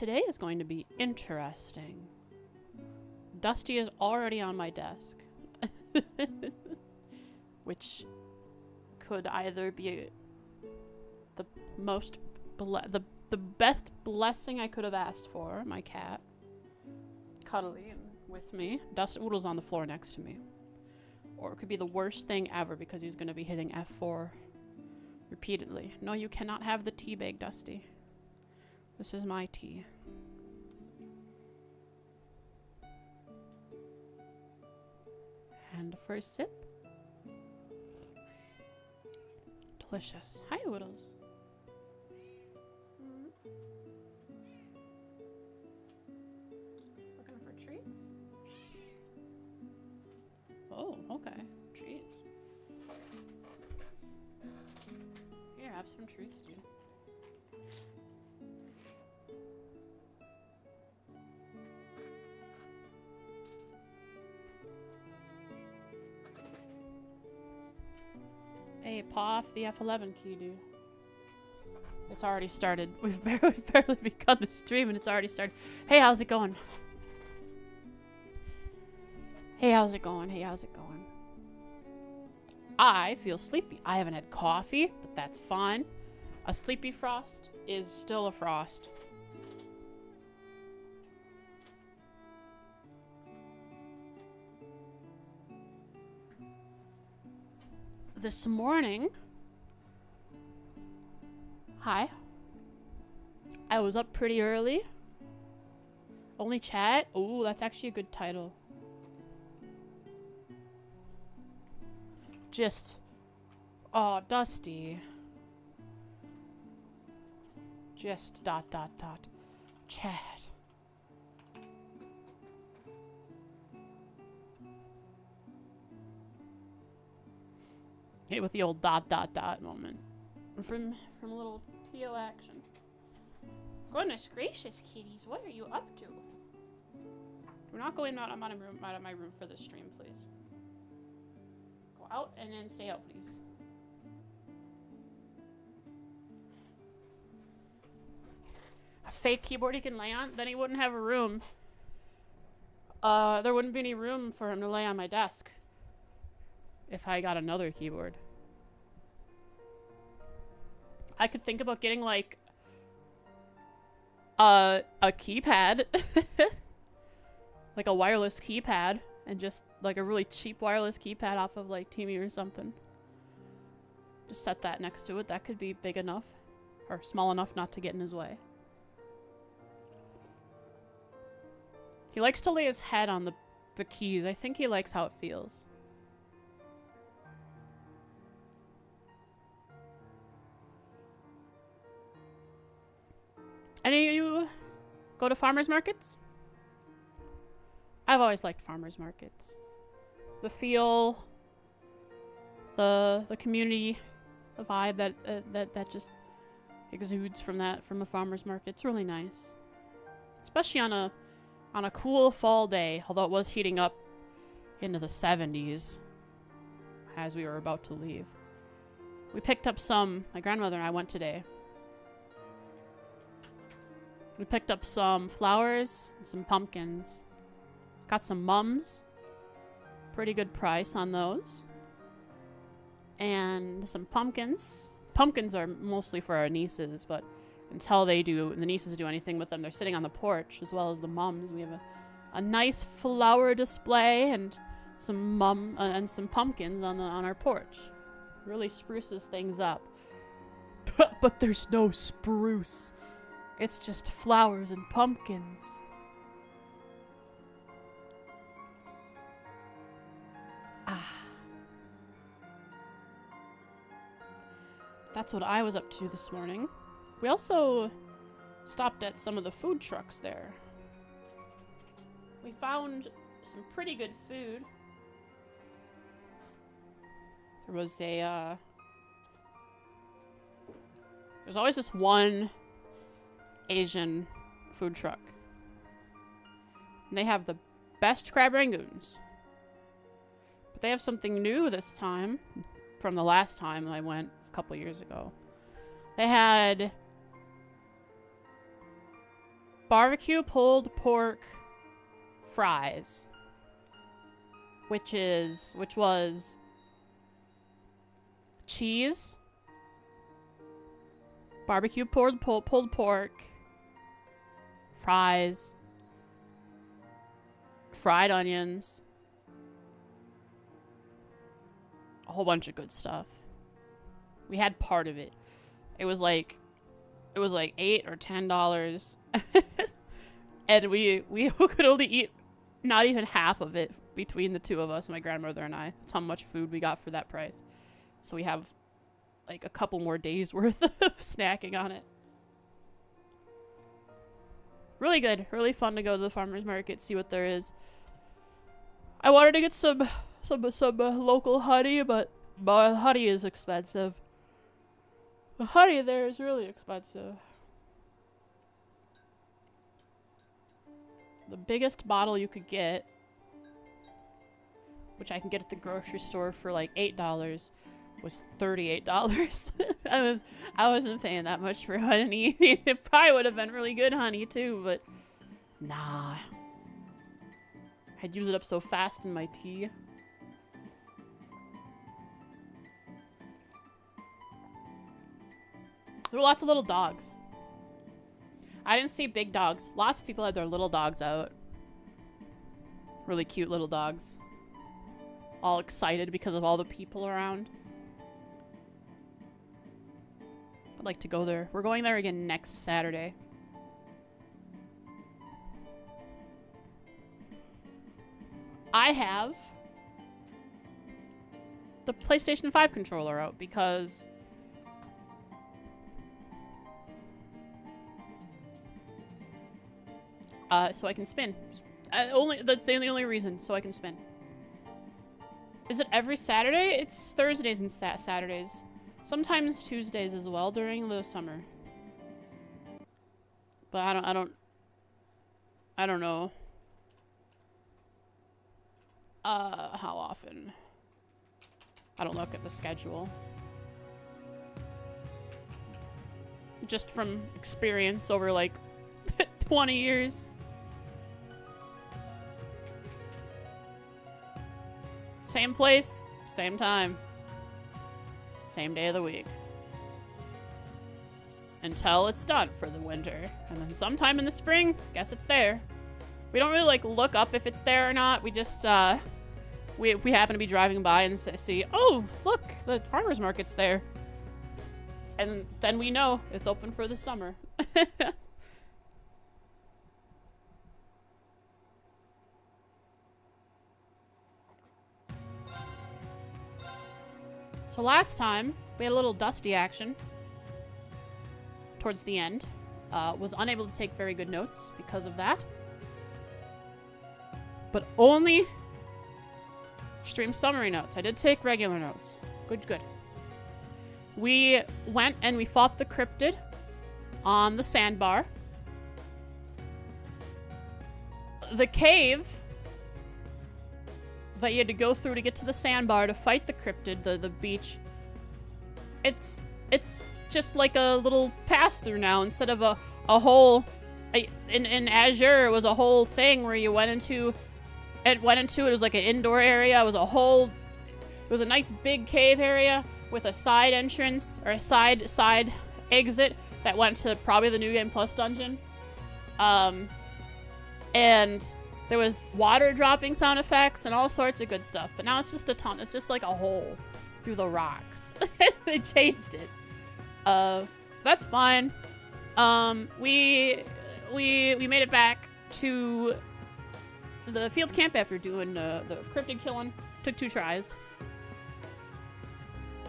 today is going to be interesting. Dusty is already on my desk. Which could either be the most the best blessing I could have asked for, my cat cuddling with me, Dust Oodle's on the floor next to me, or it could be the worst thing ever because he's going to be hitting F4 repeatedly. No, you cannot have the tea bag, Dusty. This is my tea. And for a sip. Delicious. Hi, Oodles. Looking for treats? Oh, okay. Treats. Here, have some treats, dude. Hey, paw off the F11 key, dude. It's already started. We've barely begun the stream and it's already started. Hey, how's it going? Hey, how's it going? Hey, how's it going? I feel sleepy. I haven't had coffee, but that's fine. A sleepy frost is still a frost. This morning, hi, I was up pretty early. Only chat? Ooh, that's actually a good title. Just, oh, Dusty. Just ... chat. Hit with the old ... moment. From a little TO action. Goodness gracious, kitties, what are you up to? We're not going out of my room for this stream, please. Go out and then stay out, please. A fake keyboard he can lay on? Then he wouldn't have a room. There wouldn't be any room for him to lay on my desk. If I got another keyboard. I could think about getting like a keypad. Like a wireless keypad and just like a really cheap wireless keypad off of like Teamy or something. Just set that next to it. That could be big enough or small enough not to get in his way. He likes to lay his head on the keys. I think he likes how it feels. Any of you go to farmers markets? I've always liked farmers markets. The feel, the community, the vibe that just exudes from a farmers market. It's really nice, especially on a cool fall day. Although it was heating up into the 70s as we were about to leave. We picked up some. My grandmother and I went today. We picked up some flowers and some pumpkins. Got some mums. Pretty good price on those. And some pumpkins. Pumpkins are mostly for our nieces, but until the nieces do anything with them, they're sitting on the porch as well as the mums. We have a nice flower display and some pumpkins on our porch. Really spruces things up. But there's no spruce. It's just flowers and pumpkins. That's what I was up to this morning. We also stopped at some of the food trucks there. We found some pretty good food. There was there's always this one Asian food truck. And they have the best crab rangoons. But they have something new this time from the last time I went a couple years ago. They had barbecue pulled pork fries, which was cheese, barbecue pulled pork, fries, fried onions, a whole bunch of good stuff. We had part of it. It was like $8 or $10. And we could only eat not even half of it between the two of us, my grandmother and I. That's how much food we got for that price. So we have like a couple more days worth of snacking on it. Really good. Really fun to go to the farmer's market, see what there is. I wanted to get some local honey, but honey is expensive. The honey there is really expensive. The biggest bottle you could get, which I can get at the grocery store for like $8, was $38. I wasn't paying that much for honey. It probably would have been really good honey too, but nah. I'd use it up so fast in my tea. There were lots of little dogs. I didn't see big dogs. Lots of people had their little dogs out. Really cute little dogs. All excited because of all the people around. I'd like to go there. We're going there again next Saturday. I have the PlayStation 5 controller out because so I can spin. That's the only reason, so I can spin. Is it every Saturday? It's Thursdays and Saturdays. Sometimes Tuesdays as well during the summer. But I don't know. How often? I don't look at the schedule. Just from experience over like 20 years. Same place, same time. Same day of the week. Until it's done for the winter. And then sometime in the spring, guess it's there. We don't really like look up if it's there or not. We just, we happen to be driving by and see, oh, look, the farmer's market's there. And then we know it's open for the summer. So last time, we had a little dusty action towards the end. Was unable to take very good notes because of that. But only stream summary notes. I did take regular notes. Good. We went and we fought the cryptid on the sandbar. The cave that you had to go through to get to the sandbar to fight the cryptid, the beach. It's just like a little pass-through now instead of a whole... In Azure, it was a whole thing where you went into... It was like an indoor area. It was a whole... It was a nice big cave area with a side entrance, or a side exit that went to probably the New Game Plus dungeon. And there was water dropping sound effects and all sorts of good stuff. But now it's just a ton. It's just like a hole through the rocks. They changed it. That's fine. We made it back to the field camp after doing the cryptid killing. Took 2 tries.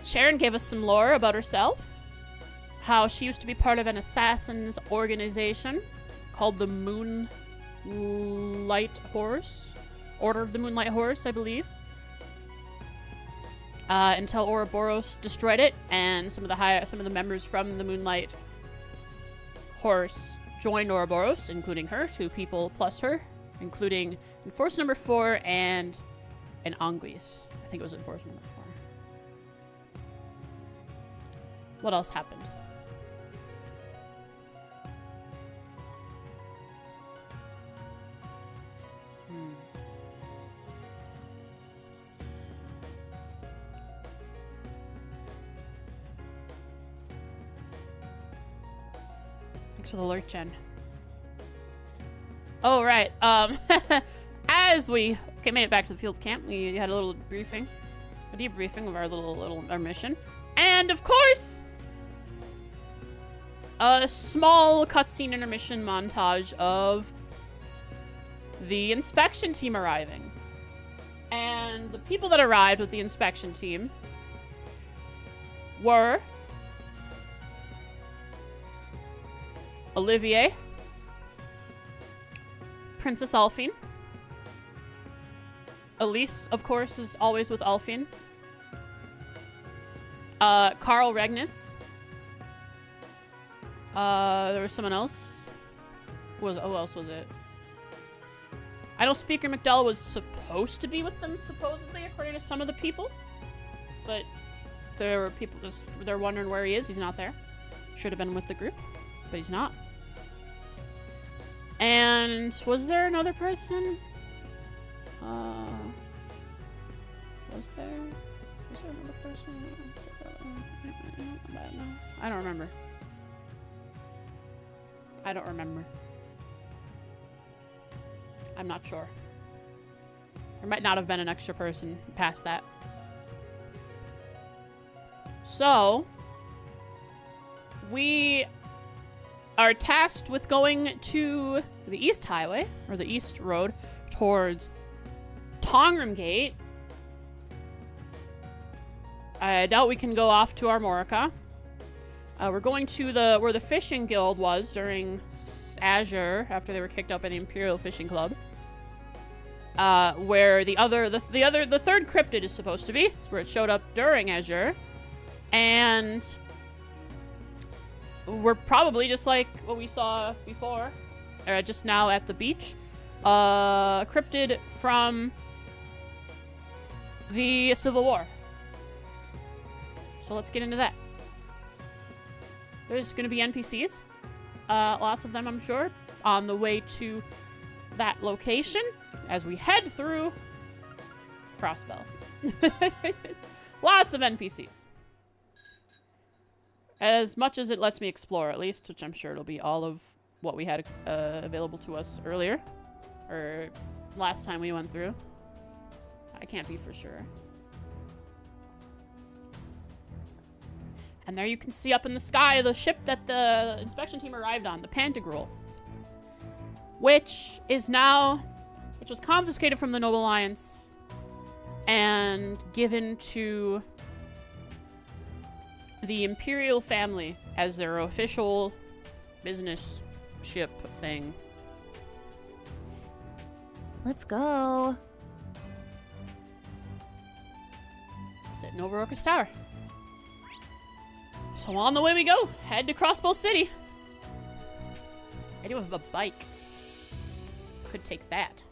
Sharon gave us some lore about herself. How she used to be part of an assassin's organization called the Moonlight Horse. Order of the Moonlight Horse, I believe. Until Ouroboros destroyed it, and some of the members from the Moonlight Horse joined Ouroboros, including her, 2 people plus her, including Enforcer number 4 and an Anguis. I think it was Enforcer number 4. What else happened? Thanks for the alert, Jen. Oh, right. As we made it back to the field camp, we had a little briefing. A debriefing of our mission. And, of course, a small cutscene intermission montage of the inspection team arriving. And the people that arrived with the inspection team were Olivier, Princess Alphine. Elise, of course, is always with Alphine. Carl Regnitz. There was someone else. Who else was it? I know Speaker McDowell was supposed to be with them, supposedly, according to some of the people. But there were people they're wondering where he is. He's not there. Should have been with the group, but he's not. And was there another person? Was there another person? I don't remember. I'm not sure. There might not have been an extra person past that. So, we are tasked with going to the East Highway, or the East Road, towards Tongram Gate. I doubt we can go off to Armorica. We're going to where the fishing guild was during Azure after they were kicked out by the Imperial Fishing Club. Where the third cryptid is supposed to be. It's where it showed up during Azure. And we're probably just like what we saw before, or just now at the beach. Cryptid from the Civil War. So let's get into that. There's going to be NPCs. Lots of them, I'm sure, on the way to that location as we head through Crossbell. Lots of NPCs. As much as it lets me explore, at least, which I'm sure it'll be all of what we had available to us earlier. Or last time we went through. I can't be for sure. And there you can see up in the sky the ship that the inspection team arrived on, the Pantagruel. Which was confiscated from the Noble Alliance and given to the Imperial family as their official business ship thing. Let's go. Sitting over Orcus Tower. So on the way we go. Head to Crossbow City. I do have a bike. Could take that.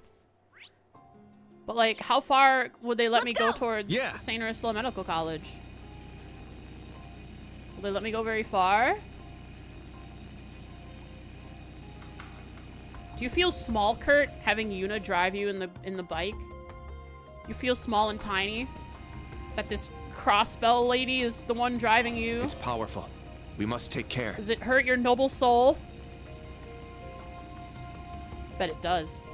But like, how far would they let me go towards St. Ursula Medical College? Will they let me go very far? Do you feel small, Kurt, having Yuna drive you in the bike? You feel small and tiny? That this Crossbell lady is the one driving you? It's powerful. We must take care. Does it hurt your noble soul? Bet it does.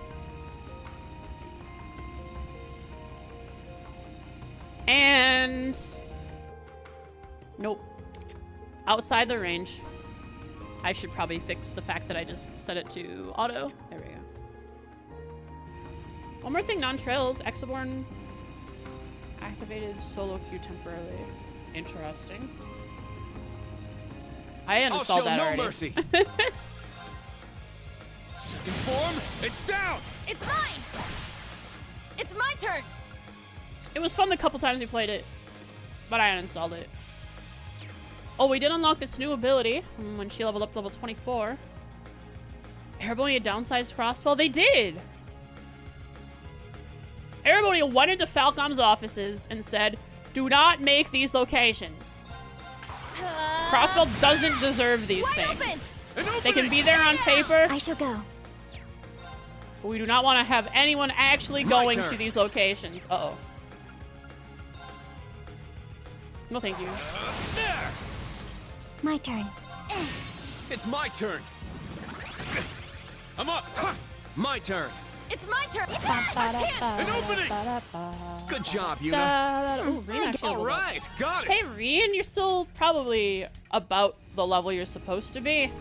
And nope. Outside the range. I should probably fix the fact that I just set it to auto. There we go. One more thing, non-trails. Exoborn activated solo queue temporarily. Interesting. I uninstalled that already. Mercy. Second form, it's down. It's mine. It's my turn. It was fun the couple times we played it, but I uninstalled it. Oh, we did unlock this new ability when she leveled up to level 24. Erebony downsized crossbow. They did. Erebony went into Falcom's offices and said, "Do not make these locations. Crossbow doesn't deserve these things. They can be there on paper. I shall go. But we do not want to have anyone actually going to these locations." Uh-oh. No, thank you. There. My turn. It's my turn. Come on! Huh. My turn! It's my turn! An opening! Good job, Yuna. Ooh, Reen actually All leveled up. right, got it! Hey, Reen, you're still probably about the level you're supposed to be.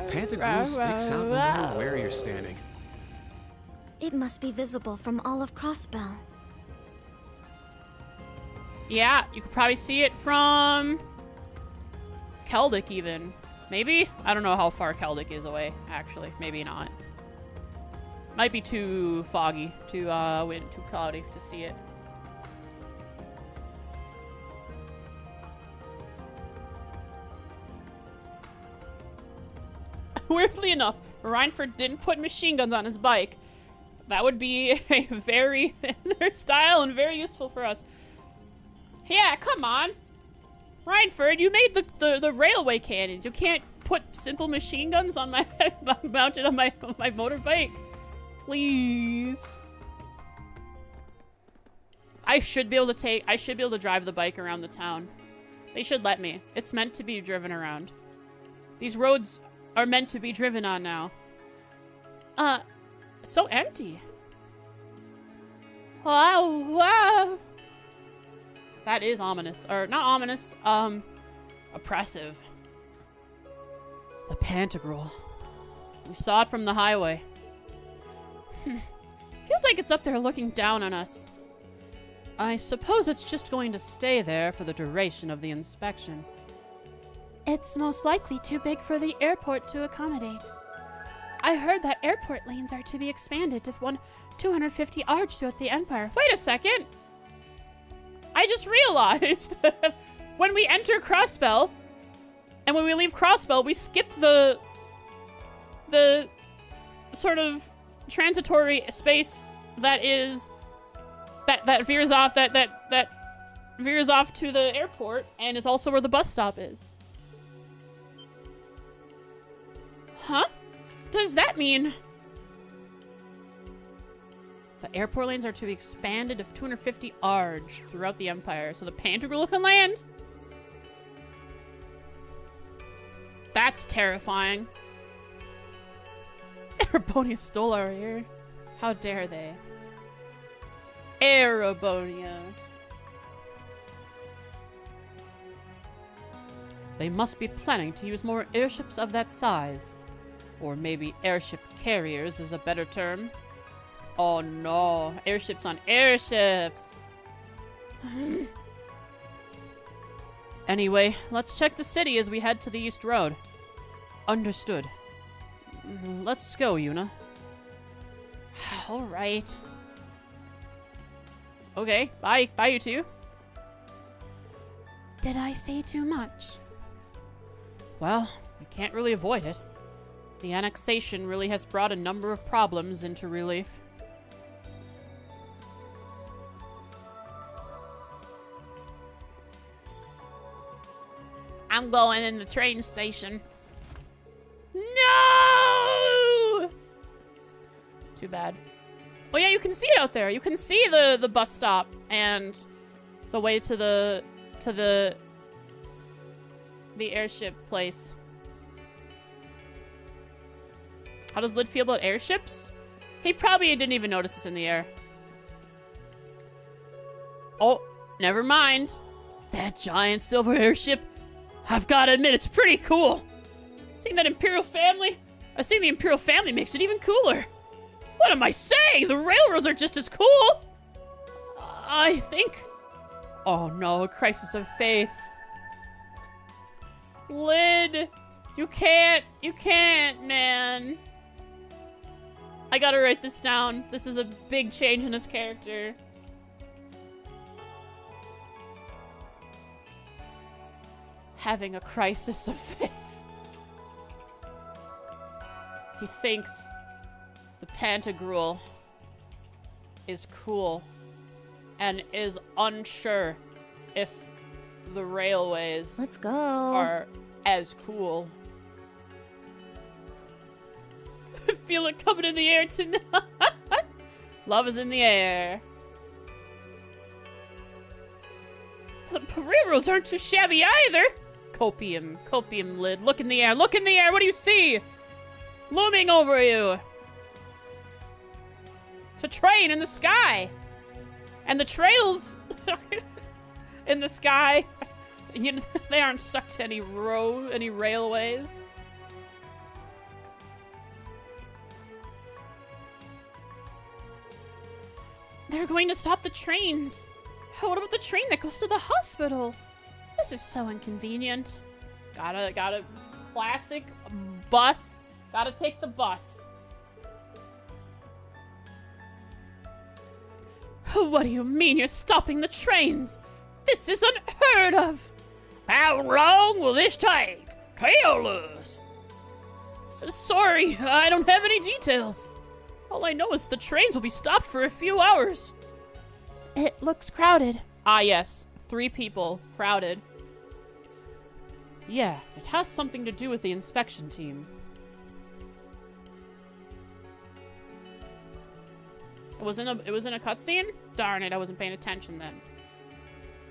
Pantagruel sticks out no matter where you're standing. It must be visible from all of Crossbell. Yeah, you could probably see it from Keldic even. Maybe? I don't know how far Keldic is away, actually. Maybe not. Might be too foggy, too too cloudy to see it. Weirdly enough, Reinford didn't put machine guns on his bike. That would be a very their style and very useful for us. Yeah, come on. Reinford, you made the railway cannons. You can't put simple machine guns on my mounted on my motorbike. Please. I should be able to drive the bike around the town. They should let me. It's meant to be driven around. These roads are meant to be driven on now. It's so empty. Wow. That is ominous. Or, not ominous, oppressive. The Pantagruel. We saw it from the highway. Feels like it's up there looking down on us. I suppose it's just going to stay there for the duration of the inspection. It's most likely too big for the airport to accommodate. I heard that airport lanes are to be expanded to 250 arch throughout the Empire. Wait a second! I just realized when we enter Crossbell and when we leave Crossbell, we skip the sort of transitory space that is that veers off that veers off to the airport and is also where the bus stop is. Huh? Does that mean the airport lanes are to be expanded to 250 arch throughout the Empire so the Pantagruel can land? That's terrifying. Erebonia stole our air. How dare they? Erebonia. They must be planning to use more airships of that size. Or maybe airship carriers is a better term. Oh no, airships on airships. Anyway, let's check the city as we head to the East Road. Understood. Let's go, Yuna. Alright. Okay, bye. Bye, you two. Did I say too much? Well, we can't really avoid it. The annexation really has brought a number of problems into relief. I'm going in the train station. No! Too bad. Oh yeah, you can see it out there. You can see the bus stop and the way to the airship place. How does Lid feel about airships? He probably didn't even notice it's in the air. Oh, never mind. That giant silver airship. I've got to admit, it's pretty cool. Seeing the Imperial family makes it even cooler. What am I saying? The railroads are just as cool. I think. Oh no, a crisis of faith. Lid, you can't, man. I gotta write this down. This is a big change in his character. Having a crisis of faith. He thinks the Pantagruel is cool and is unsure if the railways Let's go. are as cool. I feel it coming in the air tonight. Love is in the air. The railroads aren't too shabby either. Copium lid. Look in the air. Look in the air. What do you see? Looming over you. It's a train in the sky. And the trails in the sky, they aren't stuck to any railways. They're going to stop the trains. What about the train that goes to the hospital? This is so inconvenient. Gotta classic bus. Gotta take the bus. What do you mean you're stopping the trains? This is unheard of. How long will this take? Tell us. Sorry, I don't have any details. All I know is the trains will be stopped for a few hours. It looks crowded. Ah, yes. 3 people. Crowded. Yeah, it has something to do with the inspection team. It was in a cutscene? Darn it, I wasn't paying attention then.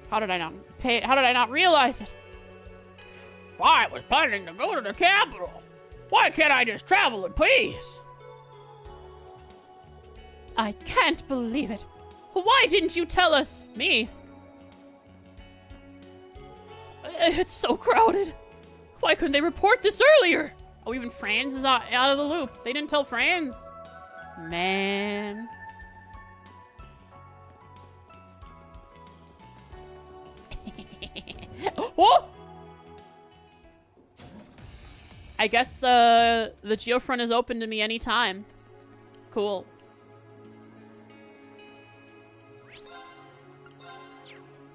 How did I not realize it? I was planning to go to the capital. Why can't I just travel in peace? I can't believe it. Why didn't you tell us? Me? It's so crowded. Why couldn't they report this earlier? Oh, even Franz is out of the loop. They didn't tell Franz. Man. Whoa! I guess the geofront is open to me anytime. Cool.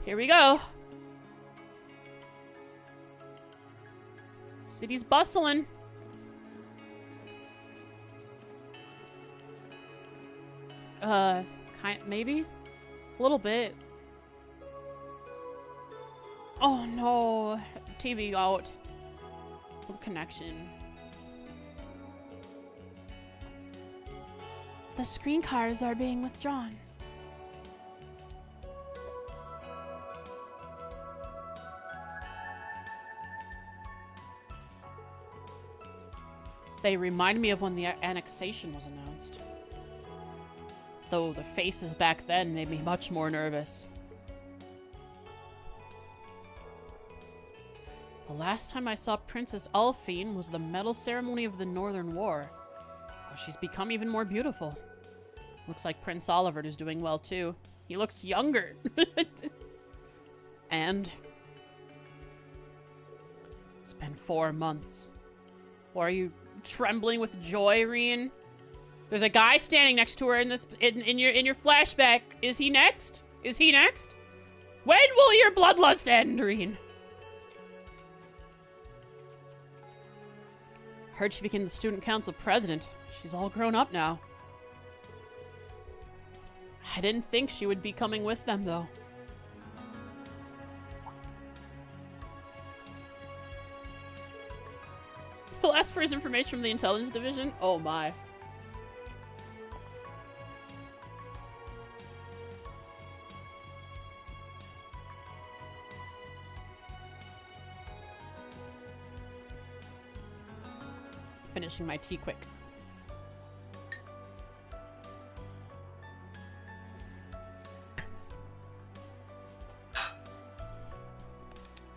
Here we go. City's bustling. Maybe? A little bit. Oh no. TV out. No connection. The screen cars are being withdrawn. They remind me of when the annexation was announced. Though the faces back then made me much more nervous. The last time I saw Princess Alphine was the medal ceremony of the Northern War. Oh, she's become even more beautiful. Looks like Prince Oliver is doing well too. He looks younger. And it's been 4 months. Or are you trembling with joy, Rien? There's a guy standing next to her in your flashback. Is he next? Is he next? When will your bloodlust end, Rien? Heard she became the student council president. She's all grown up now. I didn't think she would be coming with them, though. He'll ask for his information from the intelligence division? Oh my. Finishing my tea quick.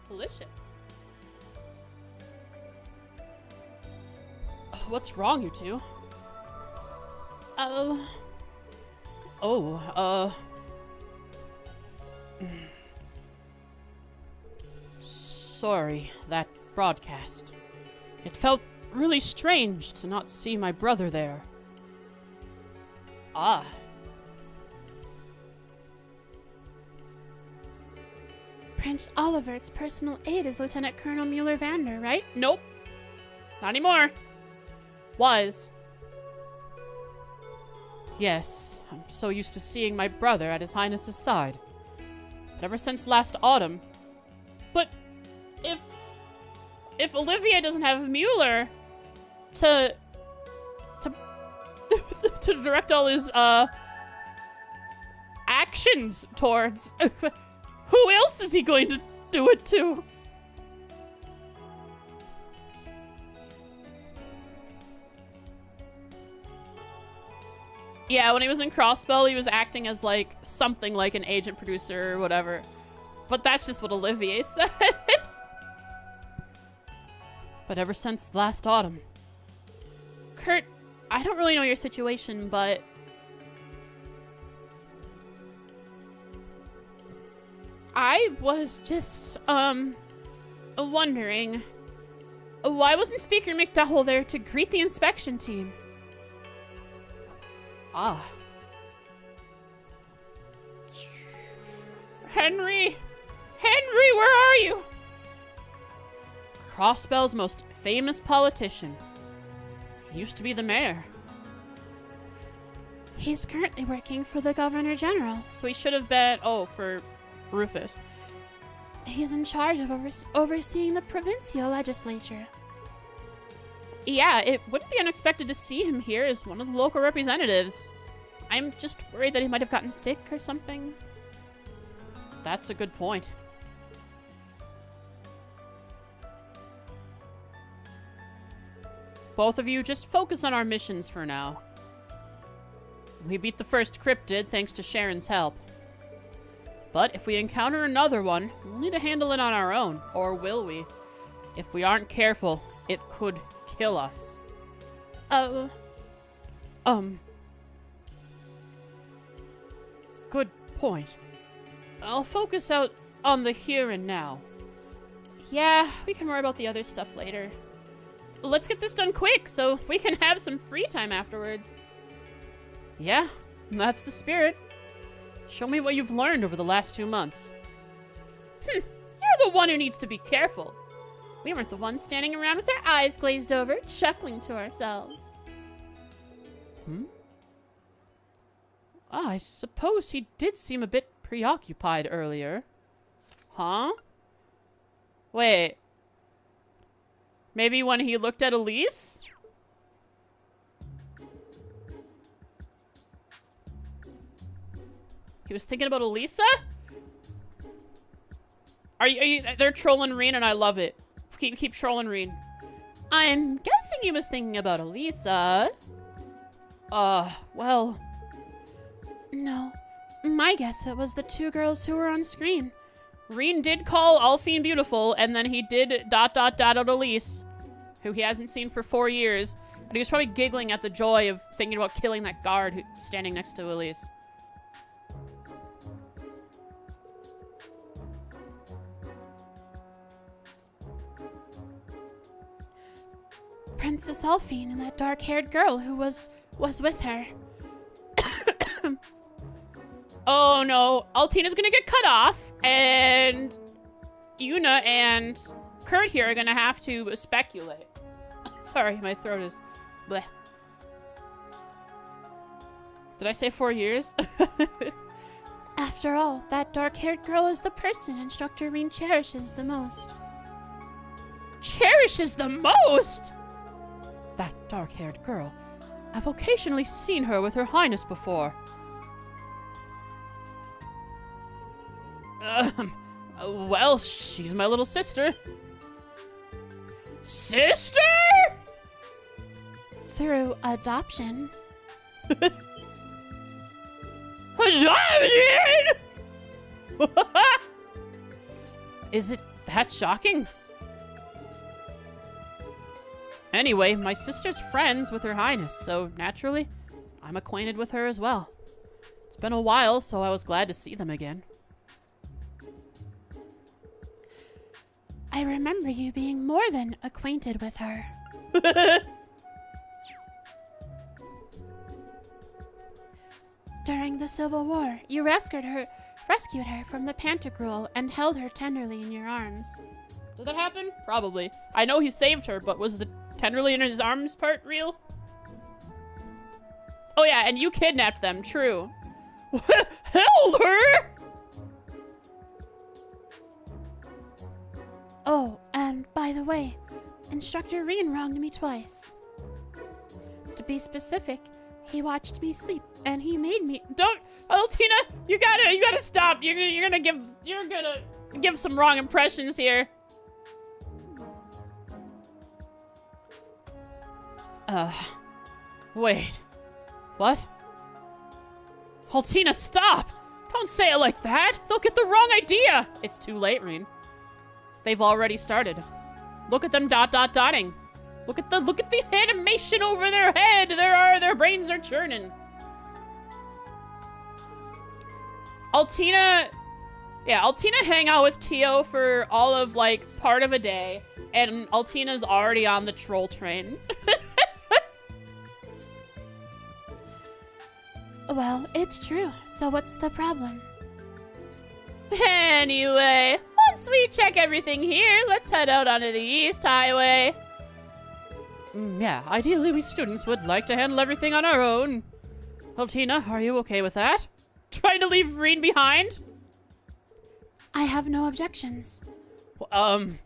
Delicious. What's wrong, you two? Sorry, that broadcast. It felt really strange to not see my brother there. Ah. Prince Oliver's personal aide is Lieutenant Colonel Mueller-Vander, right? Nope. Not anymore. Was. Yes, I'm so used to seeing my brother at His Highness's side. But ever since last autumn, But if Olivia doesn't have Mueller to to direct all his actions towards, who else is he going to do it to? Yeah, when he was in Crossbell, he was acting as, like, something like an agent producer or whatever. But that's just what Olivier said. But ever since last autumn. Kurt, I don't really know your situation, but... I was just, wondering... Why wasn't Speaker McDowell there to greet the inspection team? Ah. Henry! Henry, where are you? Crossbell's most famous politician. He used to be the mayor. He's currently working for the Governor General. So he should have been... Oh, for Rufus. He's in charge of overseeing the provincial legislature. Yeah, it wouldn't be unexpected to see him here as one of the local representatives. I'm just worried that he might have gotten sick or something. That's a good point. Both of you just focus on our missions for now. We beat the first cryptid thanks to Sharon's help. But if we encounter another one, we'll need to handle it on our own. Or will we? If we aren't careful, it could kill us. Good point. I'll focus out on the here and now. Yeah, we can worry about the other stuff later. Let's get this done quick so we can have some free time afterwards. Yeah, that's the spirit. Show me what you've learned over the last 2 months. You're the one who needs to be careful. We weren't the ones standing around with our eyes glazed over, chuckling to ourselves. I suppose he did seem a bit preoccupied earlier. Huh? Wait. Maybe when he looked at Elise? He was thinking about Elisa? Are you they're trolling Reen and I love it. Keep trolling Reen. I'm guessing he was thinking about Elisa. Well. No. My guess it was the 2 girls who were on screen. Reen did call Alphine beautiful, and then he did ... out Elise, who he hasn't seen for 4 years. And he was probably giggling at the joy of thinking about killing that guard standing next to Elise. Princess Alphine and that dark-haired girl who was with her. Oh no, Altina's gonna get cut off, and Yuna and Kurt here are gonna have to speculate. Sorry, my throat is bleh. Did I say 4 years? After all, that dark-haired girl is the person Instructor Reen cherishes the most. Cherishes the most? That dark-haired girl. I've occasionally seen her with Her Highness before. Well, she's my little sister. Sister? Through adoption. Adoption? Is it that shocking? Anyway, my sister's friends with Her Highness, so naturally, I'm acquainted with her as well. It's been a while, so I was glad to see them again. I remember you being more than acquainted with her. During the Civil War, you rescued her from the Pantagruel and held her tenderly in your arms. Did that happen? Probably. I know he saved her, but was the tenderly in his arms part real? Oh yeah, and you kidnapped them, true. Held her? Oh, and by the way, Instructor Reen wronged me twice. To be specific, he watched me sleep, and he made me— Don't— Oh, Tina, you gotta stop. You're gonna give some wrong impressions here. Wait. What? Haltina, stop! Don't say it like that! They'll get the wrong idea! It's too late, Reen. They've already started. Look at them dotting. Look at the animation over their head! Their brains are churning. Altina hang out with Tio for all of, like, part of a day, and Altina's already on the troll train. Well, it's true. So what's the problem? Anyway, once we check everything here, let's head out onto the East Highway. Yeah, ideally we students would like to handle everything on our own. Altina, are you okay with that? Trying to leave Reen behind? I have no objections.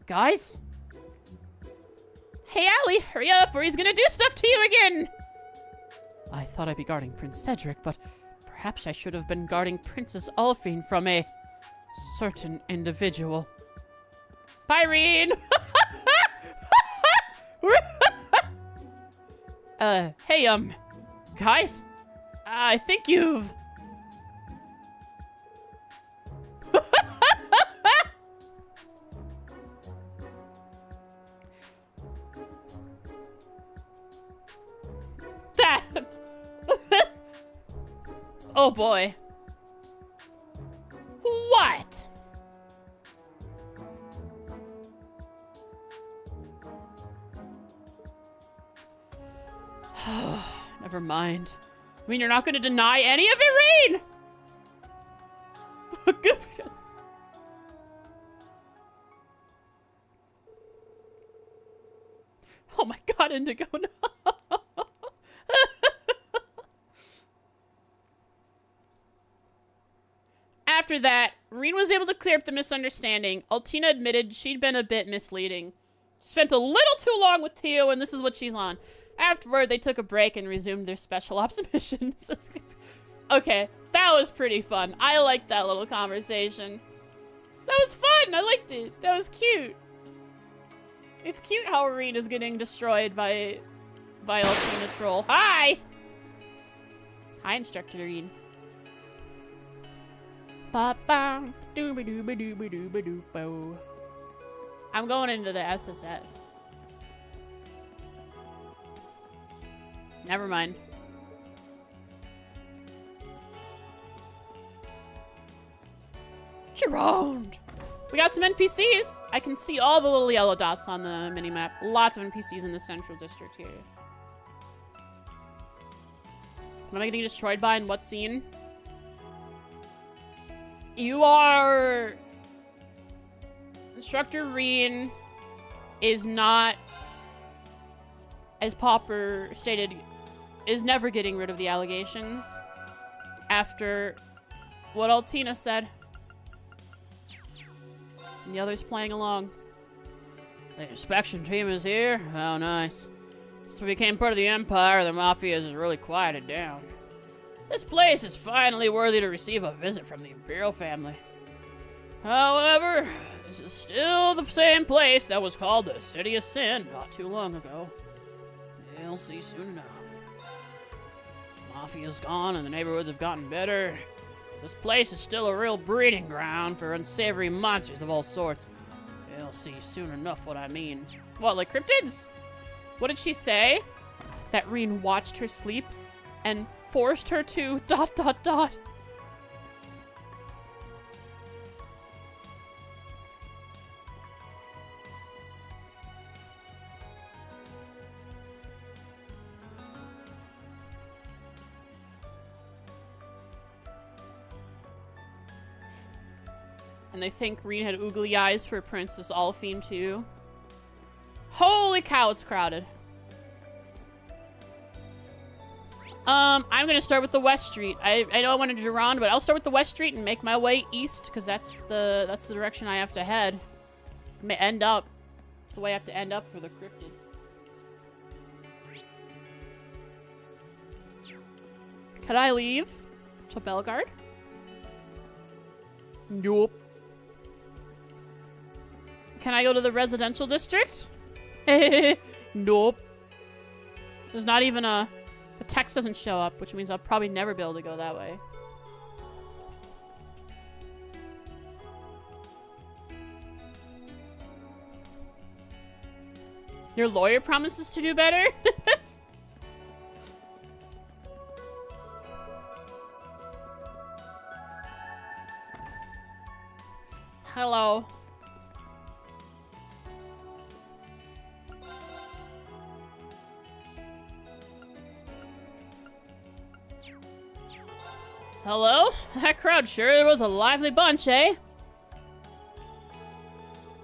Guys? Hey, Allie, hurry up or he's gonna do stuff to you again! I thought I'd be guarding Prince Cedric, but perhaps I should have been guarding Princess Alphine from a certain individual. Bye, Reen! Hey, guys? I think you've... That... Oh, boy. What? Never mind. I mean, you're not going to deny any of it, Reen? Oh my god, Indigo, no. After that, Reen was able to clear up the misunderstanding. Altina admitted she'd been a bit misleading. Spent a little too long with Tio, and this is what she's on. Afterward, they took a break and resumed their special ops missions. Okay, that was pretty fun. I liked that little conversation. That was fun. I liked it. That was cute. It's cute how Reen is getting destroyed by Altina Troll. Hi! Hi, Instructor Reen. Ba-bam, dooba-dooba-dooba-dooba-dooba. I'm going into the SSS. Never mind. Gerard! We got some NPCs. I can see all the little yellow dots on the minimap. Lots of NPCs in the central district here. What am I getting destroyed by in what scene? You are... Instructor Reen is not, as Popper stated, is never getting rid of the allegations after what Altina said. And the others playing along. The inspection team is here? Oh, nice. Since we became part of the Empire, the Mafia has really quieted down. This place is finally worthy to receive a visit from the Imperial family. However, this is still the same place that was called the City of Sin not too long ago. You'll see soon enough. Mafia's gone and the neighborhoods have gotten better. This place is still a real breeding ground for unsavory monsters of all sorts. You'll see soon enough what I mean. What, like cryptids? What did she say? That Reen watched her sleep and forced her to ... And they think Reen had oogly eyes for Princess Alphine too. Holy cow, it's crowded. I'm gonna start with the West Street. I know I wanted to Durand, but I'll start with the West Street and make my way east, because that's the direction I have to head. May end up. That's the way I have to end up for the cryptid. Could I leave to Belgard? Nope. Can I go to the residential district? Nope. There's not even a... The text doesn't show up, which means I'll probably never be able to go that way. Your lawyer promises to do better? Hello. Hello? That crowd sure was a lively bunch, eh?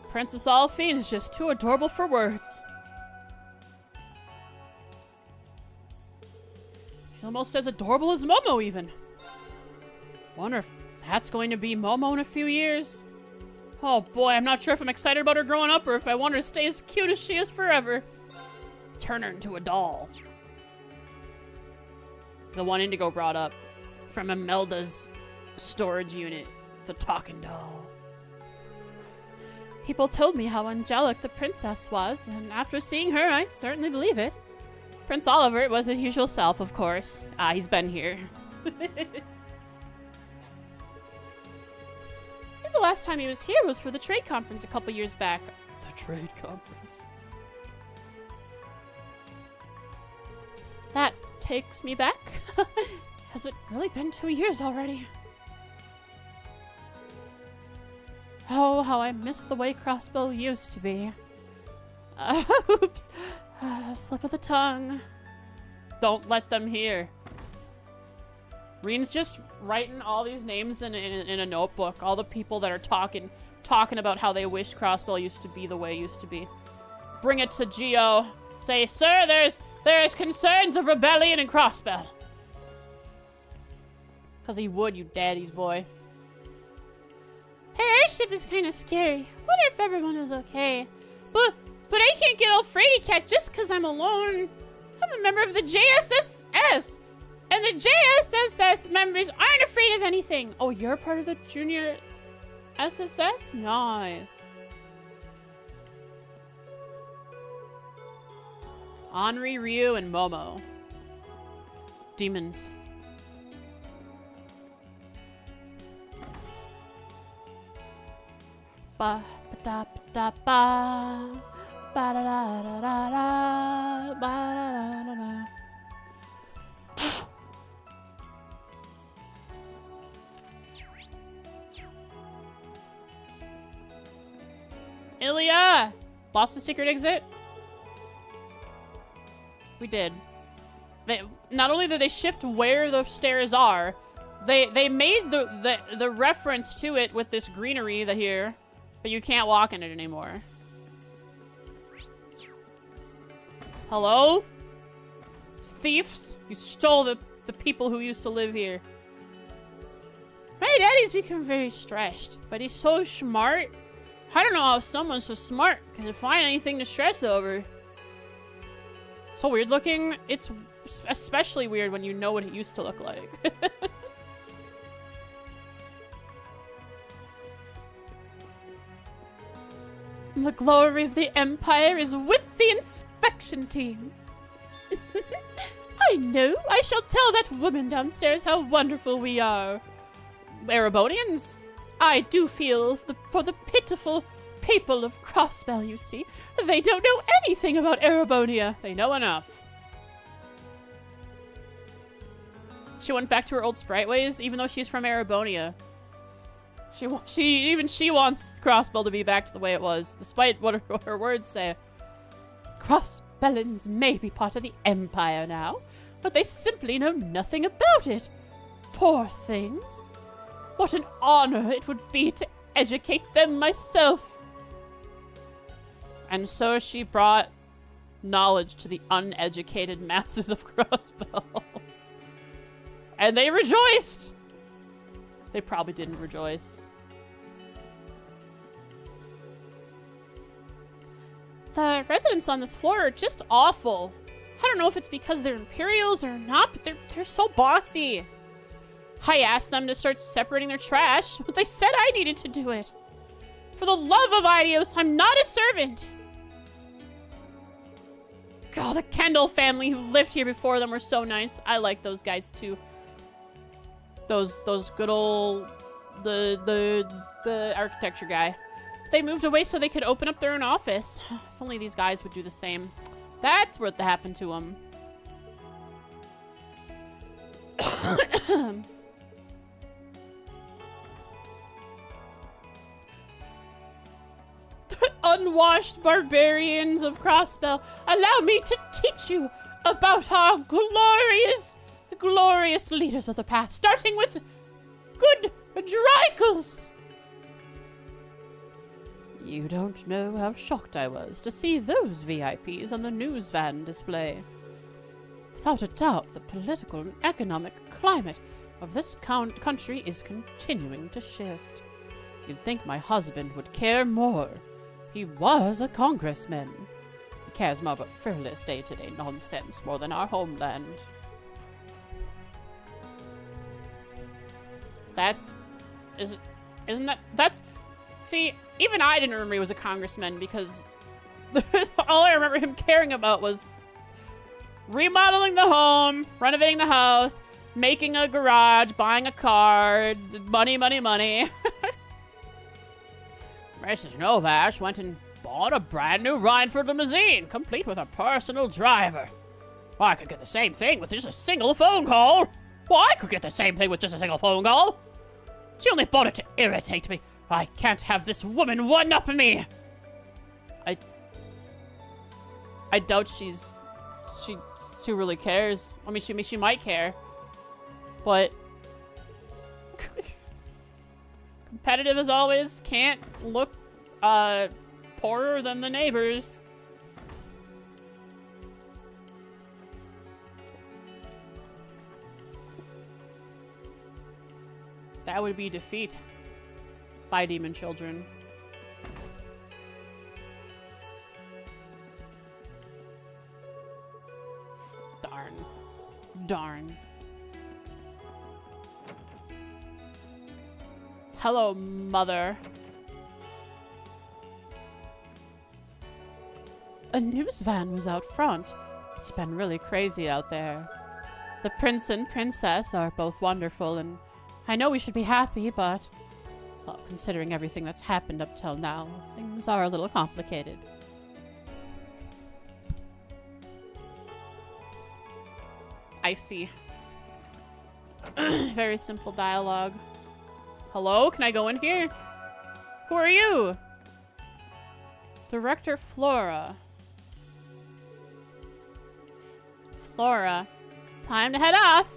Princess Alphine is just too adorable for words. She's almost as adorable as Momo, even. Wonder if that's going to be Momo in a few years. Oh boy, I'm not sure if I'm excited about her growing up or if I want her to stay as cute as she is forever. Turn her into a doll. The one Indigo brought up. From Imelda's storage unit. The talking doll. People told me how angelic the princess was, and after seeing her, I certainly believe it. Prince Oliver was his usual self, of course. Ah, he's been here. I think the last time he was here was for the trade conference a couple years back. The trade conference. That takes me back. Has it really been 2 years already? Oh, how I miss the way Crossbow used to be. Oops. Slip of the tongue. Don't let them hear. Reen's just writing all these names in a notebook. All the people that are talking about how they wish Crossbow used to be the way it used to be. Bring it to Geo. Say, sir, there's concerns of rebellion in Crossbell. Because he would, you daddy's boy. Hey, airship is kind of scary. Wonder if everyone is okay. But I can't get all fraidy cat just because I'm alone. I'm a member of the JSSS. And the JSSS members aren't afraid of anything. Oh, you're part of the junior SSS? Nice. Henri, Ryu, and Momo. Demons. Ba da da ba ba da da da da da ba da da da da. Ilya! Lost the secret exit? We did. Not only did they shift where the stairs are, they made the reference to it with this greenery here. But you can't walk in it anymore. Hello? Thieves? You stole the people who used to live here. My daddy's become very stressed, but he's so smart. I don't know how someone's so smart can find anything to stress over. So weird looking. It's especially weird when you know what it used to look like. The glory of the Empire is with the inspection team. I know. I shall tell that woman downstairs how wonderful we are. Erebonians, I do feel for the pitiful people of Crossbell, you see. They don't know anything about Erebonia. They know enough. She went back to her old sprite ways, even though she's from Erebonia. Even she wants Crossbell to be back to the way it was, despite what her words say. Crossbellans may be part of the Empire now, but they simply know nothing about it. Poor things. What an honor it would be to educate them myself. And so she brought knowledge to the uneducated masses of Crossbell. And they rejoiced. They probably didn't rejoice. The residents on this floor are just awful. I don't know if it's because they're Imperials or not, but they're so bossy. I asked them to start separating their trash, but they said I needed to do it. For the love of Idios, I'm not a servant. God, the Kendall family who lived here before them were so nice. I like those guys too. Those good old the architecture guy. They moved away so they could open up their own office. If only these guys would do the same. That's what happened to them. Unwashed barbarians of Crossbell, allow me to teach you about our glorious leaders of the past, starting with good Drykles. You don't know how shocked I was to see those VIPs on the news van display. Without a doubt, the political and economic climate of this country is continuing to shift. You'd think my husband would care more. He was a congressman. He cares more about frivolous day-to-day nonsense more than our homeland. See, even I didn't remember he was a congressman because all I remember him caring about was remodeling the home, renovating the house, making a garage, buying a car, money, money, money. Mrs. Novash went and bought a brand new Rhineford limousine, complete with a personal driver. Well, I could get the same thing with just a single phone call. Well, I could get the same thing with just a single phone call. She only bought it to irritate me. I can't have this woman one-up me. I doubt she really cares. I mean, she might care, but competitive as always. Can't look poorer than the neighbors. That would be defeat by demon children. Darn. Hello, mother. A news van was out front. It's been really crazy out there. The prince and princess are both wonderful, and I know we should be happy, but, well, considering everything that's happened up till now, things are a little complicated. I see. Very simple dialogue. Hello? Can I go in here? Who are you? Director Flora. Flora. Time to head off.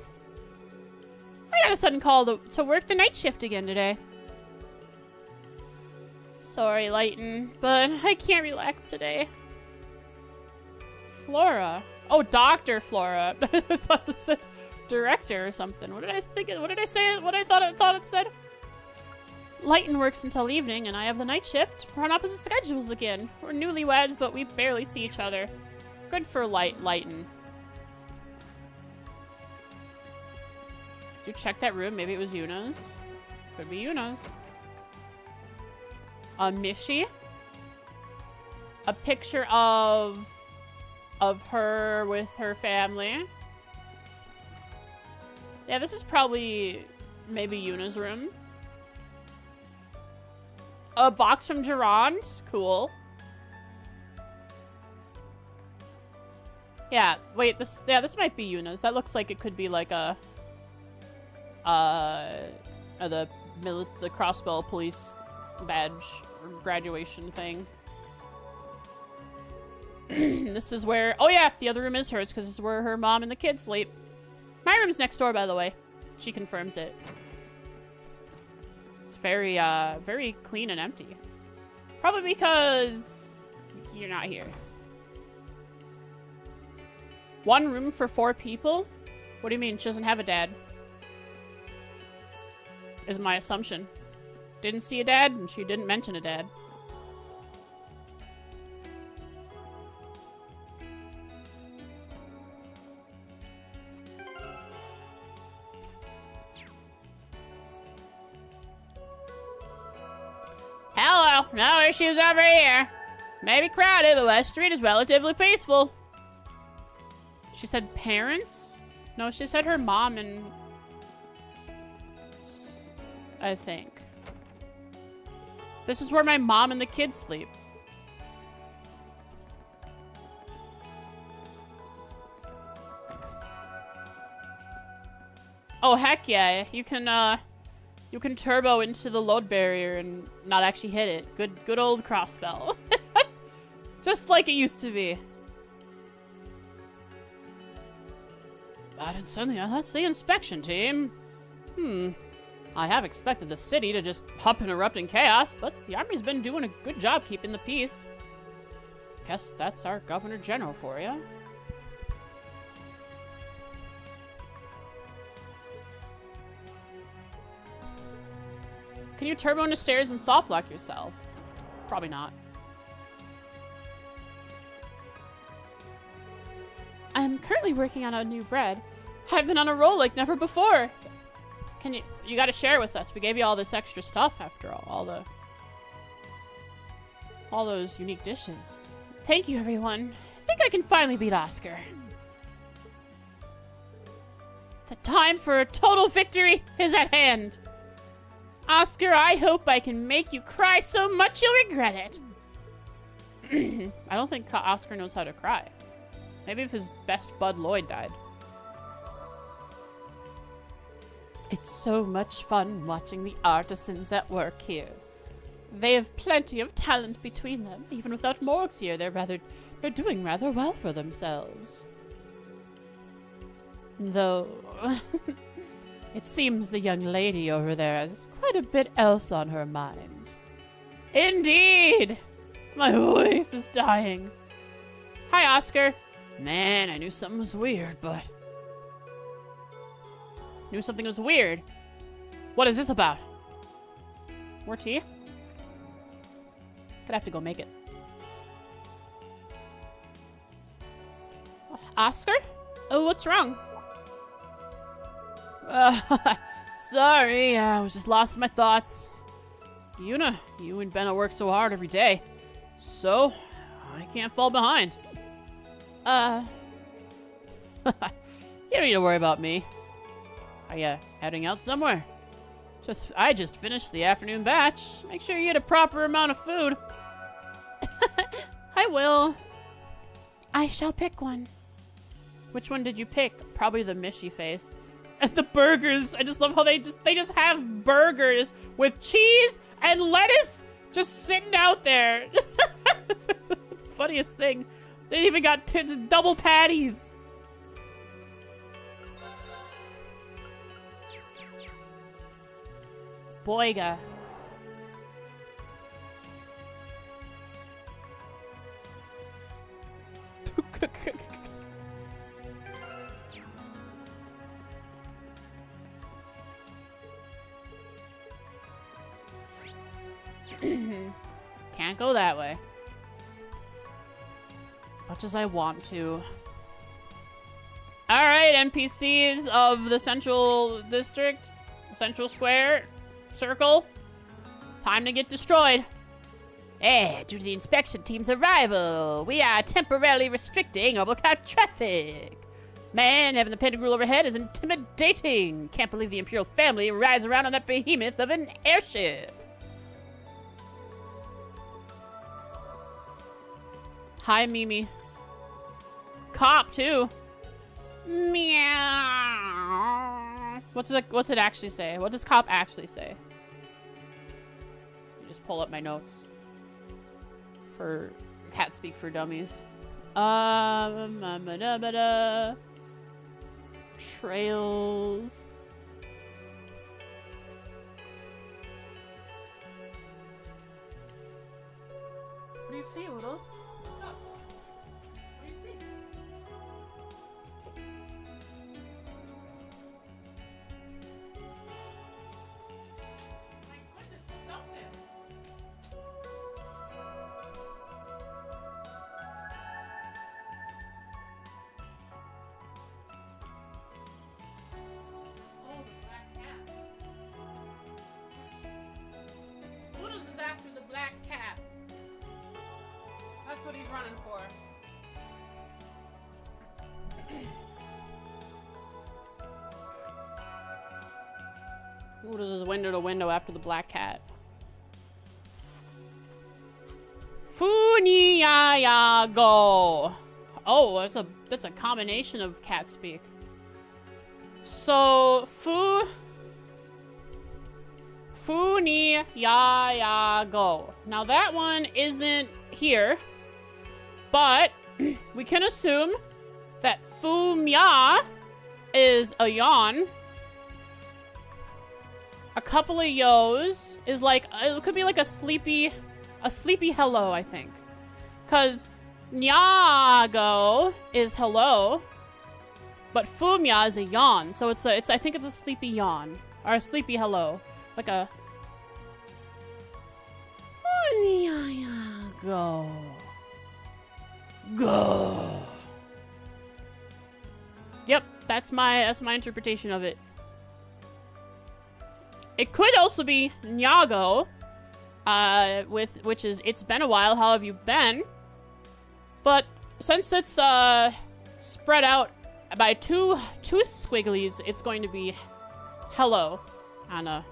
I got a sudden call to work the night shift again today. Sorry, Lighten, but I can't relax today. Flora. Oh, Dr. Flora. I thought this said director or something. What did I think? What did I say? What I thought it said? Lighten works until evening, and I have the night shift. We're on opposite schedules again. We're newlyweds, but we barely see each other. Good for Lighten. Did you check that room? Maybe it was Yuna's. Could be Yuna's. Mishi. A picture of her with her family. Yeah, this is probably maybe Yuna's room. A box from Durand. Cool. Yeah, wait, this might be Yuna's. That looks like it could be like a the Crossbell police badge or graduation thing. This is where, oh yeah, the other room is hers because this is where her mom and the kids sleep. My room's next door, by the way. She confirms it. It's very, very clean and empty. Probably because you're not here. One room for 4 people? What do you mean? She doesn't have a dad. Is my assumption. Didn't see a dad, and she didn't mention a dad. horseshoes over here. Maybe crowded, but West Street is relatively peaceful. She said parents? No, she said her mom and... I think. This is where my mom and the kids sleep. Oh, heck yeah. You can turbo into the load barrier and not actually hit it. Good old cross spell. Just like it used to be. But it's certainly, that's the inspection team. I have expected the city to just up and erupt in chaos, but the army's been doing a good job keeping the peace. Guess that's our Governor General for you. Can you turbo into stairs and soft lock yourself? Probably not. I'm currently working on a new bread. I've been on a roll like never before. Can you gotta share it with us. We gave you all this extra stuff after all those unique dishes. Thank you, everyone. I think I can finally beat Oscar. The time for a total victory is at hand. Oscar, I hope I can make you cry so much you'll regret it. I don't think Oscar knows how to cry. Maybe if his best bud Lloyd died. It's so much fun watching the artisans at work here. They have plenty of talent between them. Even without Morgs here, they're doing rather well for themselves. Though, it seems the young lady over there has quite a bit else on her mind. Indeed! My voice is dying. Hi, Oscar. Man, I knew something was weird, but... Knew something was weird. What is this about? More tea? Gonna have to go make it. Oscar? Oh, what's wrong? Sorry, I was just lost in my thoughts. You and Benna work so hard every day. So, I can't fall behind. You don't need to worry about me. Are you heading out somewhere? I just finished the afternoon batch. Make sure you get a proper amount of food. I will. I shall pick one. Which one did you pick? Probably the Mishy face. And the burgers. I just love how they just have burgers with cheese and lettuce just sitting out there. The funniest thing. They even got double patties. Boyga. Can't go that way. As much as I want to. Alright, NPCs of the Central District, Central Square, Circle. Time to get destroyed. Hey, due to the inspection team's arrival, we are temporarily restricting overcrowd traffic. Man, having the Pentagrule overhead is intimidating. Can't believe the Imperial family rides around on that behemoth of an airship. Hi, Mimi. Cop, too. Meow. What's it actually say? What does cop actually say? Just pull up my notes. For Cat Speak for Dummies. Trails. What do you see, Oodles? What's up? What do you see? My goodness, what's up there? Oh, the black cat. Oodles is after the black cat. what he's running for. Who does his window to window after the black cat? Funiayago. Oh, that's a combination of cat speak. So Funiayago. Now that one isn't here, but we can assume that Fumya is a yawn. A couple of yos is like, it could be like a sleepy hello, I think. Cause Nyago is hello, but Fumya is a yawn. So I think it's a sleepy yawn or a sleepy hello, like a go. Yep, that's my interpretation of it. It could also be Nyago, which is it's been a while. How have you been? But since it's spread out by two squigglies, it's going to be hello, and a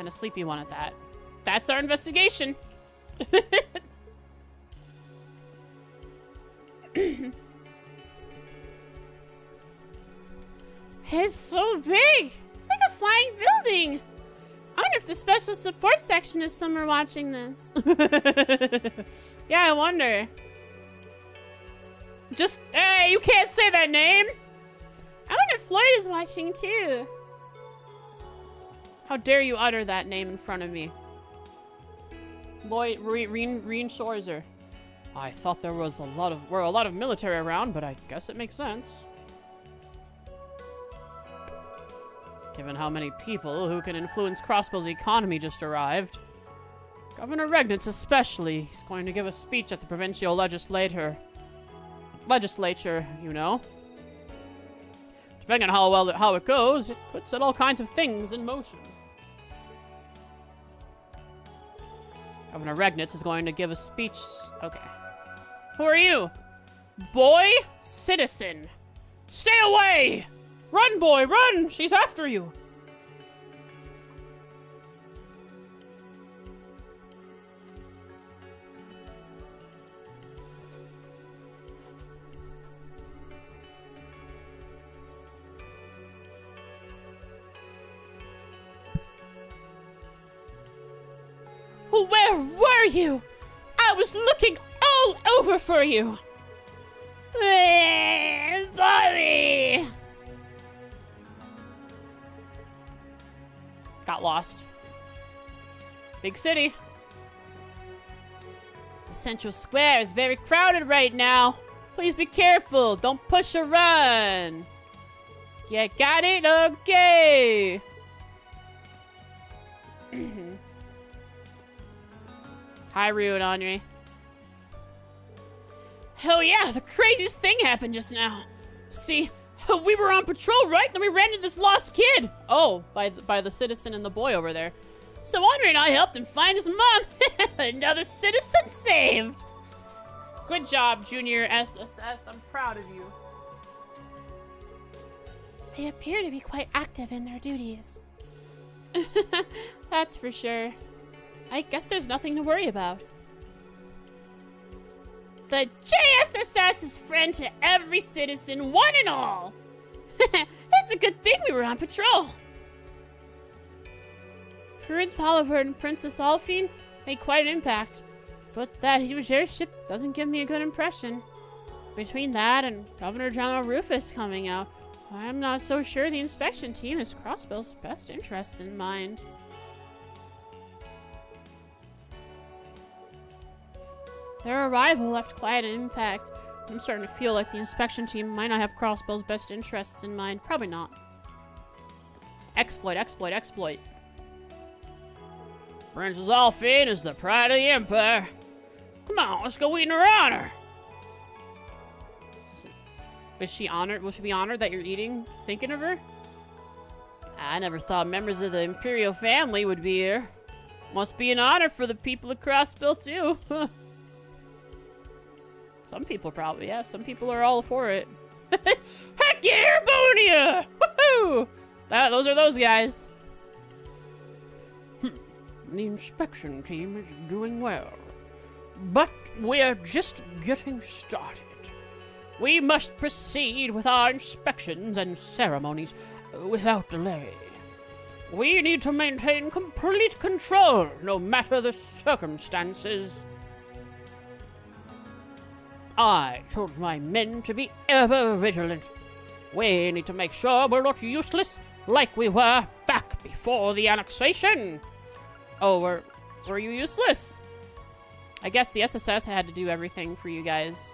sleepy one at that. That's our investigation. It's so big. It's like a flying building. I wonder if the special support section is somewhere watching this. Yeah, I wonder. Just, hey, you can't say that name. I wonder if Floyd is watching too. How dare you utter that name in front of me? Lloyd, Reen Schorzer. I thought there was a lot of military around, but I guess it makes sense. Given how many people who can influence Crossbill's economy just arrived. Governor Regnitz especially. He's going to give a speech at the provincial legislature, you know. Depending on how it goes, it could set all kinds of things in motion. Governor Regnitz is going to give a speech. Okay. Who are you? Boy? Citizen. Stay away! Run, boy, run! She's after you! Where were you? I was looking all over for you! Bobby! Got lost. Big city. The central square is very crowded right now. Please be careful. Don't push or run. Yeah, got it? Okay. Hi, Ryu and Henri. Hell yeah, the craziest thing happened just now. See, we were on patrol, right? Then we ran into this lost kid. Oh, by the citizen and the boy over there. So Henri and I helped him find his mom. Another citizen saved. Good job, Junior SSS. I'm proud of you. They appear to be quite active in their duties. That's for sure. I guess there's nothing to worry about. The JSSS is friend to every citizen, one and all. It's a good thing we were on patrol. Prince Oliver and Princess Alphine made quite an impact, but that huge airship doesn't give me a good impression. Between that and Governor General Rufus coming out, I'm not so sure the inspection team has Crossbill's best interests in mind. Their arrival left quite an impact. I'm starting to feel like the inspection team might not have Crossbill's best interests in mind. Probably not. Exploit, exploit, exploit. Princess Alphine is the pride of the Empire. Come on, let's go eat in her honor. Is she honored? Will she be honored that you're eating, thinking of her? I never thought members of the Imperial family would be here. Must be an honor for the people of Crossbill, too. Some people probably, yeah. Some people are all for it. Heck yeah, Arbonia! Woohoo! Those are those guys. The inspection team is doing well. But we're just getting started. We must proceed with our inspections and ceremonies without delay. We need to maintain complete control, no matter the circumstances. I told my men to be ever vigilant. We need to make sure we're not useless like we were back before the annexation. Oh, were you useless? I guess the SSS had to do everything for you guys.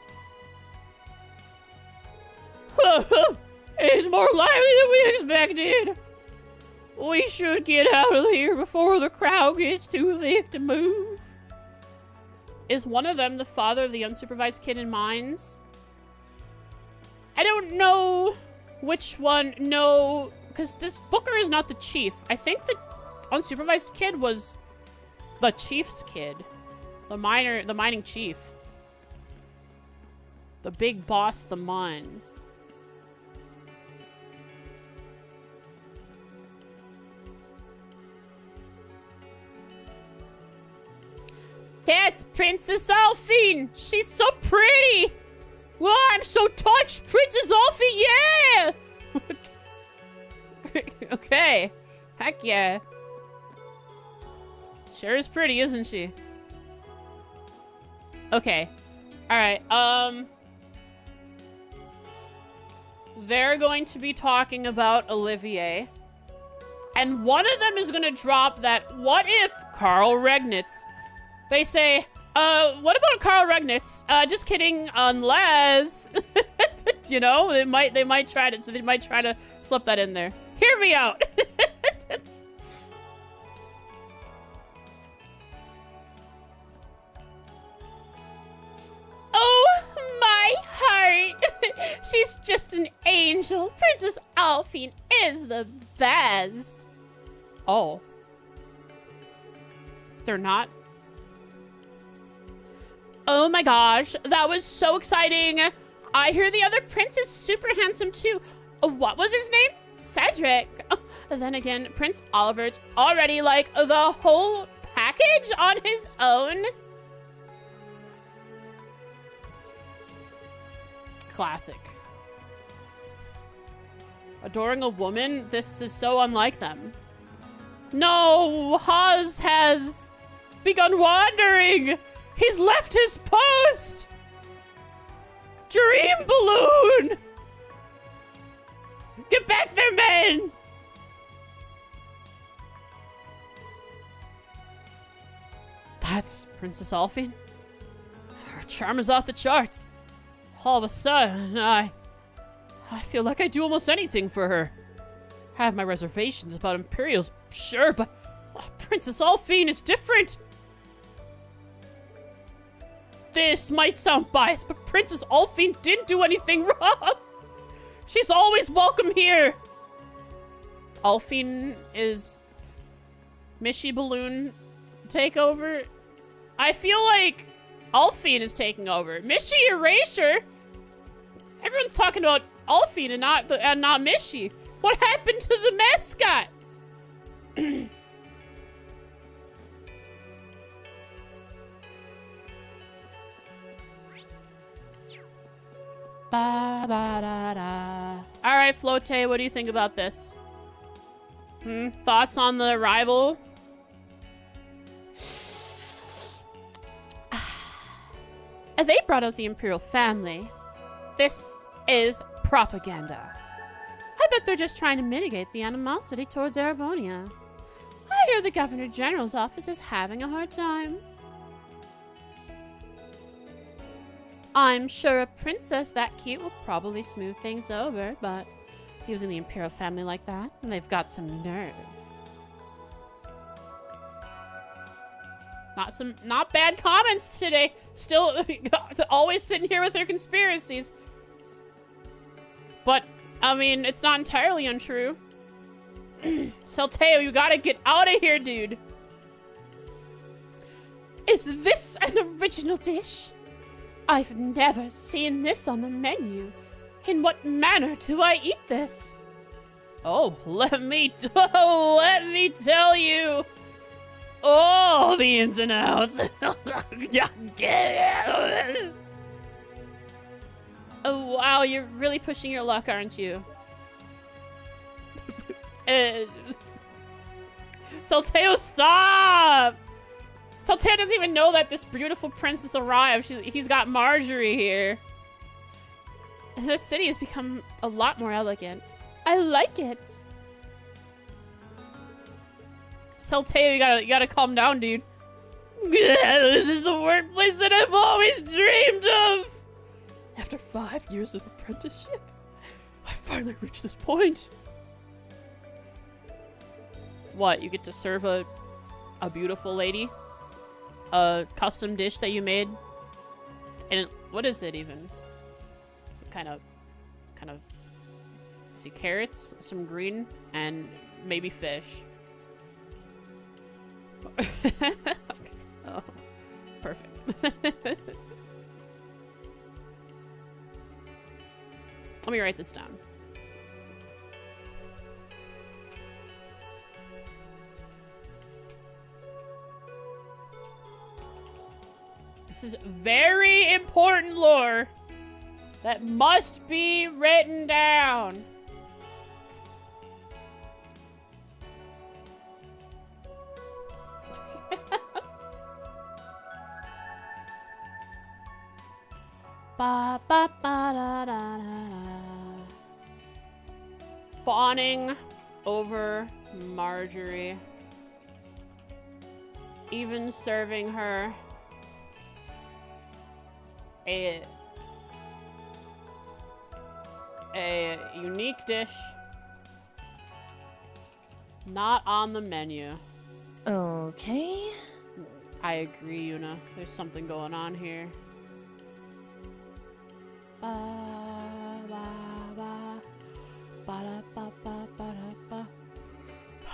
It's more likely than we expected. We should get out of here before the crowd gets too thick to move. Is one of them the father of the unsupervised kid in mines? I don't know which one. No, because this Booker is not the chief. I think the unsupervised kid was the chief's kid. The mining chief. The big boss, the mines. That's Princess Alphine! She's so pretty! Well, I'm so touched! Princess Alphine, yeah! Okay. Heck yeah. Sure is pretty, isn't she? Okay. Alright, they're going to be talking about Olivier. And one of them is gonna drop that, what if Carl Regnitz? They say, what about Carl Regnitz? Just kidding, unless, you know, they might try to slip that in there. Hear me out. Oh, my heart. She's just an angel. Princess Alphine is the best. Oh. They're not? Oh my gosh, that was so exciting. I hear the other prince is super handsome too. What was his name? Cedric. Then again, Prince Oliver's already like the whole package on his own. Classic. Adoring a woman? This is so unlike them. No, Haz has begun wandering. He's left his post! Dream Balloon! Get back there, men! That's Princess Alphine? Her charm is off the charts. All of a sudden, I feel like I'd do almost anything for her. I have my reservations about Imperials, sure, but Princess Alphine is different. This might sound biased, but Princess Alphine didn't do anything wrong. She's always welcome here. Alphine is Mishy Balloon takeover. I feel like Alphine is taking over. Mishy Erasure. Everyone's talking about Alphine and not Mishy. What happened to the mascot? Ba, ba, da, da. All right, Flote, what do you think about this? Thoughts on the arrival? They brought out the Imperial family. This is propaganda. I bet they're just trying to mitigate the animosity towards Erebonia. I hear the Governor General's office is having a hard time. I'm sure a princess that cute will probably smooth things over, but using the Imperial family like that, and they've got some nerve. Not bad comments today. Still always sitting here with their conspiracies. But, I mean, it's not entirely untrue. Salteo, you gotta get out of here, dude. Is this an original dish? I've never seen this on the menu. In what manner do I eat this? Oh, let me tell you all the ins and outs. Oh, wow, you're really pushing your luck, aren't you? Salteo, stop! Salteo doesn't even know that this beautiful princess arrived. He's got Marjorie here. The city has become a lot more elegant. I like it. Salteo, you gotta calm down, dude. This is the workplace that I've always dreamed of. After 5 years of apprenticeship, I finally reached this point. What, you get to serve a beautiful lady? A custom dish that you made? And what is it even? It's kind of, see, carrots, some green, and maybe fish. Oh, perfect. Let me write this down. This is very important lore that must be written down. Ba, ba, ba, da, da, da, da. Fawning over Marjorie. Even serving her a unique dish not on the menu. Okay. I agree, Yuna. There's something going on here. Ba, ba, ba. Ba, da, ba, ba, ba, da, ba.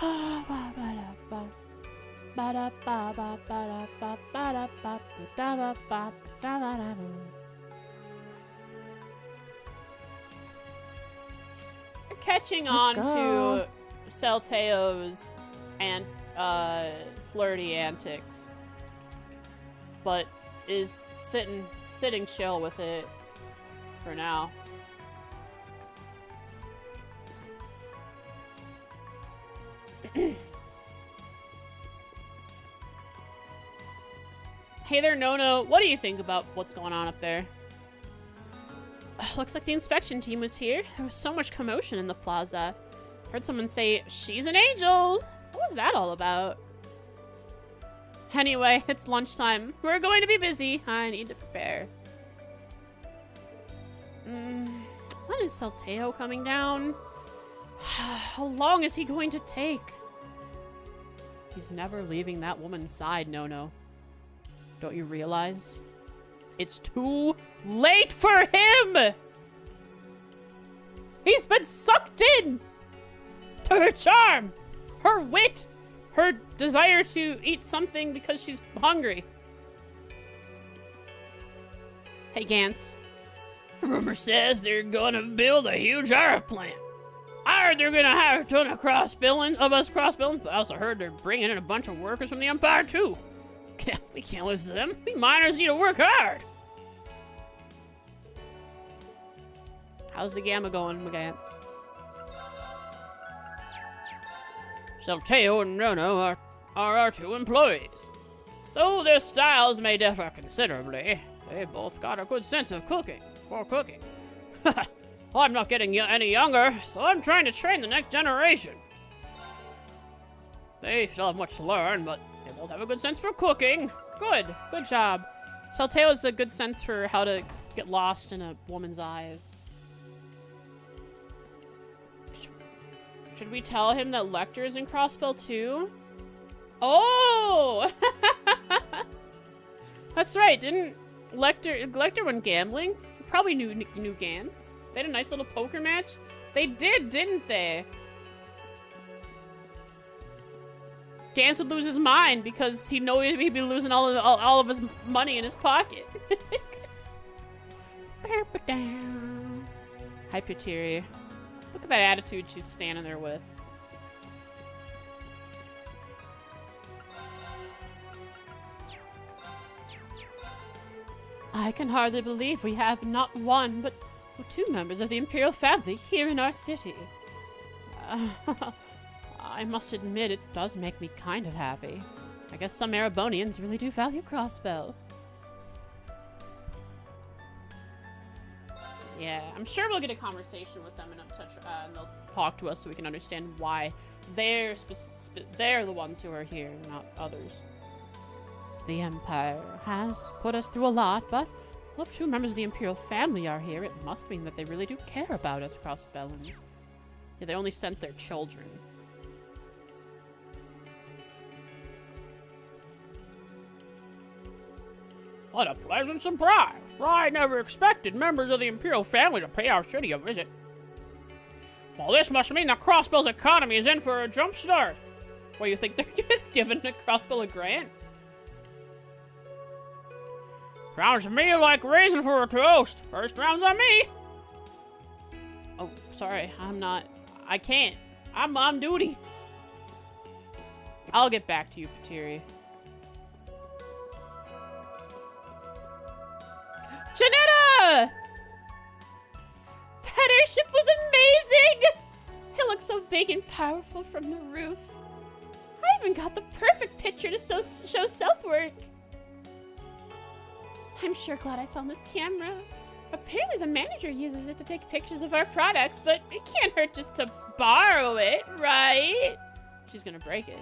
Ba, ba, ba, da, ba. Ba, da, ba, ba, ba, da, ba, ba, da, ba, da, ba, ba, da, ba, da, ba. Catching on to Salteo's and flirty antics, but is sitting chill with it for now. Hey there, Nono. What do you think about what's going on up there? Looks like the inspection team was here. There was so much commotion in the plaza. Heard someone say, she's an angel. What was that all about? Anyway, it's lunchtime. We're going to be busy. I need to prepare. When is Salteo coming down? How long is he going to take? He's never leaving that woman's side, Nono. Don't you realize? It's too late for him! He's been sucked in to her charm, her wit, her desire to eat something because she's hungry. Hey, Gantz. Rumor says they're gonna build a huge RF plant. I heard they're gonna hire a ton of cross-billing, but I also heard they're bringing in a bunch of workers from the Empire, too. We can't lose to them. We miners need to work hard. How's the gamma going, Gantz? Salteo and Nono are our two employees. Though their styles may differ considerably, they both got a good sense of cooking. I'm not getting any younger, so I'm trying to train the next generation. They still have much to learn, but they both have a good sense for cooking. Good job. Salteo has a good sense for how to get lost in a woman's eyes. Should we tell him that Lecter is in Crossbell too? Oh! That's right, didn't Lecter went gambling? Probably knew Gantz. They had a nice little poker match. They did, didn't they? Gantz would lose his mind because he'd know he'd be losing all of his money in his pocket. Hi, Patiri. Look at that attitude she's standing there with. I can hardly believe we have not one, but two members of the Imperial family here in our city. I must admit, it does make me kind of happy. I guess some Erebonians really do value Crossbell. Yeah, I'm sure we'll get a conversation with them and they'll talk to us so we can understand why they're the ones who are here, not others. The Empire has put us through a lot, but well, if two members of the Imperial family are here, it must mean that they really do care about us Crossbellans. Yeah, they only sent their children. What a pleasant surprise! I never expected members of the Imperial family to pay our city a visit. Well, this must mean that Crossbell's economy is in for a jump start. What, you think they're giving Crossbell a grant? Sounds to me like reason for a toast. First round's on me. Oh, sorry, I can't. I'm on duty. I'll get back to you, Patiri. Janetta! That airship was amazing! It looks so big and powerful from the roof. I even got the perfect picture to show Southwark. I'm sure glad I found this camera. Apparently the manager uses it to take pictures of our products, but it can't hurt just to borrow it, right? She's gonna break it.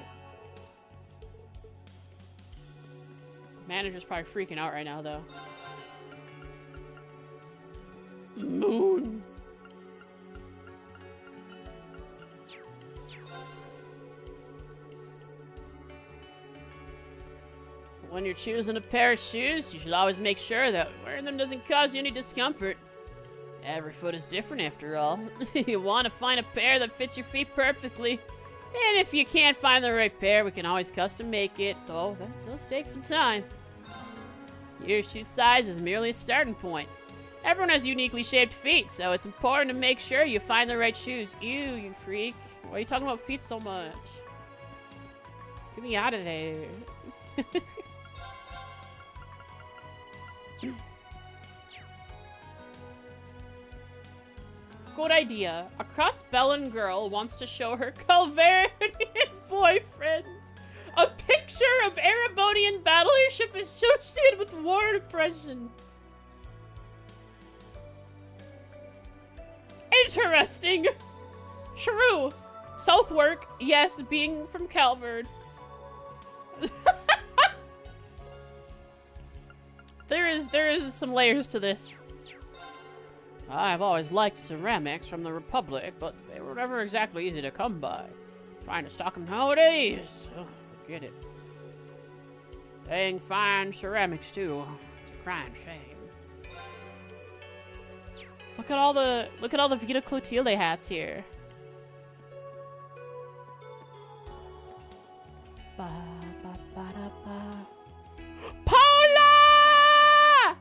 The manager's probably freaking out right now, though. Moon. When you're choosing a pair of shoes, you should always make sure that wearing them doesn't cause you any discomfort. Every foot is different after all. You want to find a pair that fits your feet perfectly. And if you can't find the right pair, we can always custom make it, though that does take some time. Your shoe size is merely a starting point. Everyone has uniquely shaped feet, so it's important to make sure you find the right shoes. Ew, you freak. Why are you talking about feet so much? Get me out of there. Good idea. A Crossbellan girl wants to show her Calvarian boyfriend a picture of Erebonian battle airship associated with war and oppression. Interesting. True. Southwark, yes, being from Calvard. There is some layers to this. I've always liked ceramics from the Republic, but they were never exactly easy to come by. Trying to stock them nowadays. Oh, forget it. Dang fine ceramics too. It's a crying shame. Look at all the Vita Clotilde hats here. Ba, ba, ba, da, ba. Paula!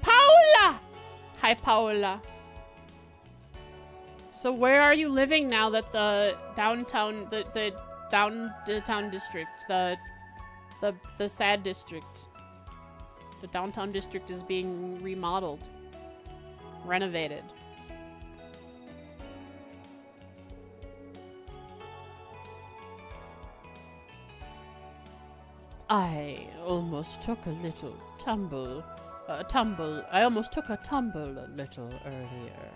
Paula! Hi, Paula. So where are you living now that the downtown, the downtown district, the sad district, the downtown district is being remodeled, renovated? I almost took a little tumble. I almost took a tumble a little earlier.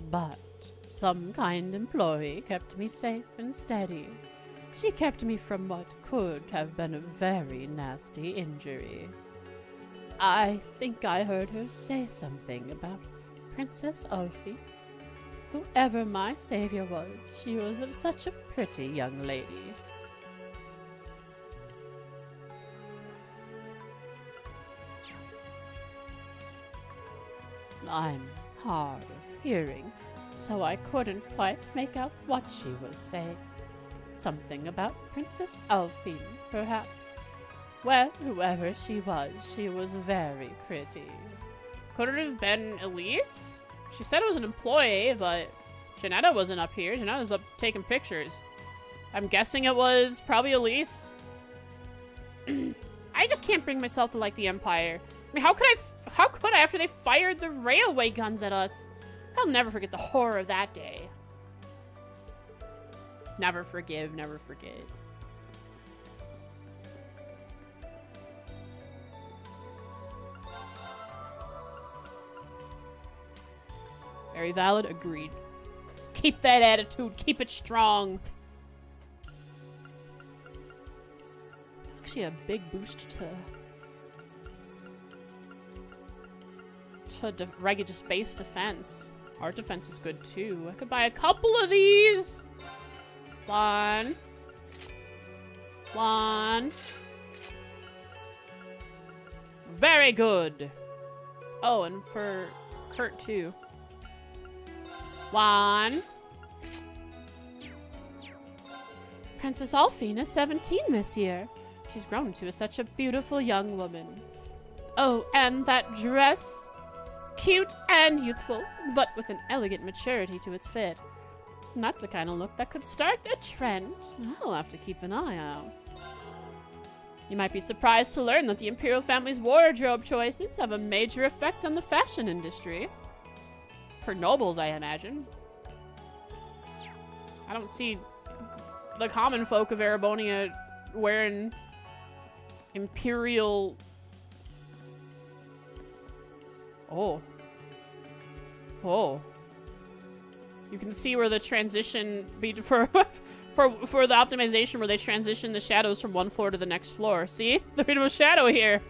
But some kind employee kept me safe and steady. She kept me from what could have been a very nasty injury. I think I heard her say something about Princess Ulfi. Whoever my savior was, she was such a pretty young lady. I'm hard of hearing, so I couldn't quite make out what she was saying. Something about Princess Alphine, perhaps. Well, whoever she was very pretty. Could it have been Elise? She said it was an employee, but Janetta wasn't up here. Janetta's up taking pictures. I'm guessing it was probably Elise. I just can't bring myself to like the Empire. I mean, how could I after they fired the railway guns at us? I'll never forget the horror of that day. Never forgive, never forget. Very valid, agreed. Keep that attitude, keep it strong. Actually a big boost to regular space defense. Our defense is good too. I could buy a couple of these. One. Very good. Oh, and for Kurt too. One. Princess Alphine is 17 this year. She's grown into such a beautiful young woman. Oh, and that dress. Cute and youthful, but with an elegant maturity to its fit. And that's the kind of look that could start a trend. I'll have to keep an eye out. You might be surprised to learn that the Imperial family's wardrobe choices have a major effect on the fashion industry. For nobles, I imagine. I don't see the common folk of Erebonia wearing Imperial... Oh. You can see where the transition for the optimization where they transition the shadows from one floor to the next floor. See? There's a shadow here.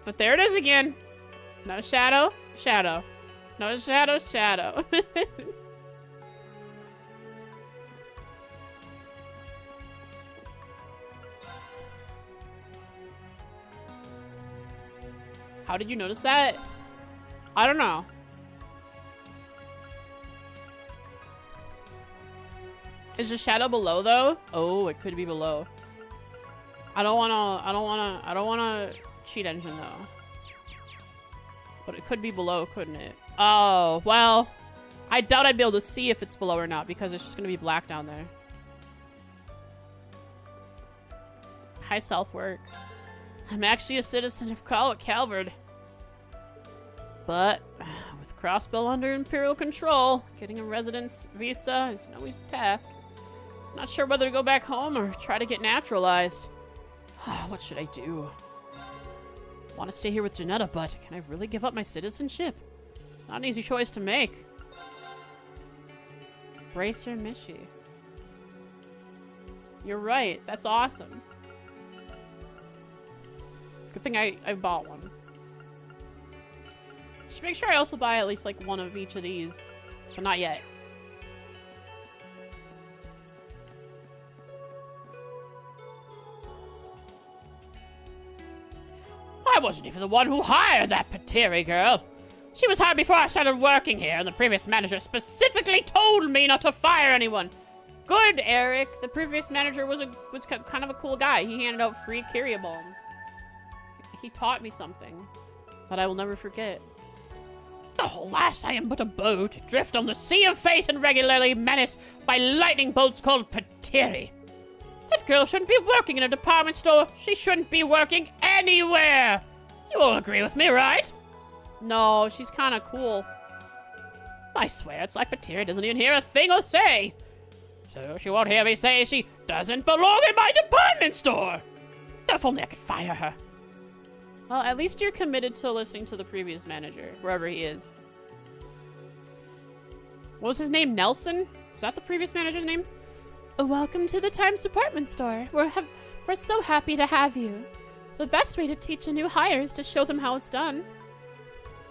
But there it is again. No shadow, shadow. No shadow, shadow. How did you notice that? I don't know. Is the shadow below though? Oh, it could be below. I don't wanna cheat engine though. But it could be below, couldn't it? Oh, well. I doubt I'd be able to see if it's below or not because it's just gonna be black down there. High self-work. I'm actually a citizen of Calvard. But with Crossbell under Imperial control, getting a residence visa is no easy task. Not sure whether to go back home or try to get naturalized. What should I do? Want to stay here with Janetta, but can I really give up my citizenship? It's not an easy choice to make. Bracer Mishi. You're right. That's awesome. Good thing I bought one. Should make sure I also buy at least like one of each of these, but not yet. I wasn't even the one who hired that Pateri girl. She was hired before I started working here, and the previous manager specifically told me not to fire anyone. Good, Eric. The previous manager was kind of a cool guy. He handed out free Kyria bombs. He taught me something that I will never forget. Oh, alas, I am but a boat, adrift on the sea of fate and regularly menaced by lightning bolts called Pateri. That girl shouldn't be working in a department store. She shouldn't be working anywhere. You all agree with me, right? No, she's kind of cool. I swear, it's like Pateri doesn't even hear a thing or say. So she won't hear me say she doesn't belong in my department store. If only I could fire her. Well, at least you're committed to listening to the previous manager, wherever he is. What was his name? Nelson? Was that the previous manager's name? Welcome to the Times department store. We're so happy to have you. The best way to teach a new hire is to show them how it's done.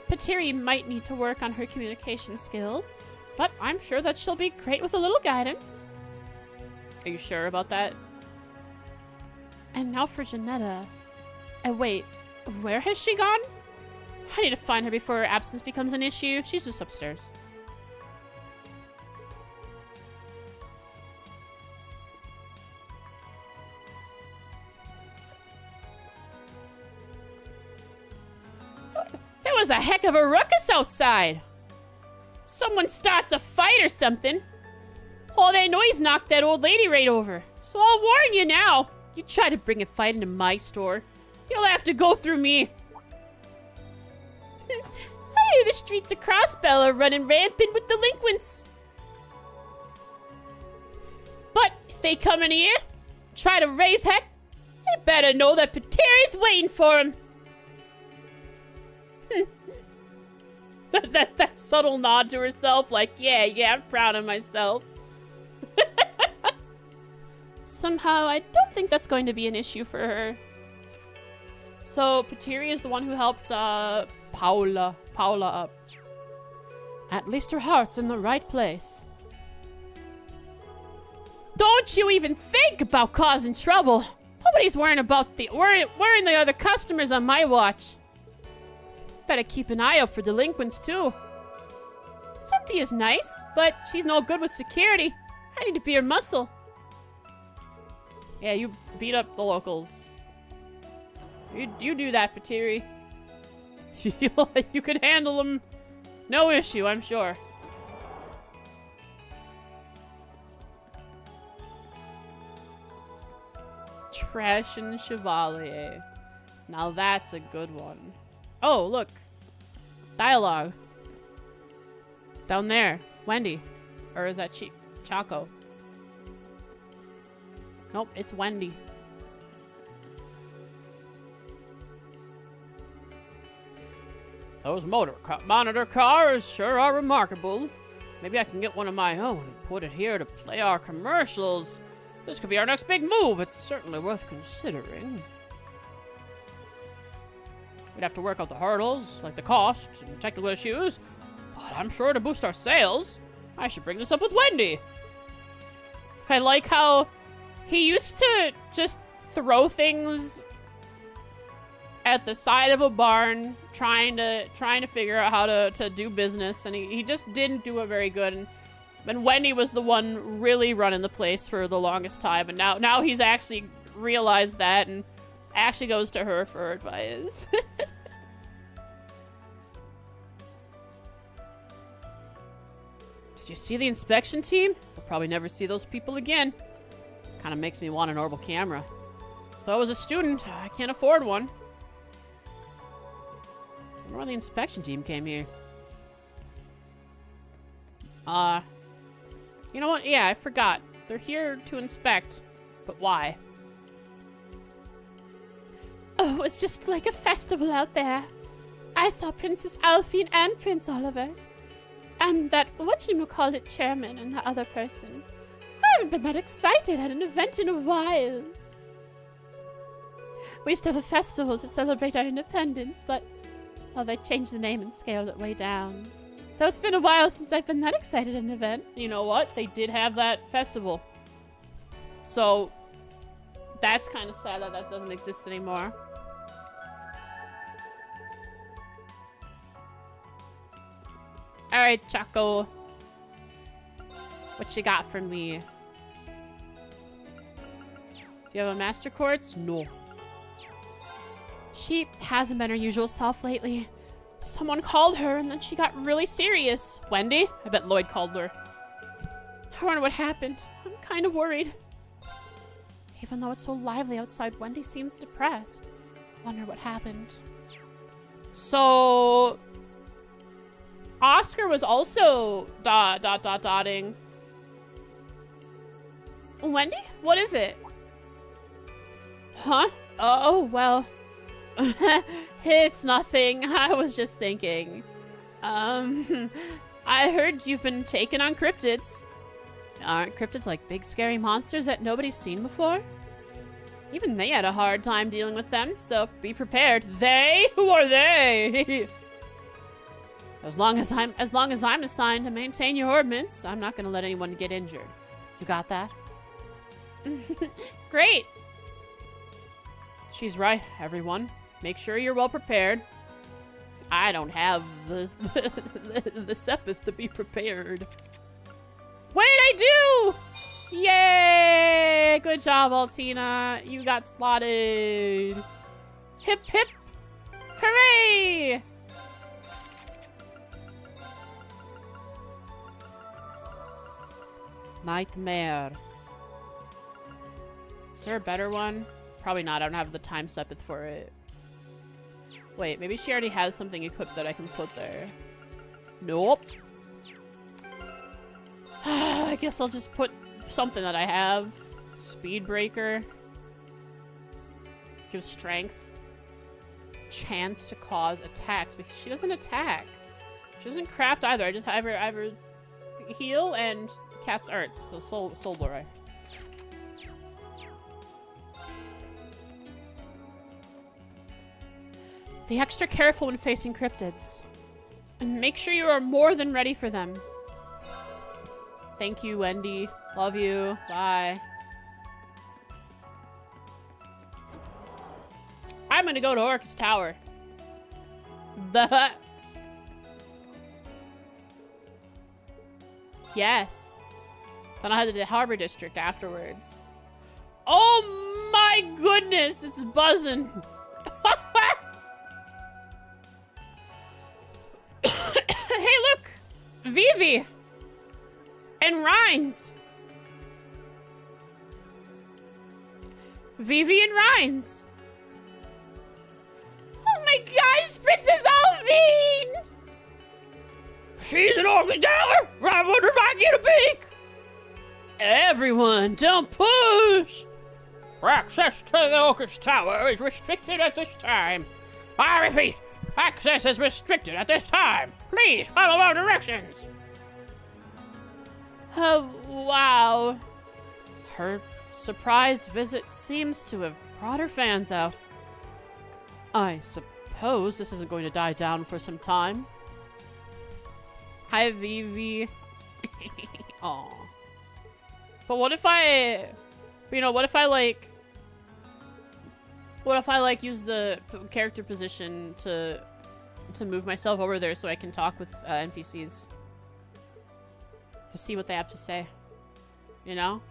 Pateri might need to work on her communication skills, but I'm sure that she'll be great with a little guidance. Are you sure about that? And now for Janetta. Wait, where has she gone? I need to find her before her absence becomes an issue. She's just upstairs. was a heck of a ruckus outside. Someone starts a fight or something. All that noise knocked that old lady right over. So I'll warn you now. You try to bring a fight into my store, you'll have to go through me. I hear the streets of Crossbell are running rampant with delinquents. But if they come in here, try to raise heck, they better know that Pateri's waiting for them. that subtle nod to herself, like, yeah, I'm proud of myself. Somehow, I don't think that's going to be an issue for her. So, Pateri is the one who helped, Paula up. At least her heart's in the right place. Don't you even think about causing trouble. Nobody's worrying about worrying the other customers on my watch. Better keep an eye out for delinquents, too. Cynthia's nice, but she's no good with security. I need to be her muscle. Yeah, you beat up the locals. You do that, Pateri. You can handle them. No issue, I'm sure. Trash and Chevalier. Now that's a good one. Oh, look. Dialogue. Down there. Wendy. Or is that Chaco? Nope, it's Wendy. Those monitor cars sure are remarkable. Maybe I can get one of my own and put it here to play our commercials. This could be our next big move. It's certainly worth considering. We'd have to work out the hurdles, like the cost and technical issues. But I'm sure to boost our sales, I should bring this up with Wendy. I like how he used to just throw things at the side of a barn, trying to figure out how to do business, and he just didn't do it very good. And Wendy was the one really running the place for the longest time, and now he's actually realized that and actually goes to her for advice. Did you see the inspection team? We'll probably never see those people again. Kind of makes me want an orbital camera. If I was a student, I can't afford one. I wonder when the inspection team came here. You know what? Yeah, I forgot. They're here to inspect. But why? Oh, it's just like a festival out there. I saw Princess Alphine and Prince Oliver. And that whatchamacallit chairman and the other person. I haven't been that excited at an event in a while. We used to have a festival to celebrate our independence, but, well, they changed the name and scaled it way down. So it's been a while since I've been that excited at an event. You know what? They did have that festival. So, that's kind of sad that that doesn't exist anymore. Alright, Chaco. What you got for me? Do you have a master quartz? No. She hasn't been her usual self lately. Someone called her and then she got really serious. Wendy? I bet Lloyd called her. I wonder what happened. I'm kind of worried. Even though it's so lively outside, Wendy seems depressed. Wonder what happened. So... Oscar was also dotting. Wendy? What is it? Huh? Oh, well. It's nothing. I was just thinking. I heard you've been taken on cryptids. Aren't cryptids like big scary monsters that nobody's seen before? Even they had a hard time dealing with them, so be prepared. They? Who are they? As long as I'm assigned to maintain your ordnance, I'm not gonna let anyone get injured. You got that? Great. She's right, everyone. Make sure you're well prepared. I don't have the sepith to be prepared. Wait, I do! Yay! Good job, Altina. You got slotted. Hip, hip. Hooray! Nightmare. Is there a better one? Probably not. I don't have the time step for it. Wait, maybe she already has something equipped that I can put there. Nope. I guess I'll just put something that I have. Speed breaker. Gives strength. Chance to cause attacks because she doesn't attack. She doesn't craft either. I just have her either heal and cast arts. So soul boy. Be extra careful when facing cryptids. And make sure you are more than ready for them. Thank you, Wendy. Love you. Bye. I'm gonna go to Orcus Tower. Yes. Then I'll head to the Harbor District afterwards. Oh my goodness, it's buzzing. Hey, look! Vivi! And Rhines! Vivi and Rhines! Oh my gosh, Princess Alvine! She's an Orchid Tower! I wonder if I can get a peek! Everyone, don't push! Access to the Orchid Tower is restricted at this time. I repeat, access is restricted at this time. Please follow our directions. Oh, wow. Her surprise visit seems to have brought her fans out. I suppose this isn't going to die down for some time. Hi, Vivi. Aw. But what if I... You know, what if I, like... What if I, like, use the character position to move myself over there so I can talk with NPCs? To see what they have to say. You know?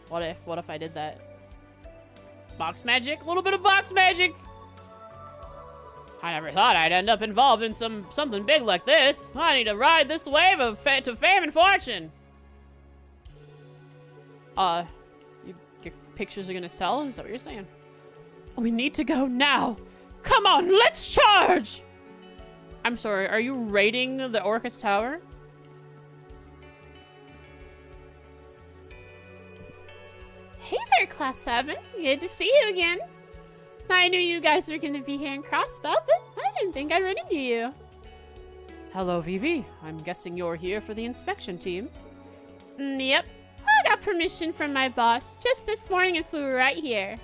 What if I did that? Box magic? A little bit of box magic! I never thought I'd end up involved in something big like this. I need to ride this wave of to fame and fortune. Your pictures are gonna sell? Is that what you're saying? We need to go now. Come on, let's charge! I'm sorry, are you raiding the Orcus Tower? Hey there, Class 7. Good to see you again. I knew you guys were gonna be here in Crossbell, but I didn't think I'd run into you. Hello, Vivi. I'm guessing you're here for the inspection team. Yep. I got permission from my boss just this morning and flew right here.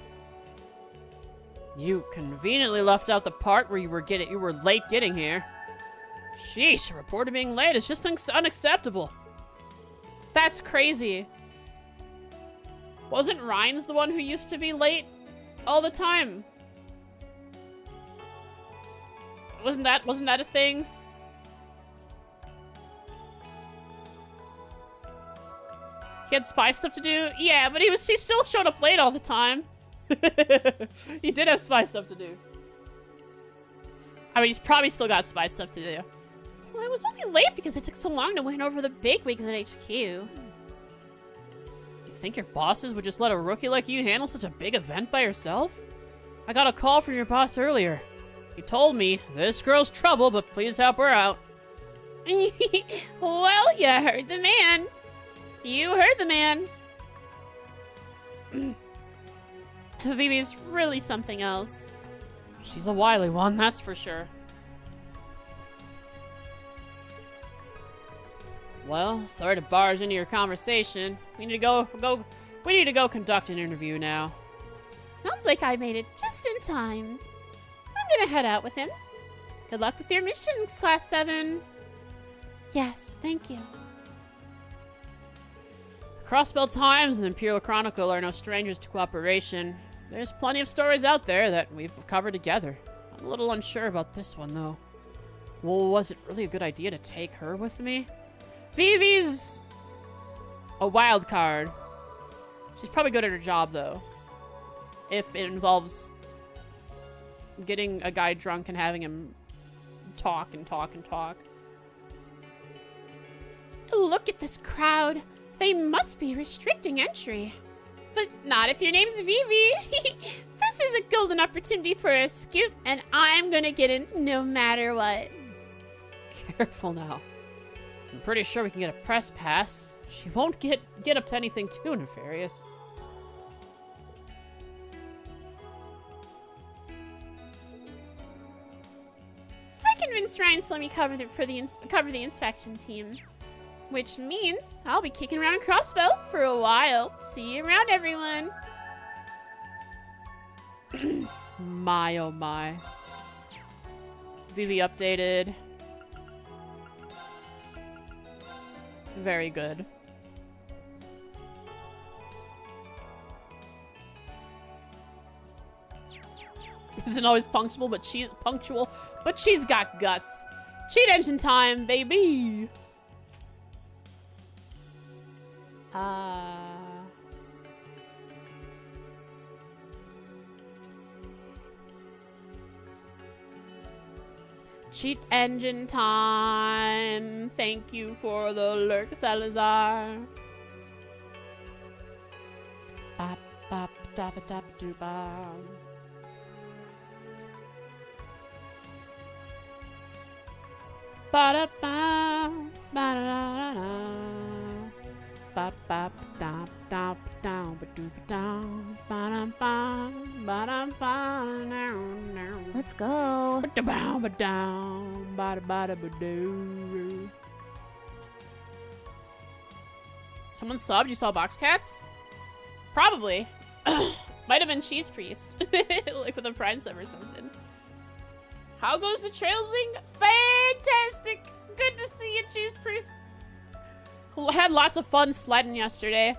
You conveniently left out the part where you were late getting here. Sheesh, a reporter being late is just unacceptable. That's crazy. Wasn't Rhines the one who used to be late all the time? Wasn't that a thing? He had spy stuff to do? Yeah, but he still showed up late all the time. He did have spy stuff to do. I mean, he's probably still got spy stuff to do. Well, I was only late because it took so long to win over the big wigs at HQ. You think your bosses would just let a rookie like you handle such a big event by yourself? I got a call from your boss earlier. He told me, this girl's trouble, but please help her out. Well, you heard the man. You heard the man. Vivi's really something else. She's a wily one, that's for sure. Well, sorry to barge into your conversation. We need to go conduct an interview now. Sounds like I made it just in time. I'm gonna head out with him. Good luck with your mission, Class 7. Yes, thank you. The Crossbell Times and the Imperial Chronicle are no strangers to cooperation. There's plenty of stories out there that we've covered together. I'm a little unsure about this one, though. Well, was it really a good idea to take her with me? Vivi's a wild card. She's probably good at her job, though. If it involves getting a guy drunk and having him talk and talk and talk. Look at this crowd. They must be restricting entry. But not if your name's Vivi. This is a golden opportunity for a scoop, and I'm gonna get in no matter what. Careful now. I'm pretty sure we can get a press pass. She won't get up to anything too nefarious. I convinced Ryan to let me cover the inspection team. Which means I'll be kicking around a crossbow for a while. See you around, everyone. My, oh my. Vivi updated. Very good. Isn't always punctual, but she's got guts. Cheat engine time, baby. Cheat engine time. Thank you for the lurk, Salazar. Bop, bop, da, ba, da, ba, doo, ba. Ba da ba, ba da da da. Bop, bop, da, da, da, ba, doo, ba, da. Ba da ba, ba da ba, now, now. Let's go. Someone subbed? You saw Box Cats? Probably. Might have been Cheese Priest. Like with a Prime sub or something. How goes the trail zing? Fantastic! Good to see you, Cheese Priest. I had lots of fun sledding yesterday.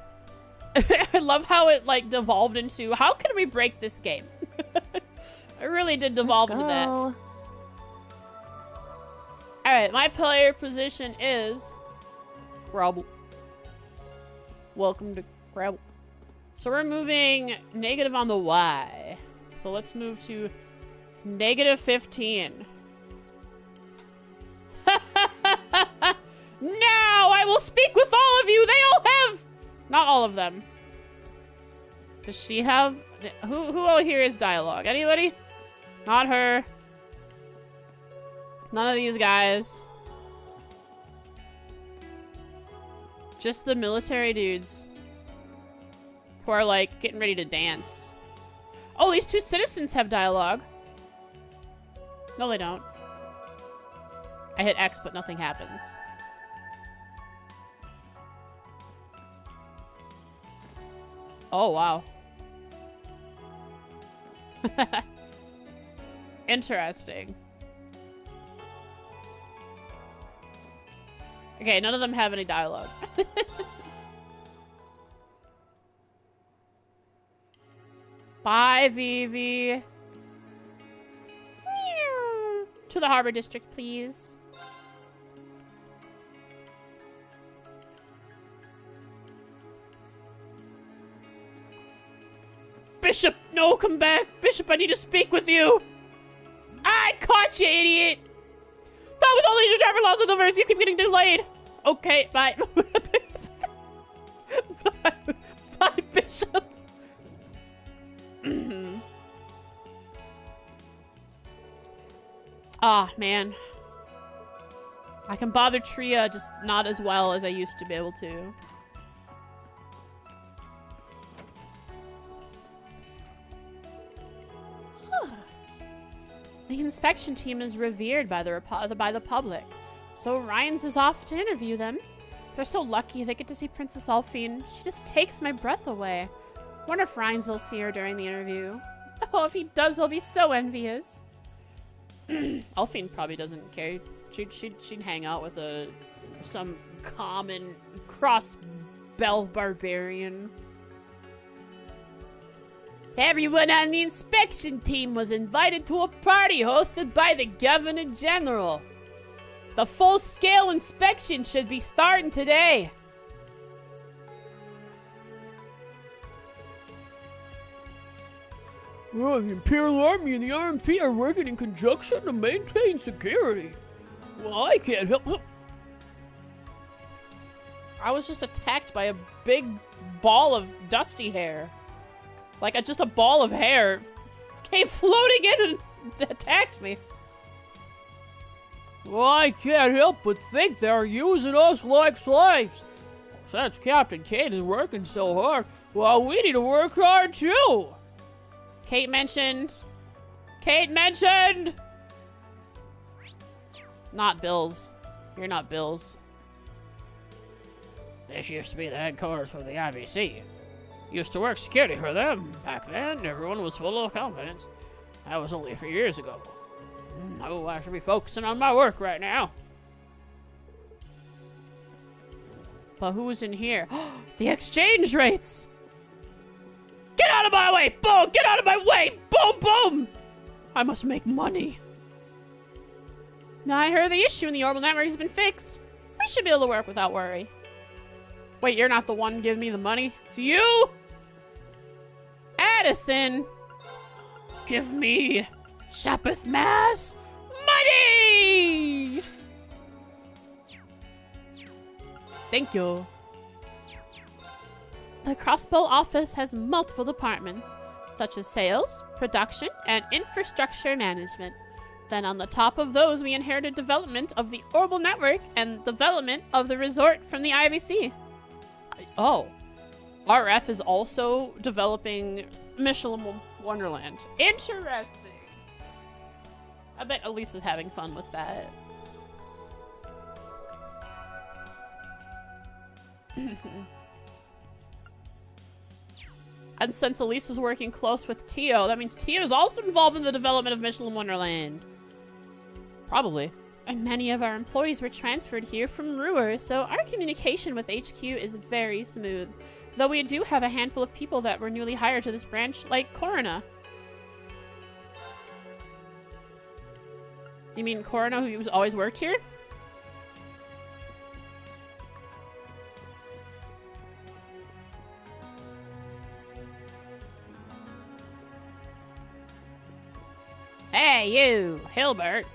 I love how it like devolved into how can we break this game? It really did devolve into that. Alright, my player position is Grubble. Welcome to Grubble. So we're moving negative on the Y. So let's move to negative 15. Now I will speak with all of you. They all have... Not all of them. Does she have... Who all here is dialogue? Anybody? Not her. None of these guys. Just the military dudes. Who are like getting ready to dance. Oh, these two citizens have dialogue. No, they don't. I hit X, but nothing happens. Oh, wow. Interesting. Okay, none of them have any dialogue. Bye, Vivi. To the Harbor District, please. Bishop, no, come back. Bishop, I need to speak with you. I caught you, idiot. But with all these driver laws of the verse, you keep getting delayed. Okay, bye. Bye, bye, Bishop. Ah, man. I can bother Tria, just not as well as I used to be able to. The inspection team is revered by the public, so Ryan's is off to interview them. They're so lucky they get to see Princess Alphine. She just takes my breath away. Wonder if Ryan's will see her during the interview. Oh, if he does, I'll be so envious. Alphine probably doesn't care. She'd hang out with some common cross-bell barbarian. Everyone on the inspection team was invited to a party hosted by the Governor General. The full-scale inspection should be starting today. Well, the Imperial Army and the RMP are working in conjunction to maintain security. Well, I can't help... I was just attacked by a big ball of dusty hair. Like, just a ball of hair came floating in and attacked me. Well, I can't help but think they're using us like slaves. Since Captain Kate is working so hard, well, we need to work hard too. Kate mentioned. Kate mentioned! Not Bills. You're not Bills. This used to be the headquarters for the IBC. Used to work security for them. Back then, everyone was full of confidence. That was only a few years ago. Oh, I should be focusing on my work right now. But who's in here? The exchange rates! Get out of my way! Boom! Get out of my way! Boom! Boom! I must make money. Now I heard the issue in the orbital network has been fixed. We should be able to work without worry. Wait, you're not the one giving me the money? It's you? Addison! Give me Shapith Mass money! Thank you. The Crossbow office has multiple departments, such as sales, production, and infrastructure management. Then on the top of those, we inherited development of the orbital network and development of the resort from the IVC. Oh, RF is also developing Michelin Wonderland. Interesting. I bet Elise is having fun with that. And since Elise is working close with Tio, that means Tio is also involved in the development of Michelin Wonderland. Probably. And many of our employees were transferred here from Ruhr, so our communication with HQ is very smooth. Though we do have a handful of people that were newly hired to this branch, like Corona. You mean Corona, who's always worked here? Hey, you, Hilbert.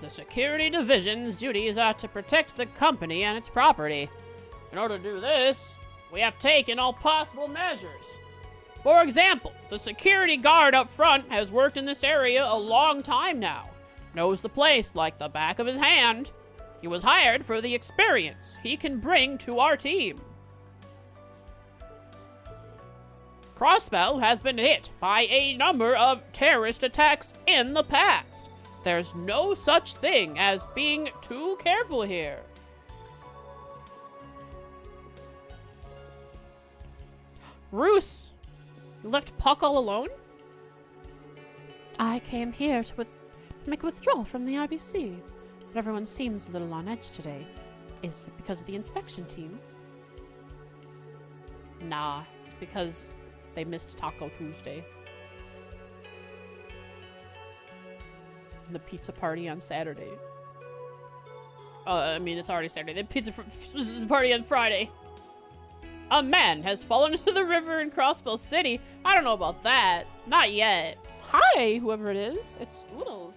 The security division's duties are to protect the company and its property. In order to do this, we have taken all possible measures. For example, the security guard up front has worked in this area a long time now. Knows the place like the back of his hand. He was hired for the experience he can bring to our team. Crossbell has been hit by a number of terrorist attacks in the past. There's no such thing as being too careful here. Roos, you left Puck all alone? I came here to make a withdrawal from the IBC, but everyone seems a little on edge today. Is it because of the inspection team? Nah, it's because they missed Taco Tuesday. And the pizza party on Saturday. I mean, it's already Saturday. The pizza party on Friday. A man has fallen into the river in Crossbell City. I don't know about that. Not yet. Hi, whoever it is. It's Oodles.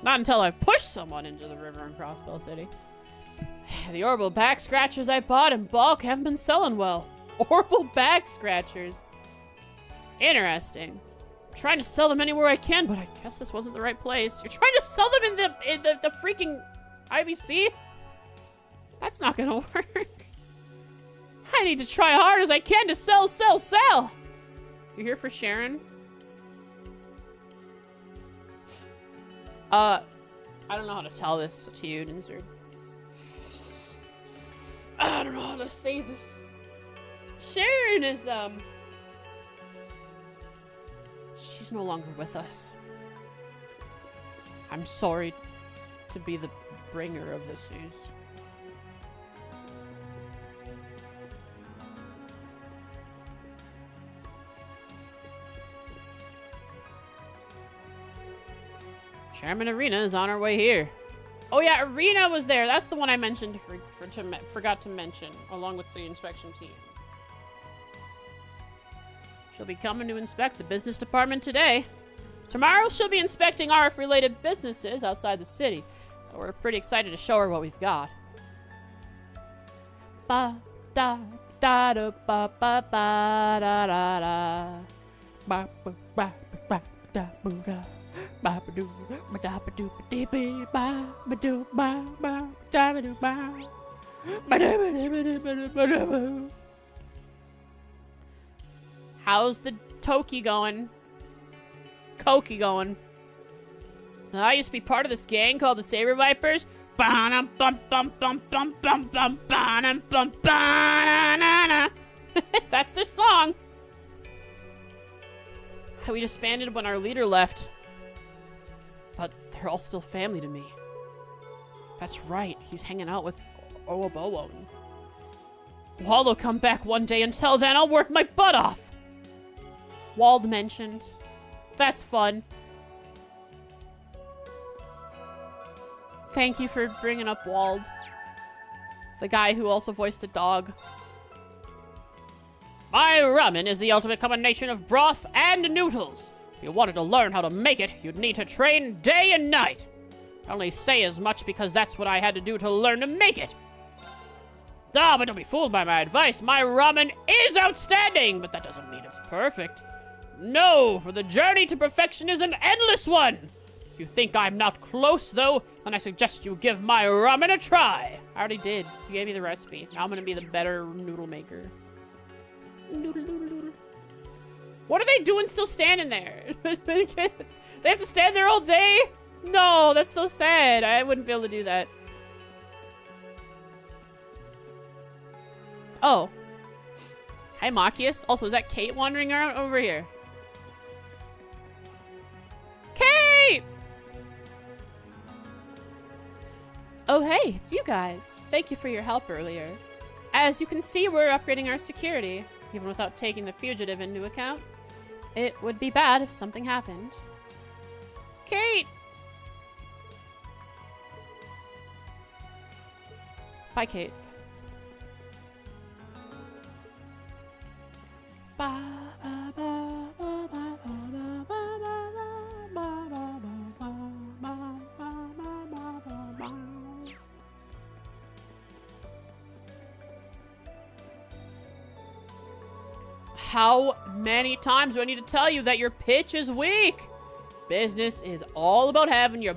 Not until I've pushed someone into the river in Crossbell City. The orbital back scratchers I bought in bulk haven't been selling well. Orbital back scratchers. Interesting. I'm trying to sell them anywhere I can, but I guess this wasn't the right place. You're trying to sell them in the freaking IBC? That's not gonna work. I need to try hard as I can to sell. You're here for Sharon? I don't know how to tell this to you, Ninzard. I don't know how to say this. Sharon is, she's no longer with us. I'm sorry to be the bringer of this news. Chairman Arena is on our way here. Oh yeah, Arena was there. That's the one I mentioned forgot to mention, along with the inspection team. She'll be coming to inspect the business department today. Tomorrow, she'll be inspecting ARF-related businesses outside the city. We're pretty excited to show her what we've got. Ba da da da ba ba ba da da da. Ba ba ba ba da ba da. Ba ba do ba da ba do ba dee ba ba do ba ba da ba do ba. Ba da ba da ba da ba da ba da ba. How's the Toki going? Koki going? I used to be part of this gang called the Saber Vipers. That's their song. We disbanded when our leader left. But they're all still family to me. That's right, he's hanging out with Owabowo. Wald'll come back one day. Until then, I'll work my butt off. Wald mentioned. That's fun. Thank you for bringing up Wald. The guy who also voiced a dog. My ramen is the ultimate combination of broth and noodles. If you wanted to learn how to make it, you'd need to train day and night. I only say as much because that's what I had to do to learn to make it. Ah, but don't be fooled by my advice. My ramen is outstanding, but that doesn't mean it's perfect. No, for the journey to perfection is an endless one. If you think I'm not close, though, then I suggest you give my ramen a try. I already did. You gave me the recipe. Now I'm gonna be the better noodle maker. Noodle, noodle, noodle. What are they doing still standing there? They have to stand there all day? No, that's so sad. I wouldn't be able to do that. Oh. Hi, Machias. Also, is that Kate wandering around over here? Kate! Oh, hey, it's you guys. Thank you for your help earlier. As you can see, we're upgrading our security, even without taking the fugitive into account. It would be bad if something happened. Kate! Bye, Kate. How many times do I need to tell you that your pitch is weak? Business is all about having the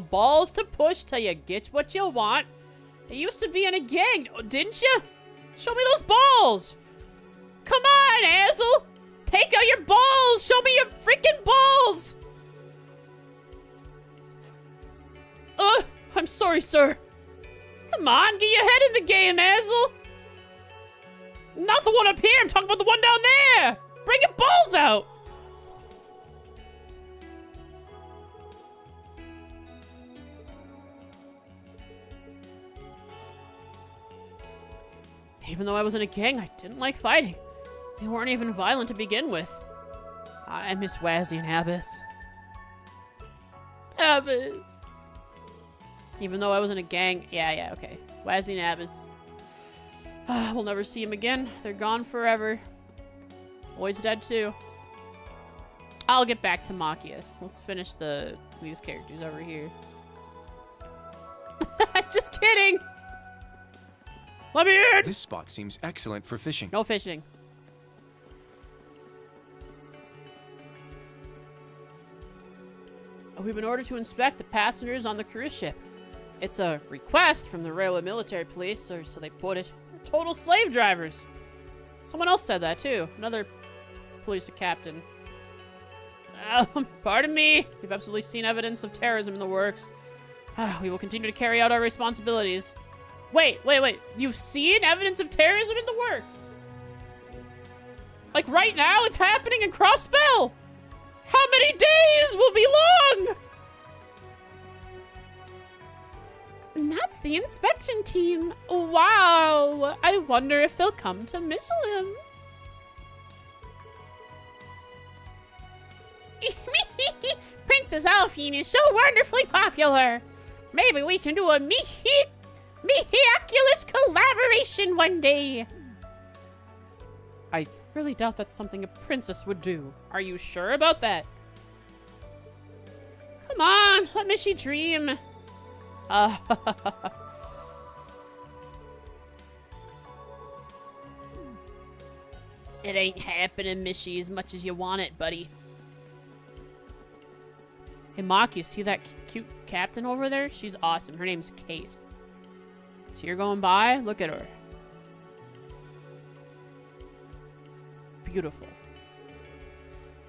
balls to push till you get what you want. You used to be in a gang, didn't you? Show me those balls. Come on, Hazel. Take out your balls. Show me your freaking balls. I'm sorry, sir. Come on, get your head in the game, Hazel. Not the one up here. I'm talking about the one down there. Bring your balls out. Even though I was in a gang, I didn't like fighting. They weren't even violent to begin with. I miss Wazzy and Abyss. Abyss. Even though I was in a gang, yeah, okay. Wazzy and Abyss. We'll never see him again. They're gone forever. Lloyd's dead too. I'll get back to Machias. Let's finish these characters over here. Just kidding! Let me in! This spot seems excellent for fishing. No fishing. We've been ordered to inspect the passengers on the cruise ship. It's a request from the railway military police, or so they put it. They're total slave drivers. Someone else said that too. Another police captain. Pardon me. We've absolutely seen evidence of terrorism in the works. We will continue to carry out our responsibilities. Wait. You've seen evidence of terrorism in the works? Like right now, it's happening in Crossbell. How many days will be long? And that's the inspection team. Wow. I wonder if they'll come to Michelin. Princess Alphine is so wonderfully popular. Maybe we can do a miraculous collaboration one day. I Really doubt that's something a princess would do. Are you sure about that? Come on, let Mishy dream. It ain't happening, Mishy, as much as you want it, buddy. Hey, Mock, you see that cute captain over there? She's awesome. Her name's Kate. So you're going by? Look at her. Beautiful.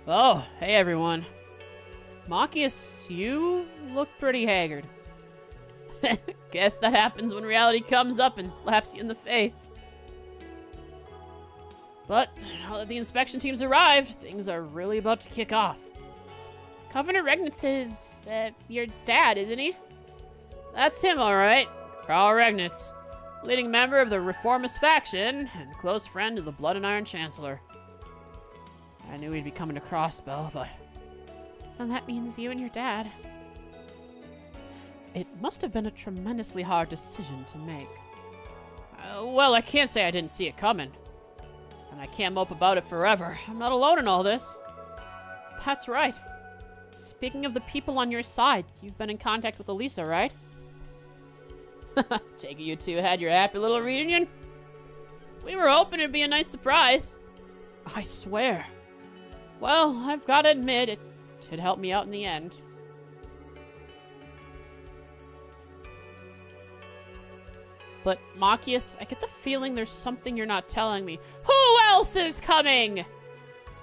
Oh, hey everyone. Machias, you look pretty haggard. Guess that happens when reality comes up and slaps you in the face. But now that the inspection team's arrived, things are really about to kick off. Governor Regnitz is your dad, isn't he? That's him, all right. Carl Regnitz, leading member of the Reformist faction and close friend of the Blood and Iron Chancellor. I knew he'd be coming to Crossbell, but... And that means you and your dad. It must have been a tremendously hard decision to make. Well, I can't say I didn't see it coming. And I can't mope about it forever. I'm not alone in all this. That's right. Speaking of the people on your side, you've been in contact with Elisa, right? Take it you two had your happy little reunion? We were hoping it'd be a nice surprise. I swear. Well, I've got to admit, it did help me out in the end. But, Machias, I get the feeling there's something you're not telling me. Who else is coming?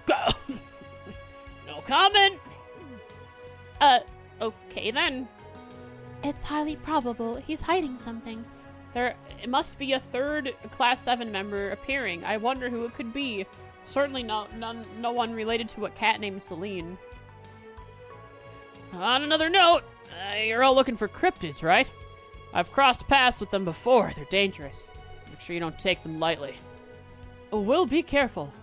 No comment? Okay then. It's highly probable he's hiding something. It must be a third Class 7 member appearing. I wonder who it could be. Certainly no one related to a cat named Celine. On another note, you're all looking for cryptids, right? I've crossed paths with them before. They're dangerous. Make sure you don't take them lightly. We'll be careful.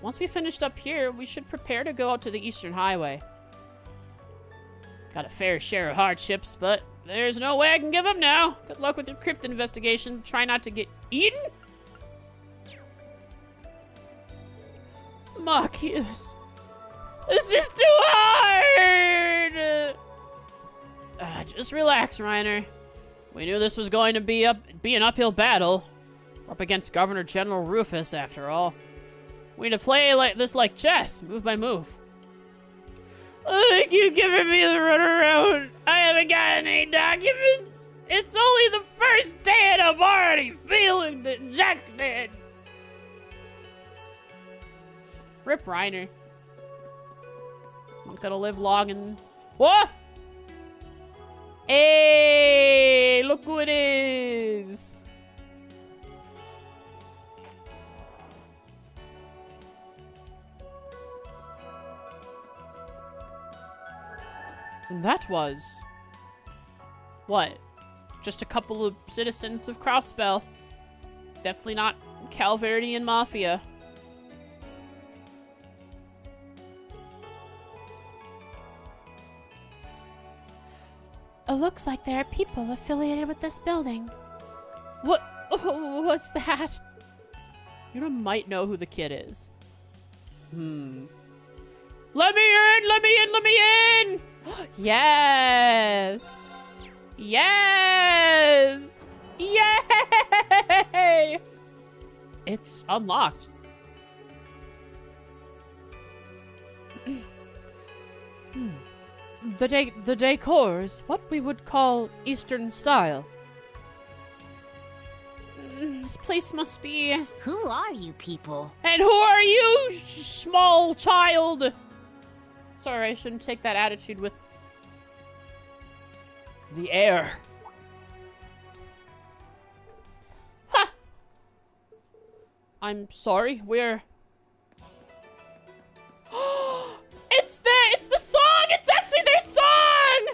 Once we finished up here, we should prepare to go out to the Eastern Highway. Got a fair share of hardships, but there's no way I can give up now. Good luck with your cryptid investigation. Try not to get eaten. Machias. This is too hard! Just relax, Reiner. We knew this was going to be an uphill battle. We're up against Governor General Rufus, after all. We need to play like chess, move by move. You giving me the runaround. I haven't gotten any documents. It's only the first day and I'm already feeling dejected. Rip Reiner. I'm gonna live long and... What? Hey, look who it is. And that was... What? Just a couple of citizens of Crossbell. Definitely not Calverdian Mafia. It looks like there are people affiliated with this building. What? What's that? You might know who the kid is. Let me in! Let me in! Let me in! Yes! Yes! Yay! It's unlocked. The decor is what we would call Eastern style. This place must be... Who are you people? And who are you, small child? Sorry, I shouldn't take that attitude with the air. Ha! I'm sorry, we're... It's the song! It's actually their song!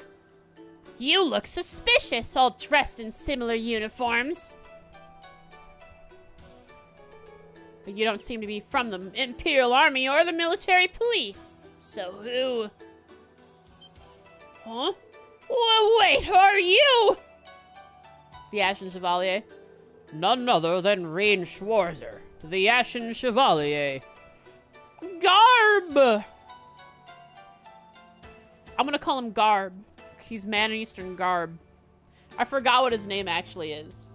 You look suspicious, all dressed in similar uniforms. But you don't seem to be from the Imperial Army or the military police. So who? Huh? Well, wait, who are you? The Ashen Chevalier. None other than Rain Schwarzer, the Ashen Chevalier. Garb! I'm gonna call him Garb. He's Man Eastern Garb. I forgot what his name actually is.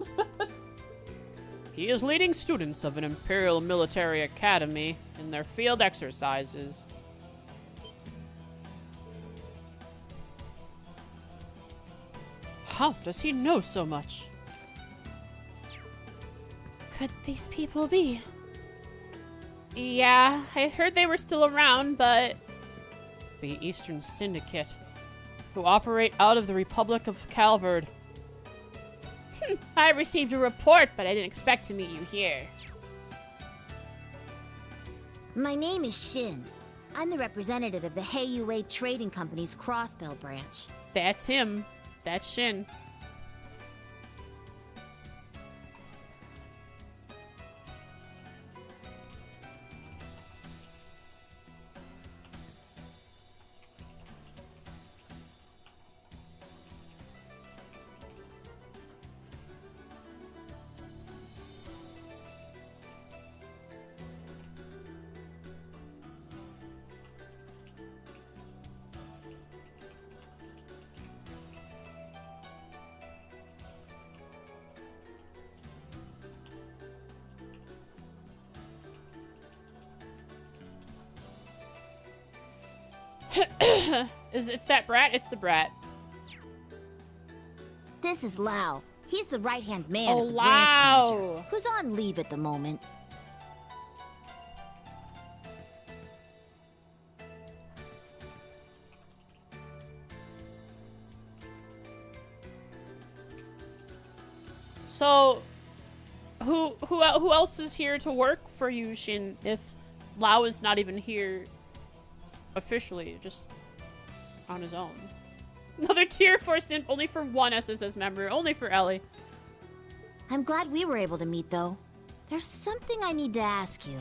He is leading students of an Imperial Military Academy in their field exercises. How does he know so much? Could these people be? Yeah, I heard they were still around, but The Eastern Syndicate, who operate out of the Republic of Calvard. I received a report, but I didn't expect to meet you here. My name is Shin. I'm the representative of the Heiyue Trading Company's Crossbell branch. That's him. That's Shin. It's that brat? It's the brat. This is Lau. He's the right-hand man Oh, of the branch manager, Lau. who's on leave at the moment. So, who else is here to work for you, Shin? If Lau is not even here officially, just on his own. Another tier 4 stint, only for one SSS member, only for Ellie. I'm glad we were able to meet, though. There's something I need to ask you.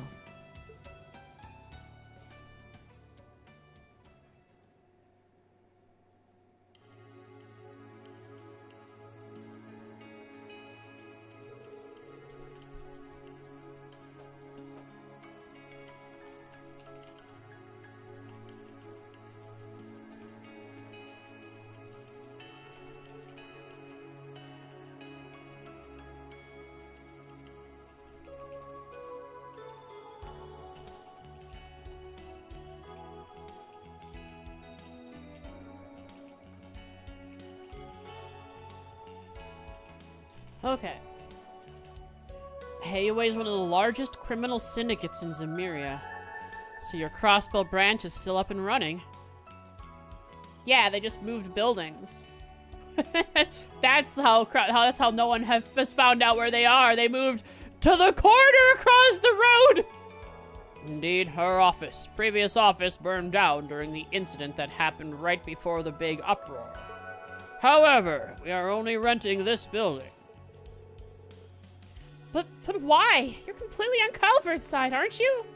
Okay. Heiyue is one of the largest criminal syndicates in Zemuria. So your Crossbell branch is still up and running. Yeah, they just moved buildings. that's how no one has found out where they are. They moved to the corner across the road. Indeed, her previous office burned down during the incident that happened right before the big uproar. However, we are only renting this building. But why? You're completely on Calvard's side, aren't you?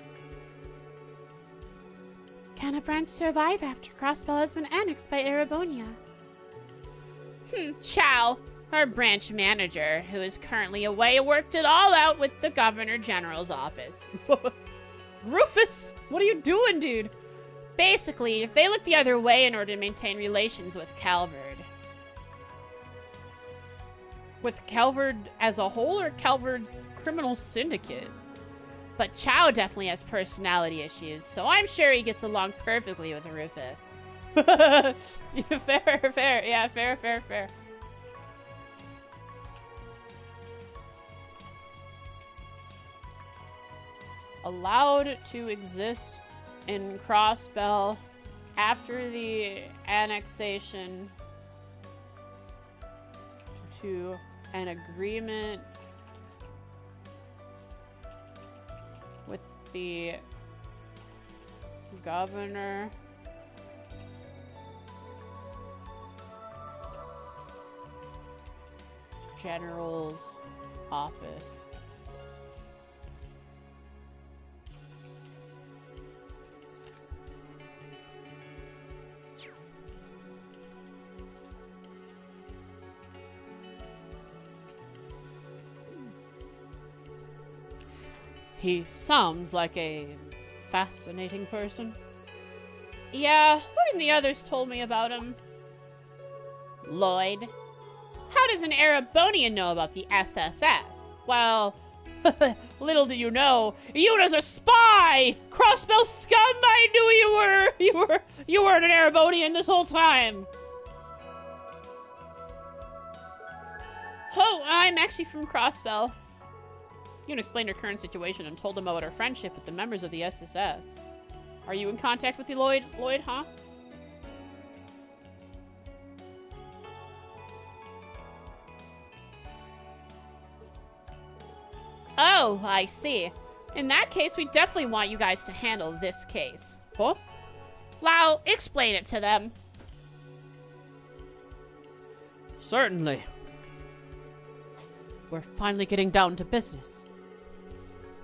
Can a branch survive after Crossbell has been annexed by Erebonia? Chow, our branch manager, who is currently away, worked it all out with the Governor General's office. Rufus, what are you doing, dude? Basically, if they look the other way in order to maintain relations with Calvard. With Calvard as a whole, or Calvard's criminal syndicate? But Chow definitely has personality issues, so I'm sure he gets along perfectly with Rufus. Fair. Yeah, fair. Allowed to exist in Crossbell after the annexation to an agreement with the Governor General's office. He sounds like a fascinating person. Yeah, Lloyd and the others told me about him. Lloyd? How does an Erebonian know about the SSS? Well, little do you know, you as a spy! Crossbell scum, I knew you were! You weren't an Erebonian this whole time! Oh, I'm actually from Crossbell. Yun explained her current situation and told them about her friendship with the members of the SSS. Are you in contact with the Lloyd, huh? Oh, I see. In that case, we definitely want you guys to handle this case. Huh? Lau, explain it to them. Certainly. We're finally getting down to business.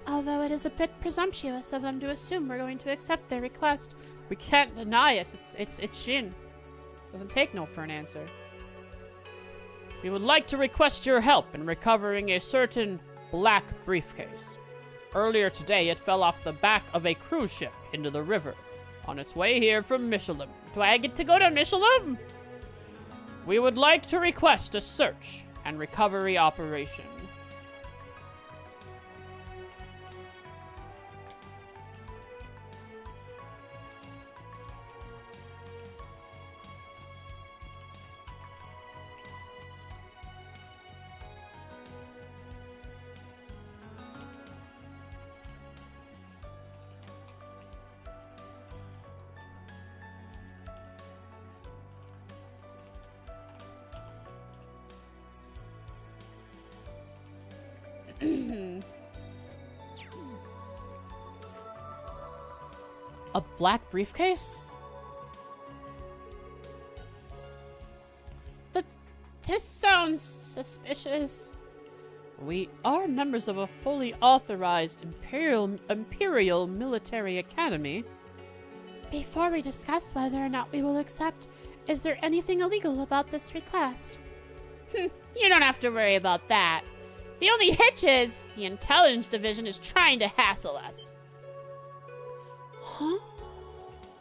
Although it is a bit presumptuous of them to assume we're going to accept their request. We can't deny it. It's Shin. Doesn't take no for an answer. We would like to request your help in recovering a certain black briefcase. Earlier today, it fell off the back of a cruise ship into the river on its way here from Michelin. Do I get to go to Michelin? We would like to request a search and recovery operation. A black briefcase? This sounds suspicious. We are members of a fully authorized Imperial Military Academy. Before we discuss whether or not we will accept, is there anything illegal about this request? You don't have to worry about that. The only hitch is the intelligence division is trying to hassle us. Huh?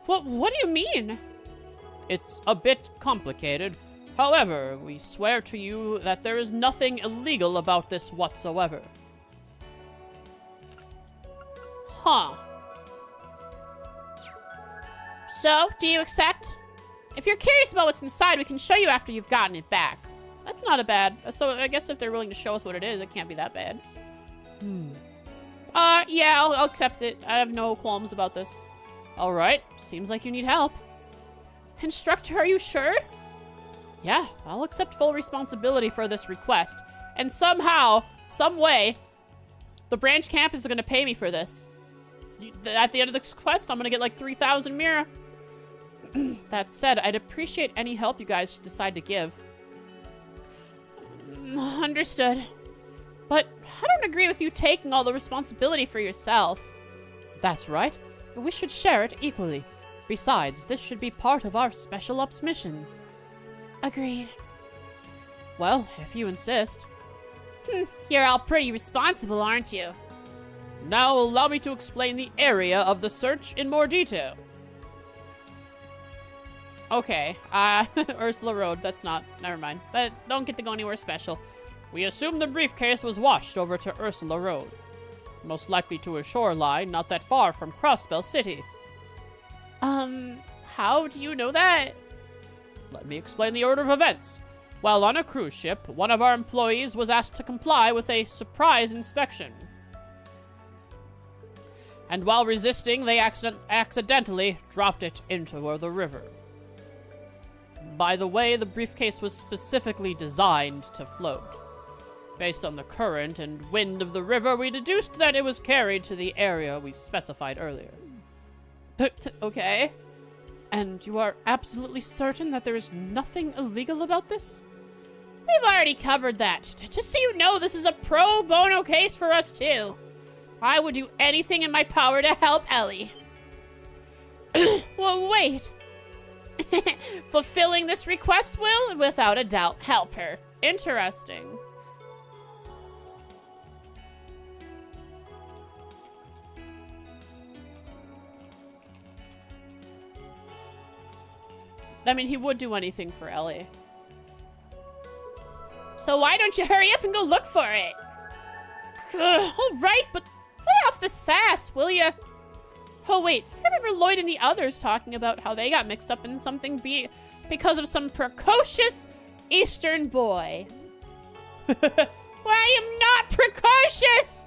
What do you mean? It's a bit complicated. However, we swear to you that there is nothing illegal about this whatsoever. Huh. So, do you accept? If you're curious about what's inside, we can show you after you've gotten it back. That's not a bad... So, I guess if they're willing to show us what it is, it can't be that bad. Yeah, I'll accept it. I have no qualms about this. Alright, seems like you need help. Instructor, are you sure? Yeah, I'll accept full responsibility for this request. And somehow, some way, the branch camp is going to pay me for this. At the end of this quest, I'm going to get like 3,000 Mira. That said, I'd appreciate any help you guys decide to give. Understood. But I don't agree with you taking all the responsibility for yourself. That's right. We should share it equally. Besides, this should be part of our special ops missions. Agreed. Well, if you insist. You're all pretty responsible, aren't you? Now allow me to explain the area of the search in more detail. Okay, Ursula Road, that's not, never mind. That don't get to go anywhere special. We assume the briefcase was washed over to Ursula Road. Most likely to a shoreline not that far from Crossbell City. How do you know that? Let me explain the order of events. While on a cruise ship, one of our employees was asked to comply with a surprise inspection. And while resisting, they accidentally dropped it into the river. By the way, the briefcase was specifically designed to float. Based on the current and wind of the river, we deduced that it was carried to the area we specified earlier. Okay. And you are absolutely certain that there is nothing illegal about this? We've already covered that. Just so you know, this is a pro bono case for us, too. I would do anything in my power to help Ellie. Well, wait. Fulfilling this request will, without a doubt, help her. Interesting. I mean, he would do anything for Ellie. So why don't you hurry up and go look for it? All right, but lay off the sass, will ya? Oh, wait. I remember Lloyd and the others talking about how they got mixed up in something because of some precocious Eastern boy. Well, I am not precocious!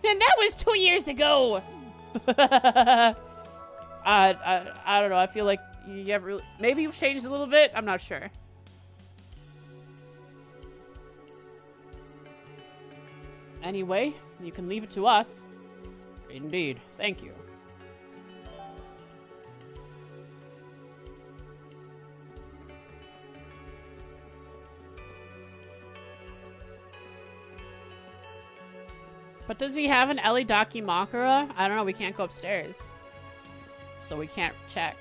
And that was 2 years ago. I don't know. I feel like you have really... Maybe you've changed a little bit. I'm not sure. Anyway, you can leave it to us. Indeed. Thank you. But does he have an Ellie Dakimakura? I don't know. We can't go upstairs. So we can't check.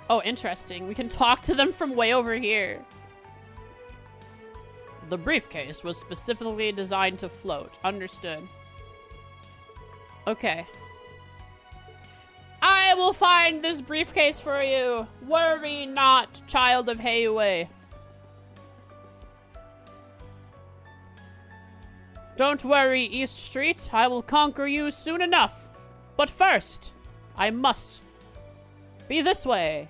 Oh, interesting. We can talk to them from way over here. The briefcase was specifically designed to float. Understood. Okay. I will find this briefcase for you. Worry not, child of Heiue. Don't worry, East Street. I will conquer you soon enough. But first, I must be this way.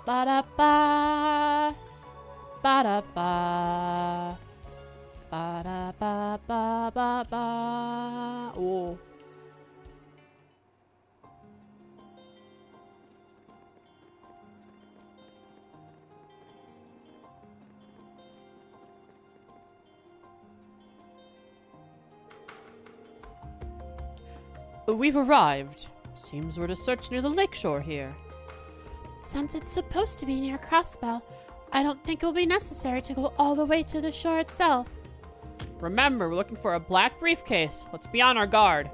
Ba-da-ba. Ba-da-ba. Ba-da-ba-ba-ba-ba. Oh. We've arrived. Seems we're to search near the lakeshore here. Since it's supposed to be near Crossbell, I don't think it will be necessary to go all the way to the shore itself. Remember, we're looking for a black briefcase. Let's be on our guard.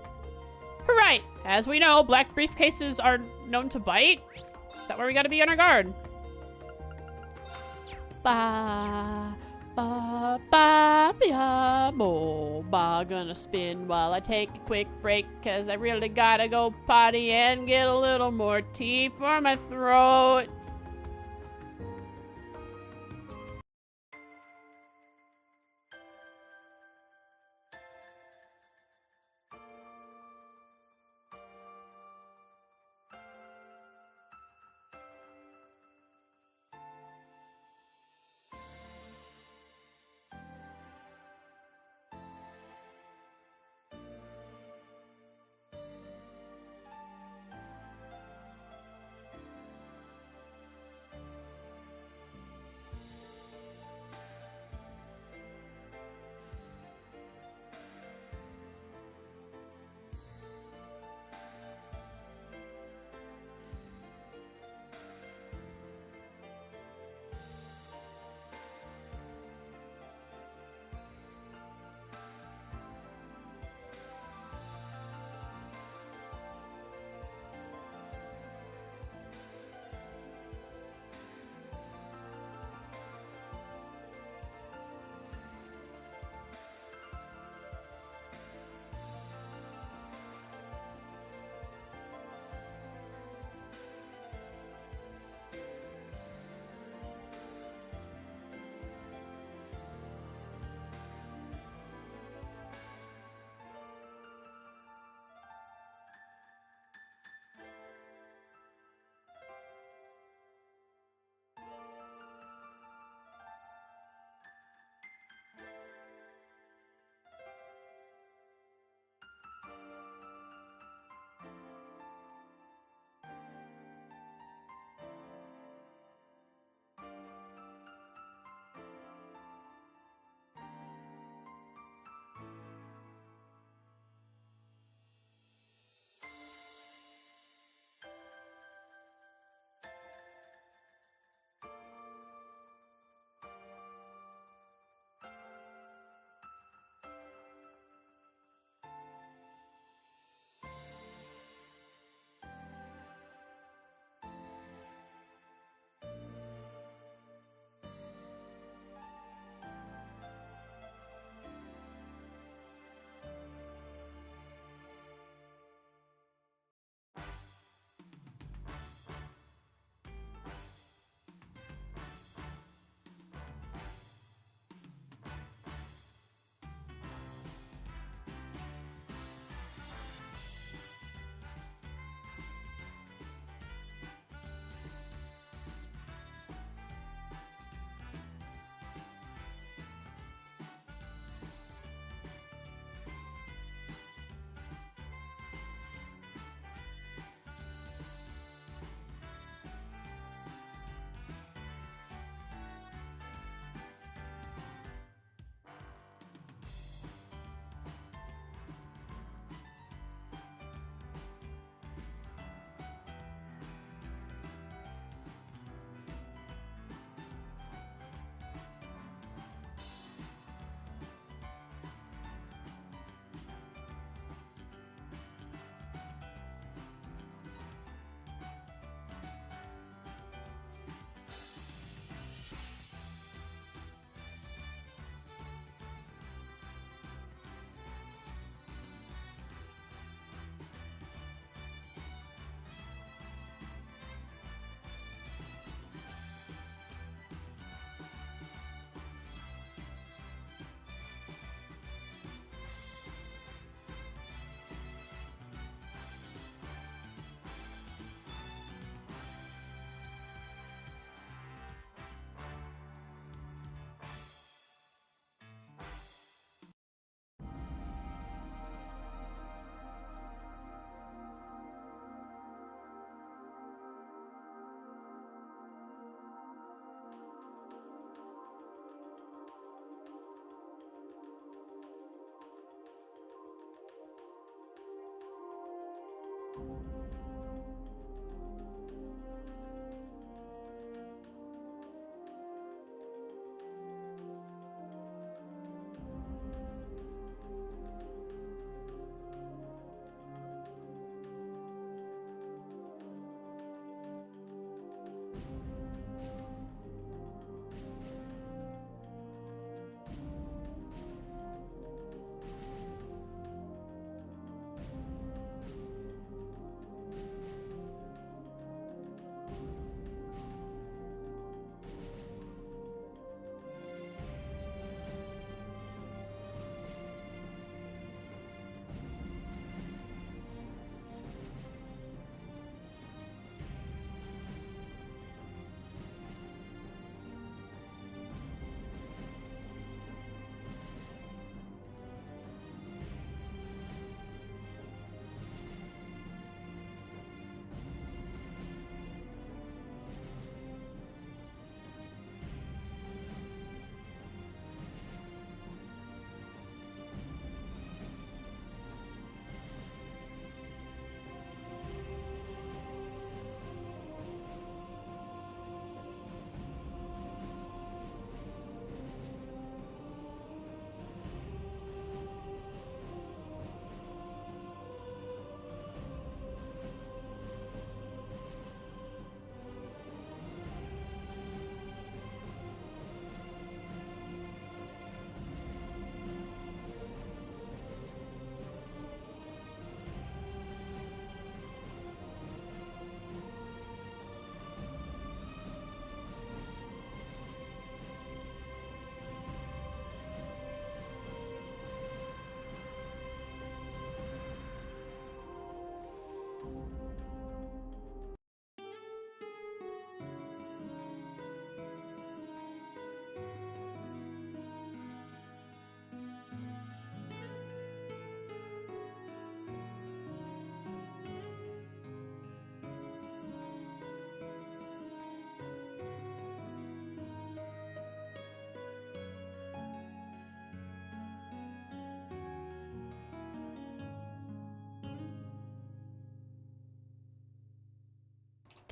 Right. As we know, black briefcases are known to bite. Is that where we gotta be on our guard? Ba, ba, ba, ba, bo, ba. Gonna spin while I take a quick break, cause I really gotta go potty and get a little more tea for my throat.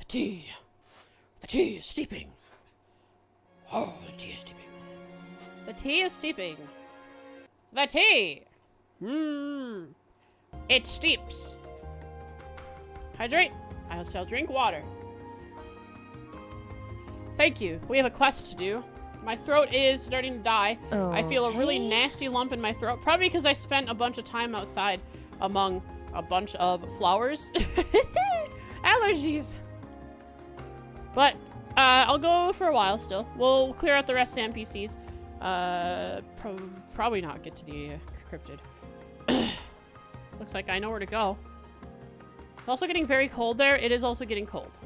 Tea. The tea is steeping. Oh, the tea is steeping. The tea is steeping. The tea! Mmm. It steeps. Hydrate. I shall drink water. Thank you. We have a quest to do. My throat is starting to die. I feel a really nasty lump in my throat. Probably because I spent a bunch of time outside among a bunch of flowers. Allergies. But I'll go for a while still. We'll clear out the rest of the NPCs. Probably not get to the cryptid. Looks like I know where to go. It's also getting very cold there. It is also getting cold.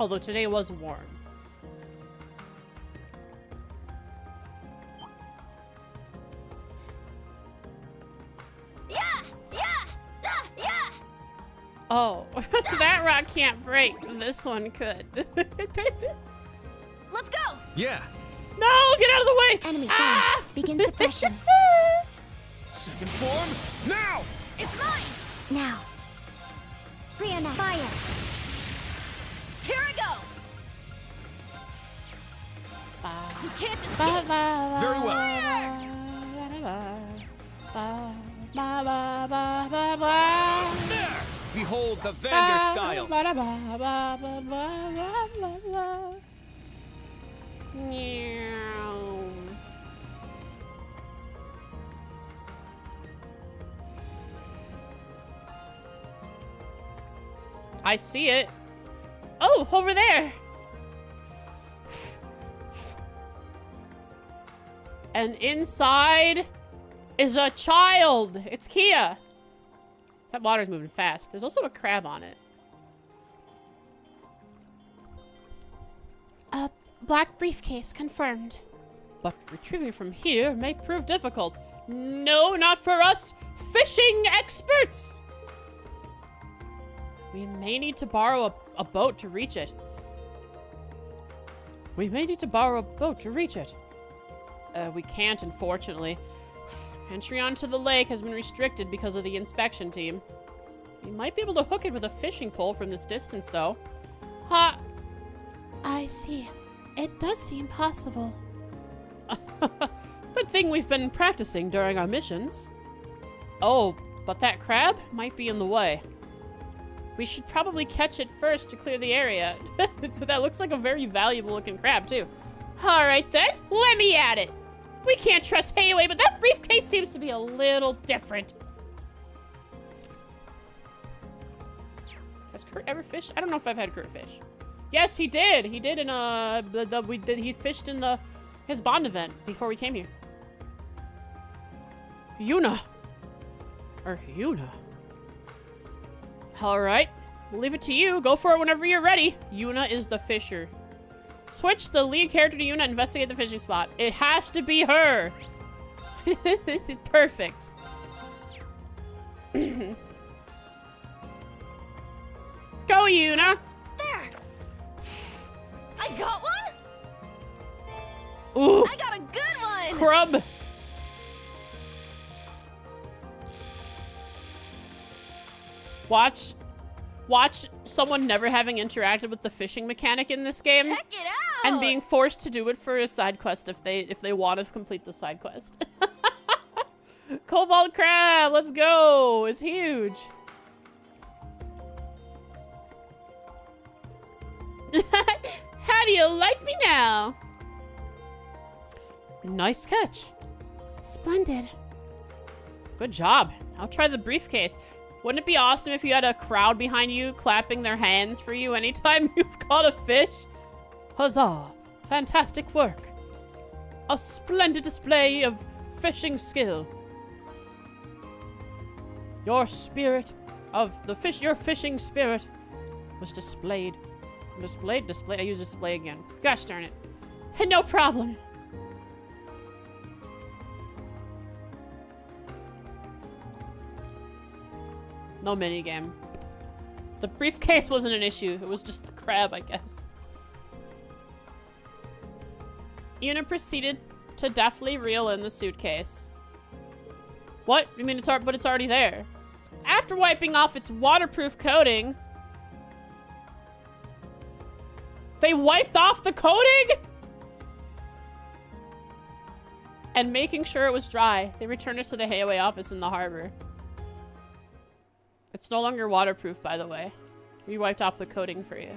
Although today was warm. Oh, that rock can't break. This one could. Let's go! Yeah. No, get out of the way! Enemy found. Begin suppression. Second form, now! It's mine! Now. Brianna, fire! Here I go! You can't escape! Very well. There! Behold the Vander style. I see it. Oh, over there. And inside is a child. It's Kia. That water's moving fast. There's also a crab on it. A black briefcase confirmed. But retrieving from here may prove difficult. No, not for us fishing experts. We may need to borrow a boat to reach it. We can't, unfortunately. Entry onto the lake has been restricted because of the inspection team. You might be able to hook it with a fishing pole from this distance, though. Ha! I see. It does seem possible. Good thing we've been practicing during our missions. Oh, but that crab might be in the way. We should probably catch it first to clear the area. That looks like a very valuable looking crab, too. All right, then. Let me at it. We can't trust Hayaway, but that briefcase seems to be a little different. Has Kurt ever fished? I don't know if I've had Kurt fish. Yes, he did. He did in he fished in his bond event before we came here. Yuna. All right, we'll leave it to you. Go for it whenever you're ready. Yuna is the fisher. Switch the lead character to Yuna. Investigate the fishing spot. It has to be her. This is perfect. Go, Yuna. There! I got one? Ooh, I got a good one! crumb. Watch someone never having interacted with the fishing mechanic in this game Check it out! and being forced to do it for a side quest if they want to complete the side quest. Cobalt crab, let's go. It's huge. How do you like me now? Nice catch. Splendid. Good job. I'll try the briefcase. Wouldn't it be awesome if you had a crowd behind you clapping their hands for you anytime you've caught a fish? Huzzah! Fantastic work. A splendid display of fishing skill. Your spirit of the fish, your fishing spirit was displayed. Displayed? I use display again. Gosh darn it. No problem. No minigame. The briefcase wasn't an issue. It was just the crab, I guess. Una proceeded to deftly reel in the suitcase. What? You mean but it's already there. After wiping off its waterproof coating, they wiped off the coating? And making sure it was dry, they returned it to the Hayaway office in the harbor. It's no longer waterproof, by the way. We wiped off the coating for you.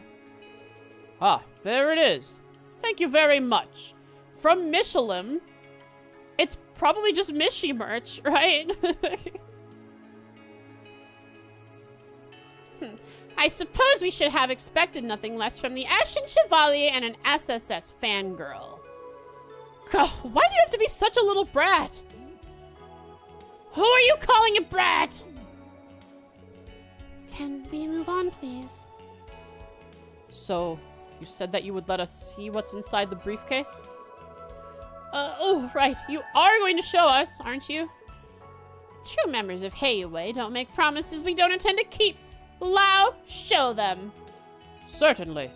Ah, there it is. Thank you very much. From Michelin. It's probably just Mishi merch, right? I suppose we should have expected nothing less from the Ashen Chevalier and an SSS fangirl. God, why do you have to be such a little brat? Who are you calling a brat? Can we move on, please? So, you said that you would let us see what's inside the briefcase? Oh, right. You are going to show us, aren't you? True members of Hayaway don't make promises we don't intend to keep. Lao, show them. Certainly.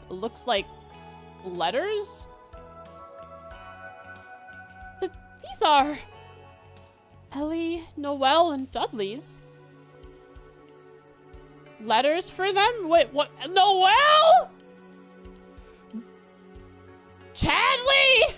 Looks like letters? These are Ellie, Noelle, and Dudley's. Letters for them? Wait, what? Noelle? Chadley!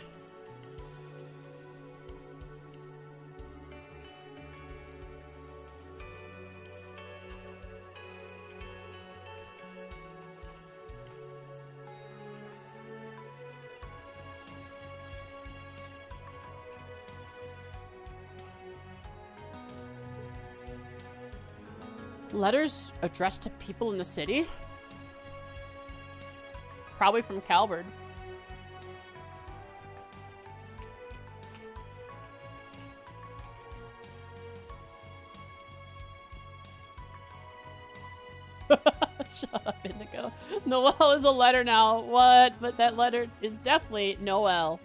Letters addressed to people in the city? Probably from Calvard. Shut up, Indigo. Noelle is a letter now. What? But that letter is definitely Noelle.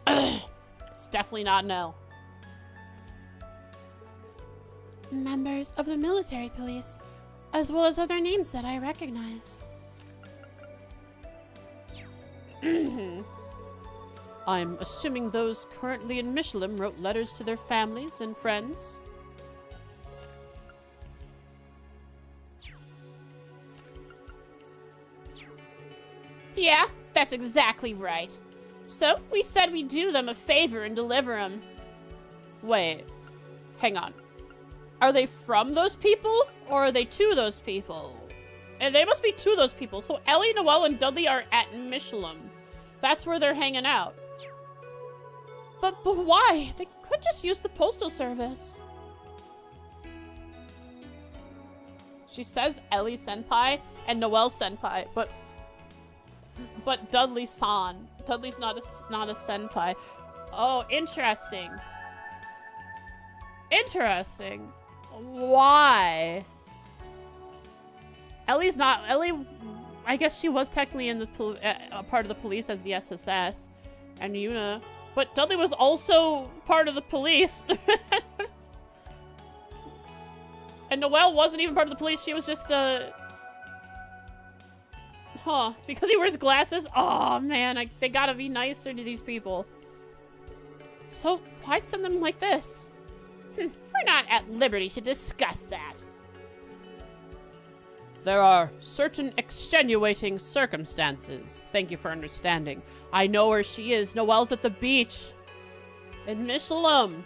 It's definitely not Nell. Members of the military police, as well as other names that I recognize. I'm assuming those currently in Michelin wrote letters to their families and friends. Yeah, that's exactly right. So, we said we'd do them a favor and deliver them. Wait, hang on. Are they from those people, or are they to those people? And they must be to those people. So Ellie, Noelle, and Dudley are at Michelin. That's where they're hanging out. But why? They could just use the postal service. She says Ellie senpai and Noelle senpai, but Dudley-san. Dudley's not a senpai. Oh, interesting. Interesting. Why? Ellie's not. Ellie, I guess she was technically in the part of the police as the SSS, and Yuna, but Dudley was also part of the police. And Noelle wasn't even part of the police. She was just Huh, it's because he wears glasses? Oh, man, they gotta be nicer to these people. So, why send them like this? We're not at liberty to discuss that. There are certain extenuating circumstances. Thank you for understanding. I know where she is. Noelle's at the beach. In Michelin.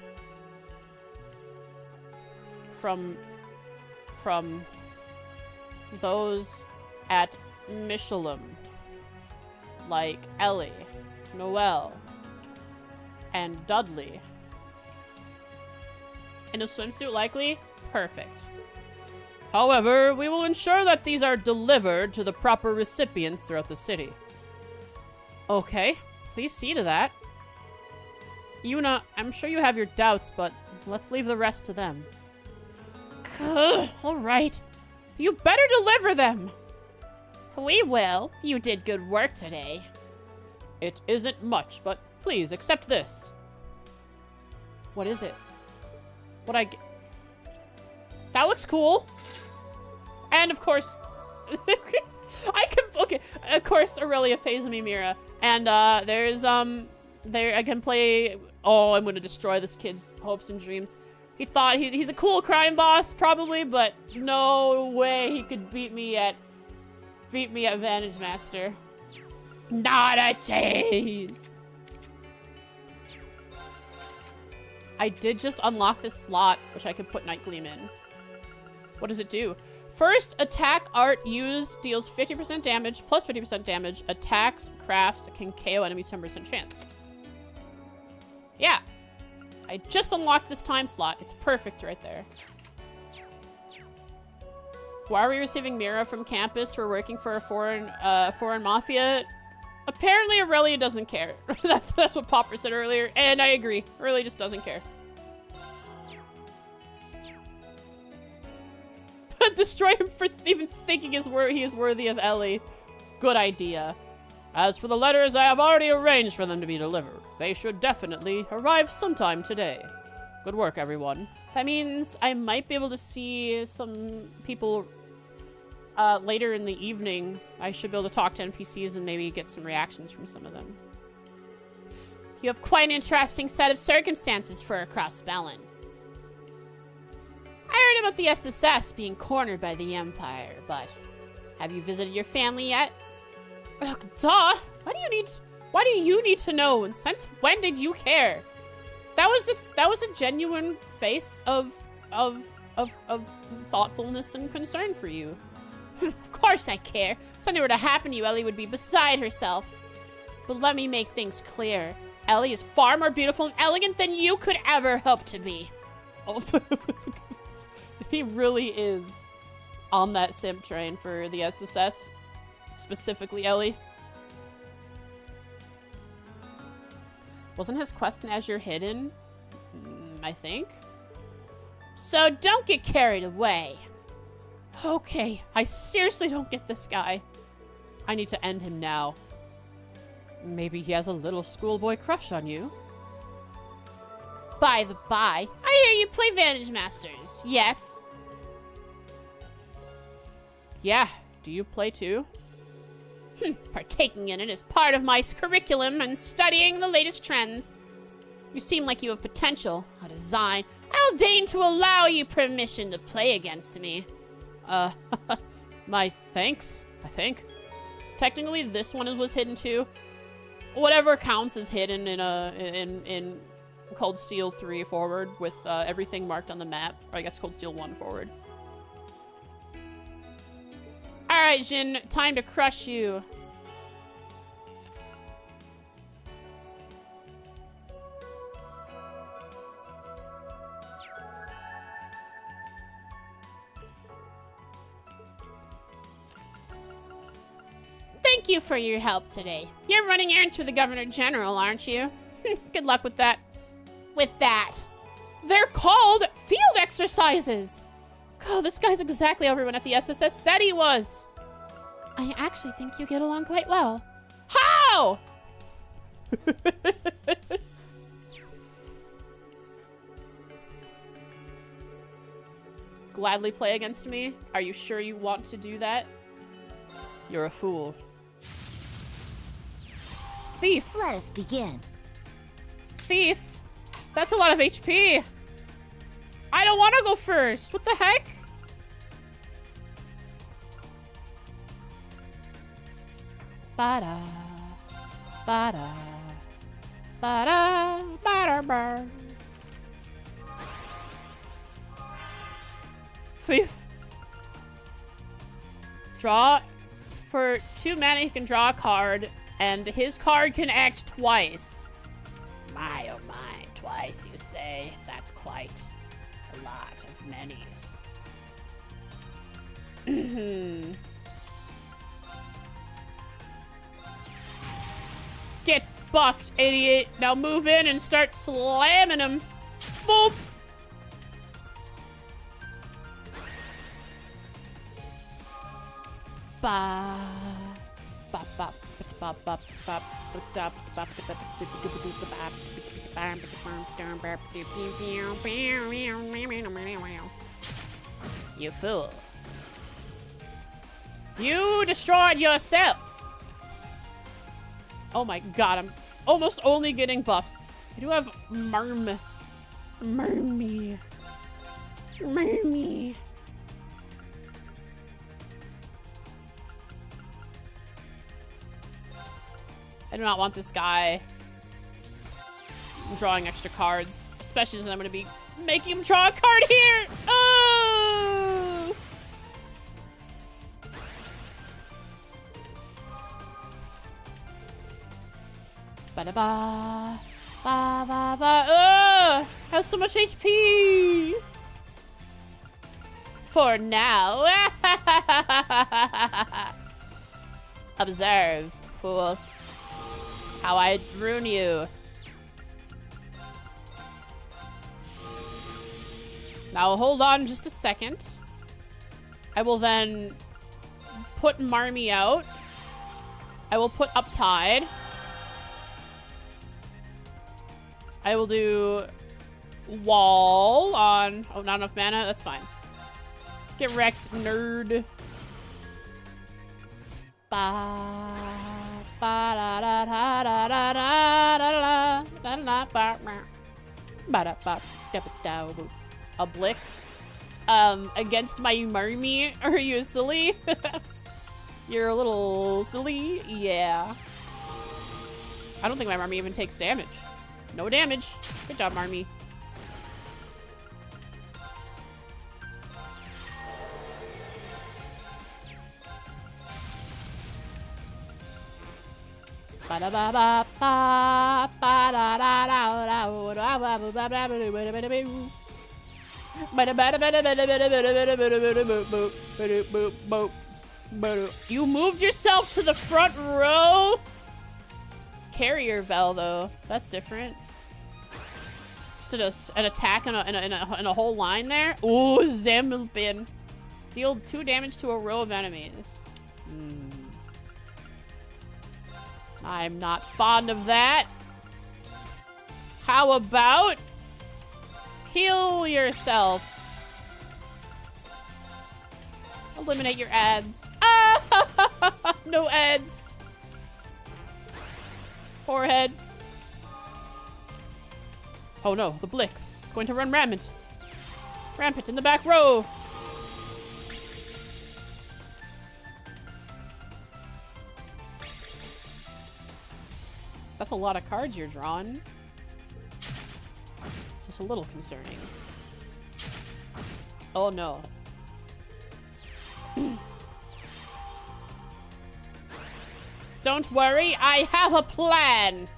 From those at Michelin, like Ellie, Noelle, and Dudley. In a swimsuit, likely? Perfect. However, we will ensure that these are delivered to the proper recipients throughout the city. Okay, please see to that. Yuna, I'm sure you have your doubts, but let's leave the rest to them. All right. You better deliver them. We will. You did good work today. It isn't much, but please accept this. What is it? What I get? That looks cool. And of course, okay. Of course, Aurelia pays me Mira, and there's there I can play. Oh, I'm gonna destroy this kid's hopes and dreams. He thought he's a cool crime boss, probably, but no way he could beat me at Vantage Master. Not a chance. I did just unlock this slot, which I could put Night Gleam in. What does it do? First attack art used deals 50% damage, plus 50% damage. Attacks, crafts, can KO enemies 10% chance. Yeah. I just unlocked this time slot. It's perfect right there. Why are we receiving Mira from campus for working for a foreign mafia? Apparently Aurelia doesn't care. that's what Popper said earlier, and I agree. Aurelia just doesn't care. Destroy him for even thinking he is worthy of Ellie. Good idea. As for the letters, I have already arranged for them to be delivered. They should definitely arrive sometime today. Good work, everyone. That means I might be able to see some people later in the evening. I should be able to talk to NPCs and maybe get some reactions from some of them. You have quite an interesting set of circumstances for a cross-spelling. I heard about the SSS being cornered by the Empire, but have you visited your family yet? Ugh, duh! Why do you need to know? And since when did you care? That was a genuine face of thoughtfulness and concern for you. Of course I care. If something were to happen to you, Ellie would be beside herself. But let me make things clear. Ellie is far more beautiful and elegant than you could ever hope to be. Oh, he really is on that simp train for the SSS. Specifically Ellie. Wasn't his quest in Azure hidden? I think. So don't get carried away. Okay, I seriously don't get this guy. I need to end him now. Maybe he has a little schoolboy crush on you. By the by, I hear you play Vantage Masters, yes? Yeah, do you play too? Partaking in it is part of my curriculum and studying the latest trends. You seem like you have potential, a design. I'll deign to allow you permission to play against me. My thanks, I think. Technically, this one was hidden too. Whatever counts as hidden in Cold Steel 3 forward with everything marked on the map. Or I guess Cold Steel 1 forward. Alright, Jin, time to crush you. Thank you for your help today. You're running errands for the Governor General, aren't you? Good luck with that. With that. They're called field exercises. God, this guy's exactly how everyone at the SSS said he was. I actually think you get along quite well. How? Gladly play against me? Are you sure you want to do that? You're a fool. Thief. Let us begin. Thief. That's a lot of HP. I don't want to go first. What the heck? Ba-da. Ba-da. Ba-da. Ba-da-ba. Thief. Draw. For 2 mana, he can draw a card, and his card can act twice. My, oh my, twice, you say? That's quite a lot of manis. Get buffed, idiot. Now move in and start slamming him. Boop. Ba. Bop, bop, bop, bop, bop, bop, bop, you fool. You destroyed yourself. Oh my god, I'm almost only getting buffs. I do have Mermy. I do not want this guy drawing extra cards, especially since I'm going to be making him draw a card here. Oh! Ba-da-ba. Ba-ba-ba. Ugh! Has so much HP. For now. Observe, fool. How I ruin you. Now hold on just a second. I will then put Marmy out. I will put Uptide. I will do Wall on... Oh, not enough mana? That's fine. Get wrecked, nerd. Ba. A Blix against my Marmy. Are you silly? You're a little silly. Yeah. I don't think my Marmy even takes damage. No damage. Good job, Marmy. You moved yourself to the front row? Carrier Bell, though. That's different. Just an attack in a whole line there. Ooh, Zambilbin. Deal 2 damage to a row of enemies. I'm not fond of that. How about heal yourself? Eliminate your ads. Ah! No ads. forehead. Oh no, the Blix. It's going to run rampant. Rampant in the back row. That's a lot of cards you're drawing. It's just a little concerning. Oh no. Don't worry, I have a plan.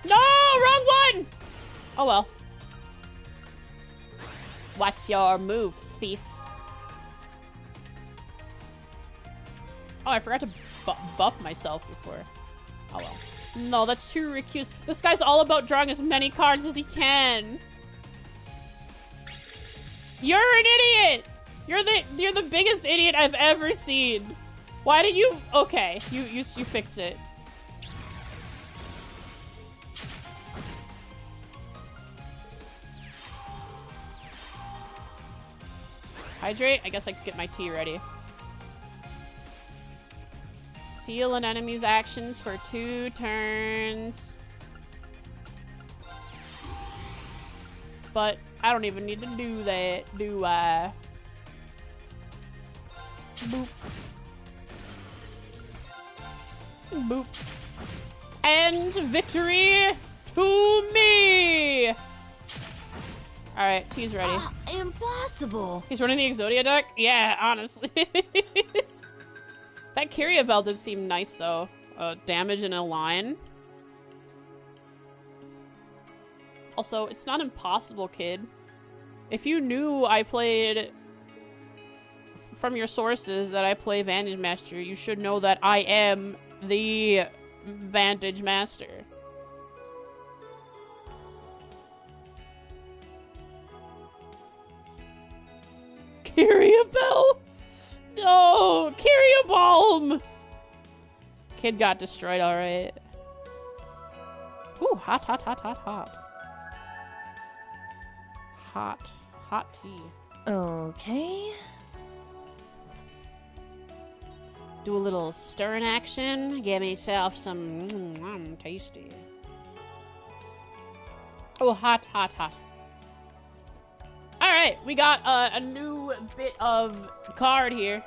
No, wrong one. Oh well. What's your move, thief? Oh, I forgot to buff myself before. Oh well. No, that's too recused. This guy's all about drawing as many cards as he can. You're an idiot! You're the biggest idiot I've ever seen. Why did you? Okay, you fixed it. Hydrate? I guess I could get my tea ready. Seal an enemy's actions for 2 turns. But I don't even need to do that, do I? Boop. Boop. And victory to me! Alright, tea's ready. Impossible. He's running the Exodia deck? Yeah, honestly. That Kyria Bell did seem nice, though. Damage in a line. Also, it's not impossible, kid. If you knew I played... from your sources that I play Vantage Master, you should know that I am the Vantage Master. Kyria Bell! No! Kyria Balm! Kid got destroyed, alright. Ooh, hot, hot, hot, hot, hot. Hot. Hot tea. Okay. Do a little stirring action. Get myself some tasty. Oh, hot, hot, hot. Alright, we got a new bit of card here.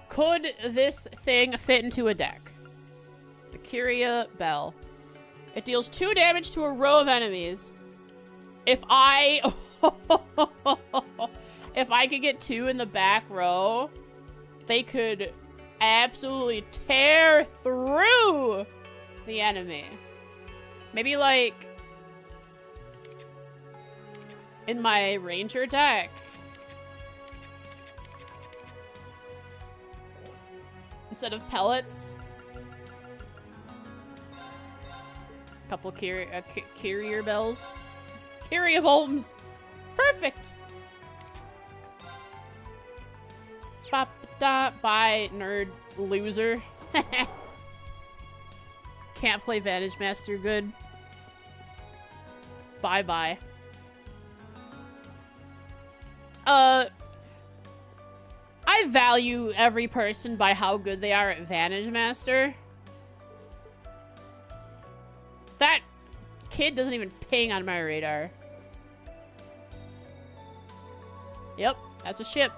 Could this thing fit into a deck? The Kyria Bell. It deals 2 damage to a row of enemies. If I... if I could get 2 in the back row, they could absolutely tear through the enemy. Maybe like... in my Ranger deck. Instead of pellets. A couple carrier bells. Kyria Balms. Perfect. Bye, nerd loser. Can't play Vantage Master good. Bye-bye. I value every person by how good they are at Vantage Master. That kid doesn't even ping on my radar. Yep, that's a ship.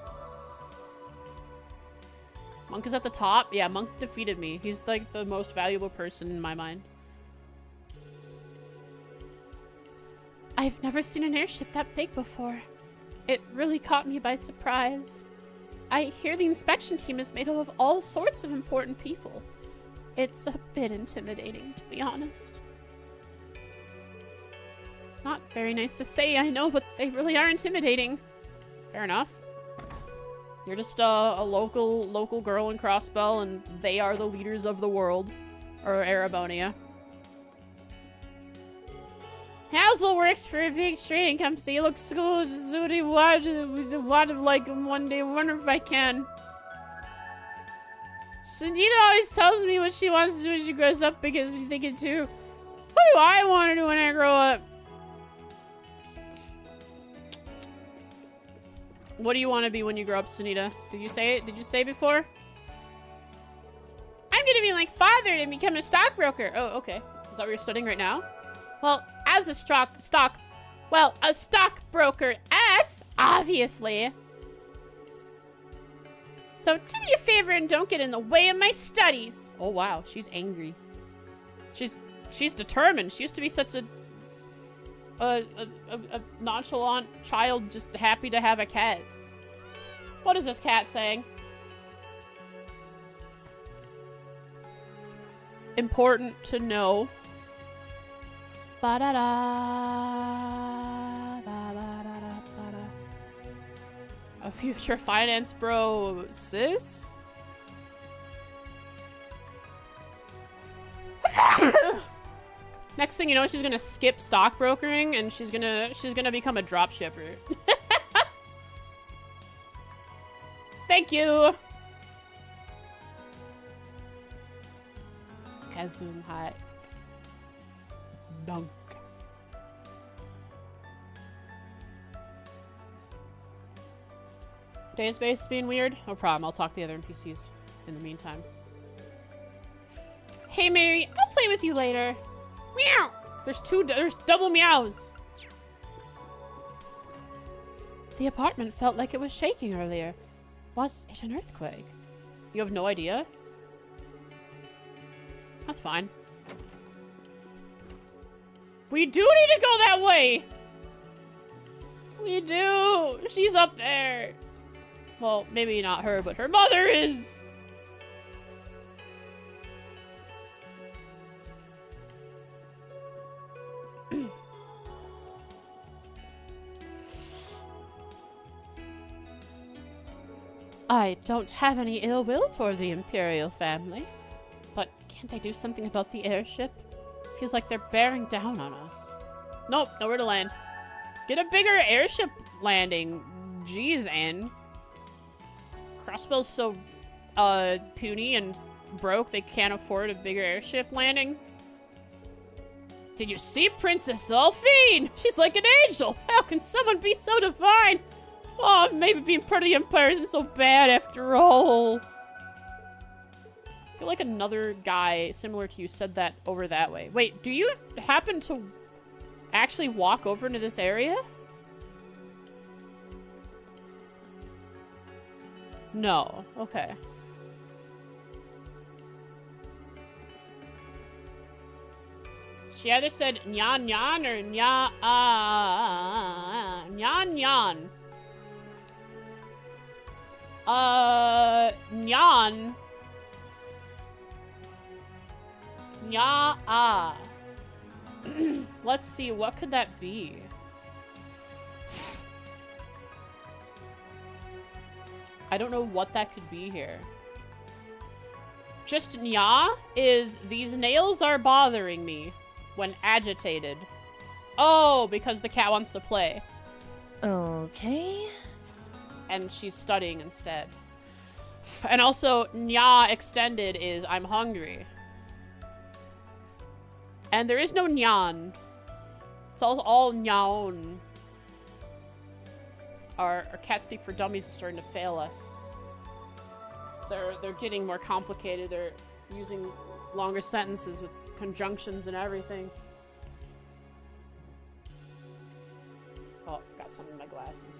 Monk is at the top. Yeah, Monk defeated me. He's like the most valuable person in my mind. I've never seen an airship that big before. It really caught me by surprise. I hear the inspection team is made up of all sorts of important people. It's a bit intimidating, to be honest. Not very nice to say, I know, but they really are intimidating. Fair enough. You're just a local girl in Crossbell, and they are the leaders of the world. Or Arabonia. How's also works for a big trading company. He looks cool. So he wanted like him one day. Wonder if I can. Sunita always tells me what she wants to do when she grows up because we think it too. What do I want to do when I grow up? What do you want to be when you grow up, Sunita? Did you say it? Did you say before? I'm gonna be like father and become a stockbroker. Oh, okay. Is that what you're studying right now? Well, as a a stockbroker, obviously. So do me a favor and don't get in the way of my studies. Oh wow, she's angry. She's determined. She used to be such a nonchalant child, just happy to have a cat. What is this cat saying? Important to know. Ba-da-da, ba-ba-da-da-ba-da. A future finance bro, sis? Next thing you know, she's gonna skip stockbrokering and she's gonna become a drop shipper. Thank you. Kazun High. Dunk. Database being weird? No problem. I'll talk to the other NPCs in the meantime. Hey, Mary, I'll play with you later. Meow! There's double meows. The apartment felt like it was shaking earlier. Was it an earthquake? You have no idea? That's fine. We do need to go that way! We do! She's up there! Well, maybe not her, but her mother is! I don't have any ill will toward the Imperial family, but can't they do something about the airship? Feels like they're bearing down on us. Nope, nowhere to land. Get a bigger airship landing. Jeez, Ann. Crossbow's so, puny and broke they can't afford a bigger airship landing. Did you see Princess Elphine? She's like an angel. How can someone be so divine? Oh, maybe being part of the Empire isn't so bad after all. I feel like another guy similar to you said that over that way. Wait, do you happen to actually walk over into this area? No. Okay. She either said nyan nyan or nyan nyan. Nyan. Nya Let's see, what could that be? I don't know what that could be here. Just nya is these nails are bothering me when agitated. Oh, because the cat wants to play. Okay. And she's studying instead. And also, nya extended is I'm hungry. And there is no nyan. It's all nyaon. Our cat speak for dummies is starting to fail us. They're getting more complicated. They're using longer sentences with conjunctions and everything. Oh, got some in my glasses.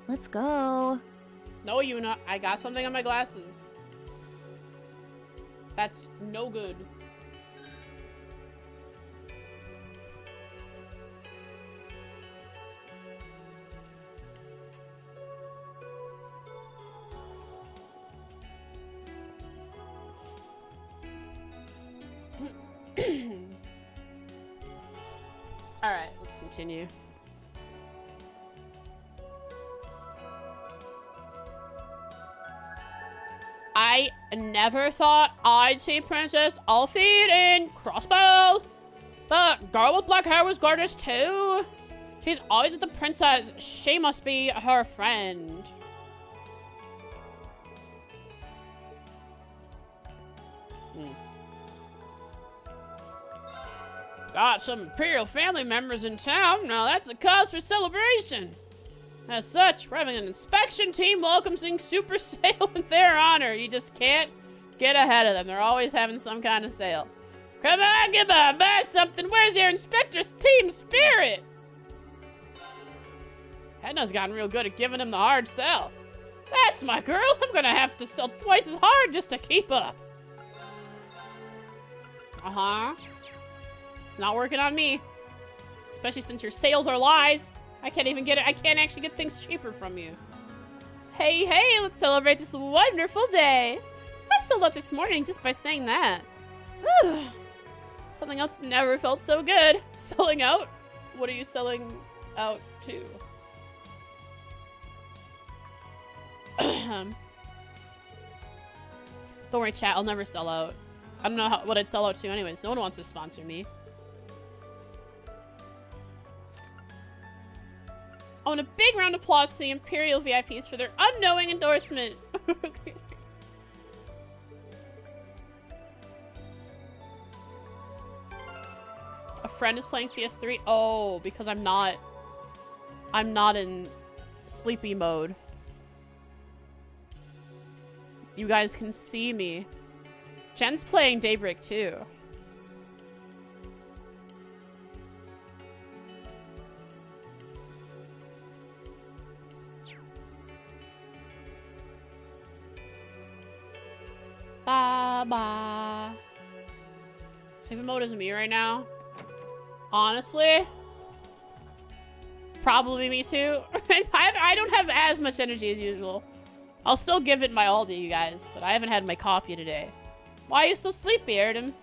Let's go. No, Yuna, I got something on my glasses. That's no good. Alright, let's continue. I never thought I'd see Princess Alfie in Crossbow. The girl with black hair was gorgeous too. She's always with the princess. She must be her friend. Got some Imperial family members in town. Now that's a cause for celebration. As such, we're having an inspection team welcoming Super Sale in their honor. You just can't get ahead of them. They're always having some kind of sale. Come on, come on, buy something. Where's your inspector's team spirit? Edna's gotten real good at giving him the hard sell. That's my girl. I'm gonna have to sell twice as hard just to keep up. Uh-huh. It's not working on me. Especially since your sales are lies. I can't even get it. I can't actually get things cheaper from you. Hey, hey, let's celebrate this wonderful day. I sold out this morning just by saying that. Whew. Something else never felt so good. Selling out? What are you selling out to? Don't worry, chat. I'll never sell out. I don't know what I'd sell out to anyways. No one wants to sponsor me. I want a big round of applause to the Imperial VIPs for their unknowing endorsement. A friend is playing CS3. Oh, because I'm not in sleepy mode. You guys can see me. Jen's playing Daybreak too. Bye-bye. Sleepy mode is me right now. Honestly, probably me too. I don't have as much energy as usual. I'll still give it my all to you guys, but I haven't had my coffee today. Why are you so sleepy, Erdem?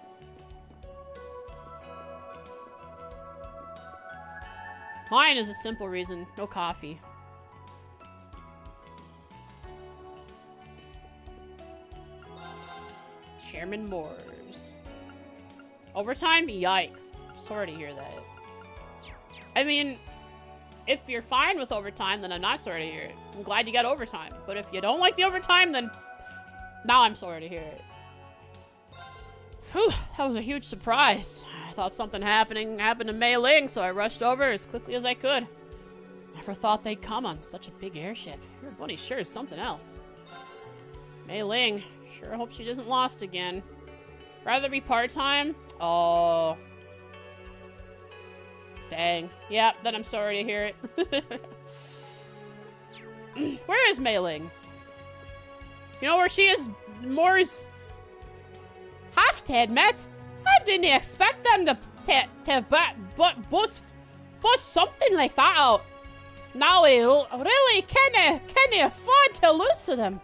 Mine is a simple reason. No coffee. Chairman Moores. Overtime? Yikes. Sorry to hear that. I mean, if you're fine with overtime, then I'm not sorry to hear it. I'm glad you got overtime. But if you don't like the overtime, then now I'm sorry to hear it. Whew, that was a huge surprise. I thought something happened to Mei Ling, so I rushed over as quickly as I could. Never thought they'd come on such a big airship. Your bunny sure is something else. Mei Ling, sure hope she isn't lost again. Rather be part-time? Oh. Dang. Yeah, then I'm sorry to hear it. Where is Mei Ling? You know where she is? Moore's... Have to admit, I didn't expect them to bust something like that out. Now we really can't afford to lose to them.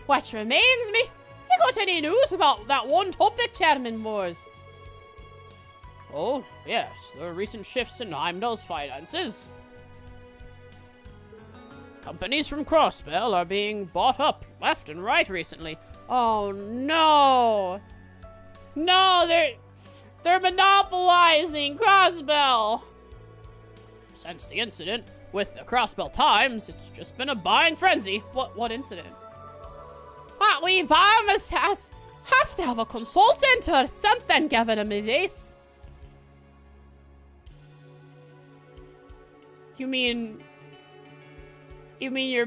Which reminds me, you got any news about that one topic, Chairman Moores? Oh, yes, the recent shifts in Heimdall's finances. Companies from Crossbell are being bought up left and right recently. Oh no! No, they're monopolizing Crossbell! Since the incident with the Crossbell Times, it's just been a buying frenzy. What incident? What we farmers has to have a consultant or something giving him advice. You mean your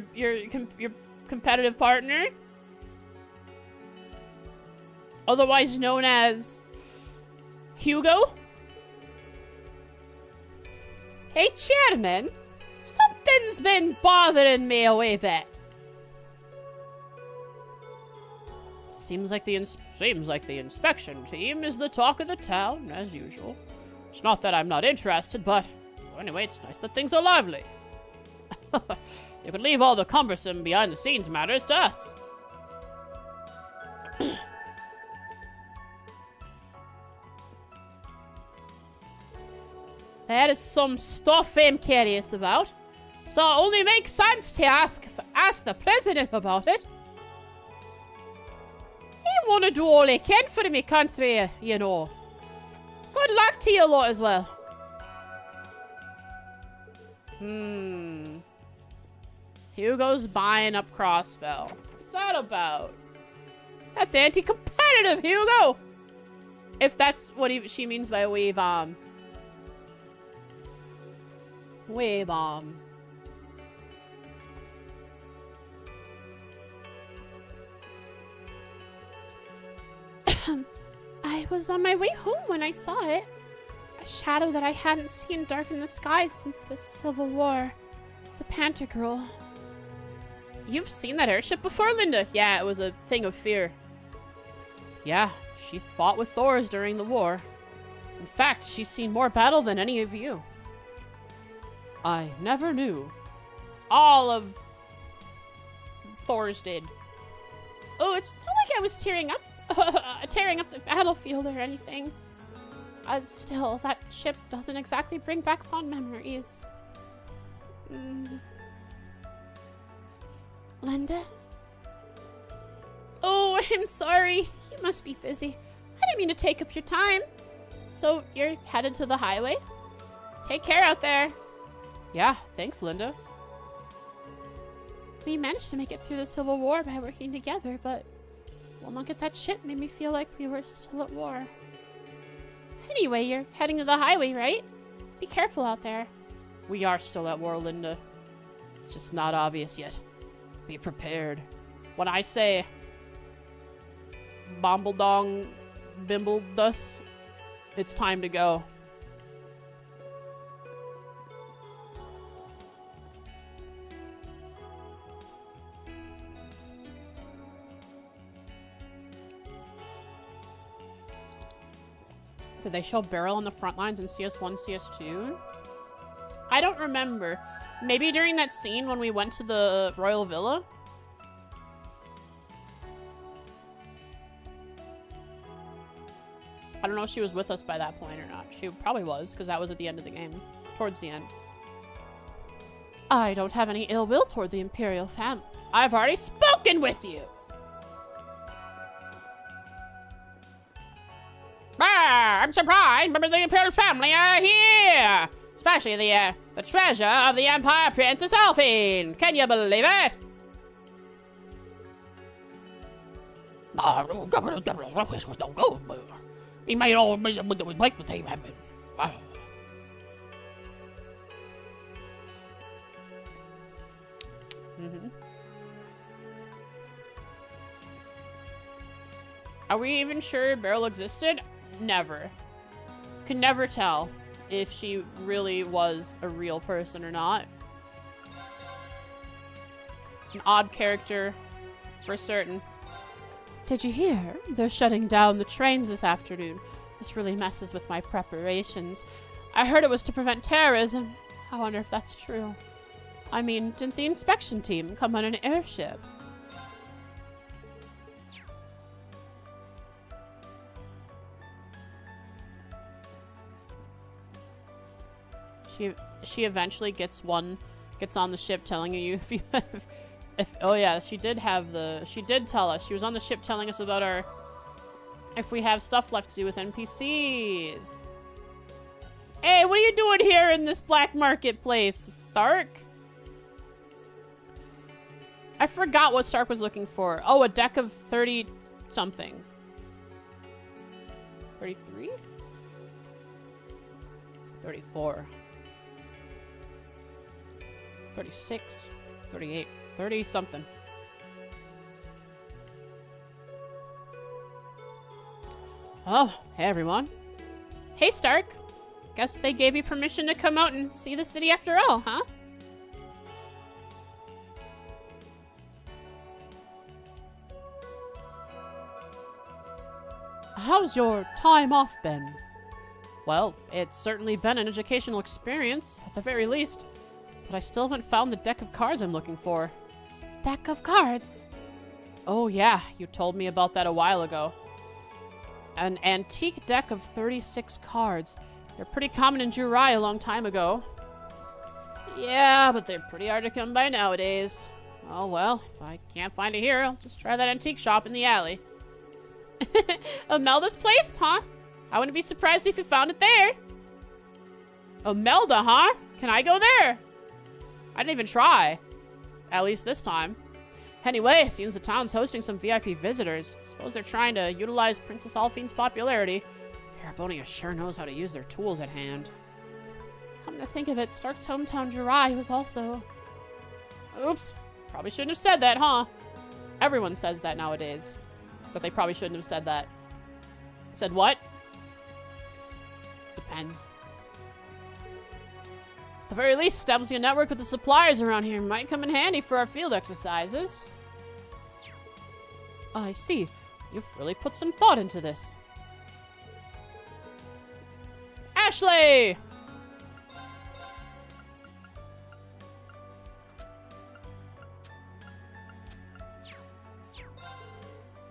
competitive partner? Otherwise known as Hugo? Hey, Chairman, something's been bothering me a wee bit. Seems like the inspection team is the talk of the town, as usual. It's not that I'm not interested, but anyway, it's nice that things are lively. You could leave all the cumbersome behind-the-scenes matters to us. That is some stuff I'm curious about. So it only makes sense to ask the president about it. want to do all I can for me country, you know. Good luck to you lot as well. Hugo's buying up Crossbell. What's that about? That's anti-competitive, Hugo! If that's what she means by wave bomb. Wave bomb. I was on my way home when I saw it. A shadow that I hadn't seen darken the sky since the Civil War. The Panther Girl. You've seen that airship before, Linda? Yeah, it was a thing of fear. Yeah, she fought with Thors during the war. In fact, she's seen more battle than any of you. I never knew. All of Thors did. Oh, it's not like I was tearing up the battlefield or anything. Still, that ship doesn't exactly bring back fond memories. Linda? Oh, I'm sorry. You must be busy. I didn't mean to take up your time. So, you're headed to the highway? Take care out there. Yeah, thanks, Linda. We managed to make it through the Civil War by working together, but one look at that ship made me feel like we were still at war. Anyway, you're heading to the highway, right? Be careful out there. We are still at war, Linda. It's just not obvious yet. Be prepared. When I say Bombledong Bimbledus, it's time to go. Did they show Beryl on the front lines in CS1, CS2? I don't remember. Maybe during that scene when we went to the Royal Villa? I don't know if she was with us by that point or not. She probably was, because that was at the end of the game. Towards the end. I don't have any ill will toward the Imperial family. I've already spoken with you! Ah, I'm surprised members of the Imperial family are here! Especially the treasure of the Empire Princess Elphine! Can you believe it? He made all like the team happen. Are we even sure Beryl existed? Never. Could never tell if she really was a real person or not. An odd character, for certain. Did you hear? They're shutting down the trains this afternoon. This really messes with my preparations. I heard it was to prevent terrorism. I wonder if that's true. I mean, didn't the inspection team come on an airship? She eventually gets on the ship telling you if you oh yeah, she did tell us. She was on the ship telling us about if we have stuff left to do with NPCs. Hey, what are you doing here in this black marketplace, Stark? I forgot what Stark was looking for. Oh, a deck of 30 something. 33? 34. 36, 38, 30 something. Oh, hey everyone. Hey Stark. Guess they gave you permission to come out and see the city after all, huh? How's your time off been? Well, it's certainly been an educational experience, at the very least. But I still haven't found the deck of cards I'm looking for. Deck of cards? Oh yeah, you told me about that a while ago. An antique deck of 36 cards. They're pretty common in Jurai a long time ago. Yeah, but they're pretty hard to come by nowadays. Oh well, if I can't find it here, I'll just try that antique shop in the alley. Imelda's place, huh? I wouldn't be surprised if you found it there. Imelda, huh? Can I go there? I didn't even try. At least this time. Anyway, it seems the town's hosting some VIP visitors. Suppose they're trying to utilize Princess Alphine's popularity. Parabonia sure knows how to use their tools at hand. Come to think of it, Stark's hometown Jirai was also... Oops. Probably shouldn't have said that, huh? Everyone says that nowadays. That they probably shouldn't have said that. Said what? Depends. At the very least, establishing a network with the suppliers around here might come in handy for our field exercises. I see. You've really put some thought into this. Ashley!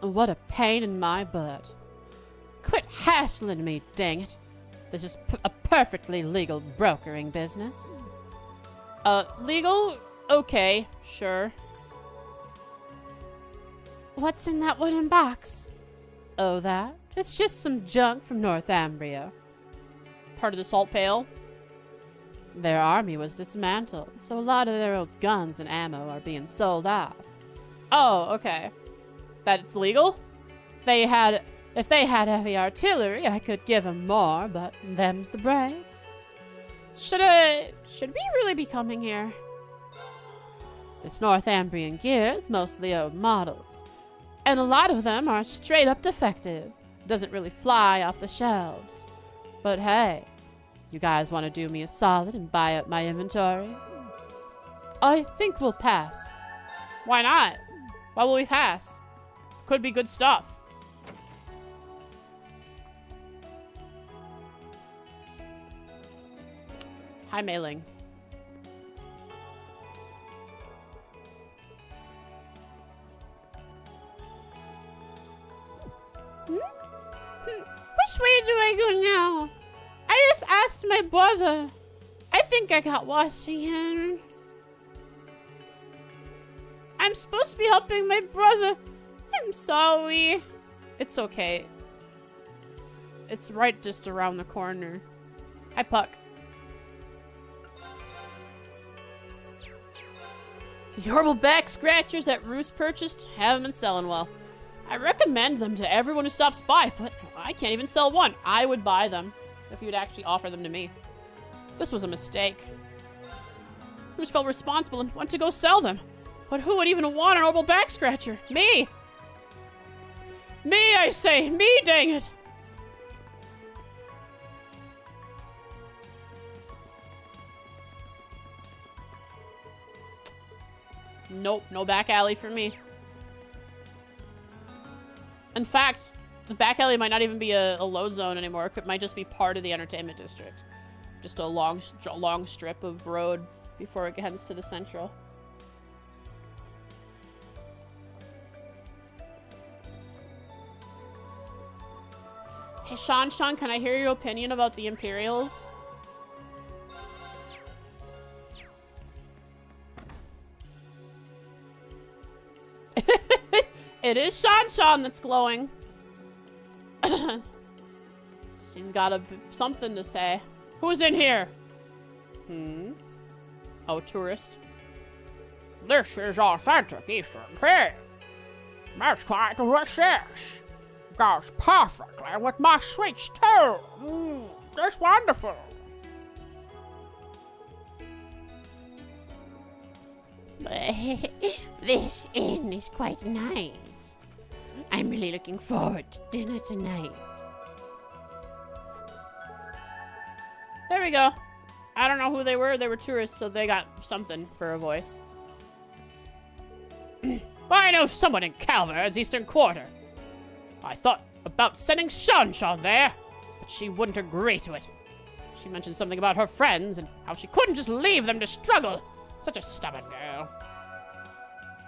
What a pain in my butt. Quit hassling me, dang it. This is a perfectly legal brokering business. Legal? Okay, sure. What's in that wooden box? Oh, that? It's just some junk from Northumbria. Part of the salt pail? Their army was dismantled, so a lot of their old guns and ammo are being sold off. Oh, okay. That it's legal? If they had heavy artillery, I could give them more, but them's the breaks. Should we really be coming here? This Northumbrian gear is mostly old models, and a lot of them are straight up defective. Doesn't really fly off the shelves. But hey, you guys want to do me a solid and buy up my inventory? I think we'll pass. Why not? Why will we pass? Could be good stuff. Hi, Mei-Ling. Which way do I go now? I just asked my brother. I think I got washing in. I'm supposed to be helping my brother. I'm sorry. It's okay. It's right just around the corner. Hi, Puck. The horrible back scratchers that Roos purchased haven't been selling well. I recommend them to everyone who stops by, but I can't even sell one. I would buy them if you'd actually offer them to me. This was a mistake. Roos felt responsible and went to go sell them. But who would even want an horrible back scratcher? Me! Me, I say! Me, dang it! Nope, no back alley for me. In fact, the back alley might not even be a load zone anymore. It might just be part of the entertainment district. Just a long strip of road before it heads to the central. Hey, Sean, can I hear your opinion about the Imperials? It is Sean that's glowing. She's got something to say. Who's in here? Oh, tourist. This is authentic Eastern tea. That's quite delicious. Goes perfectly with my sweets too. That's wonderful. This inn is quite nice. I'm really looking forward to dinner tonight. There we go. I don't know who they were. They were tourists, so they got something for a voice. I know someone in Calvert's Eastern Quarter. I thought about sending Sean there, but she wouldn't agree to it. She mentioned something about her friends and how she couldn't just leave them to struggle. Such a stubborn girl.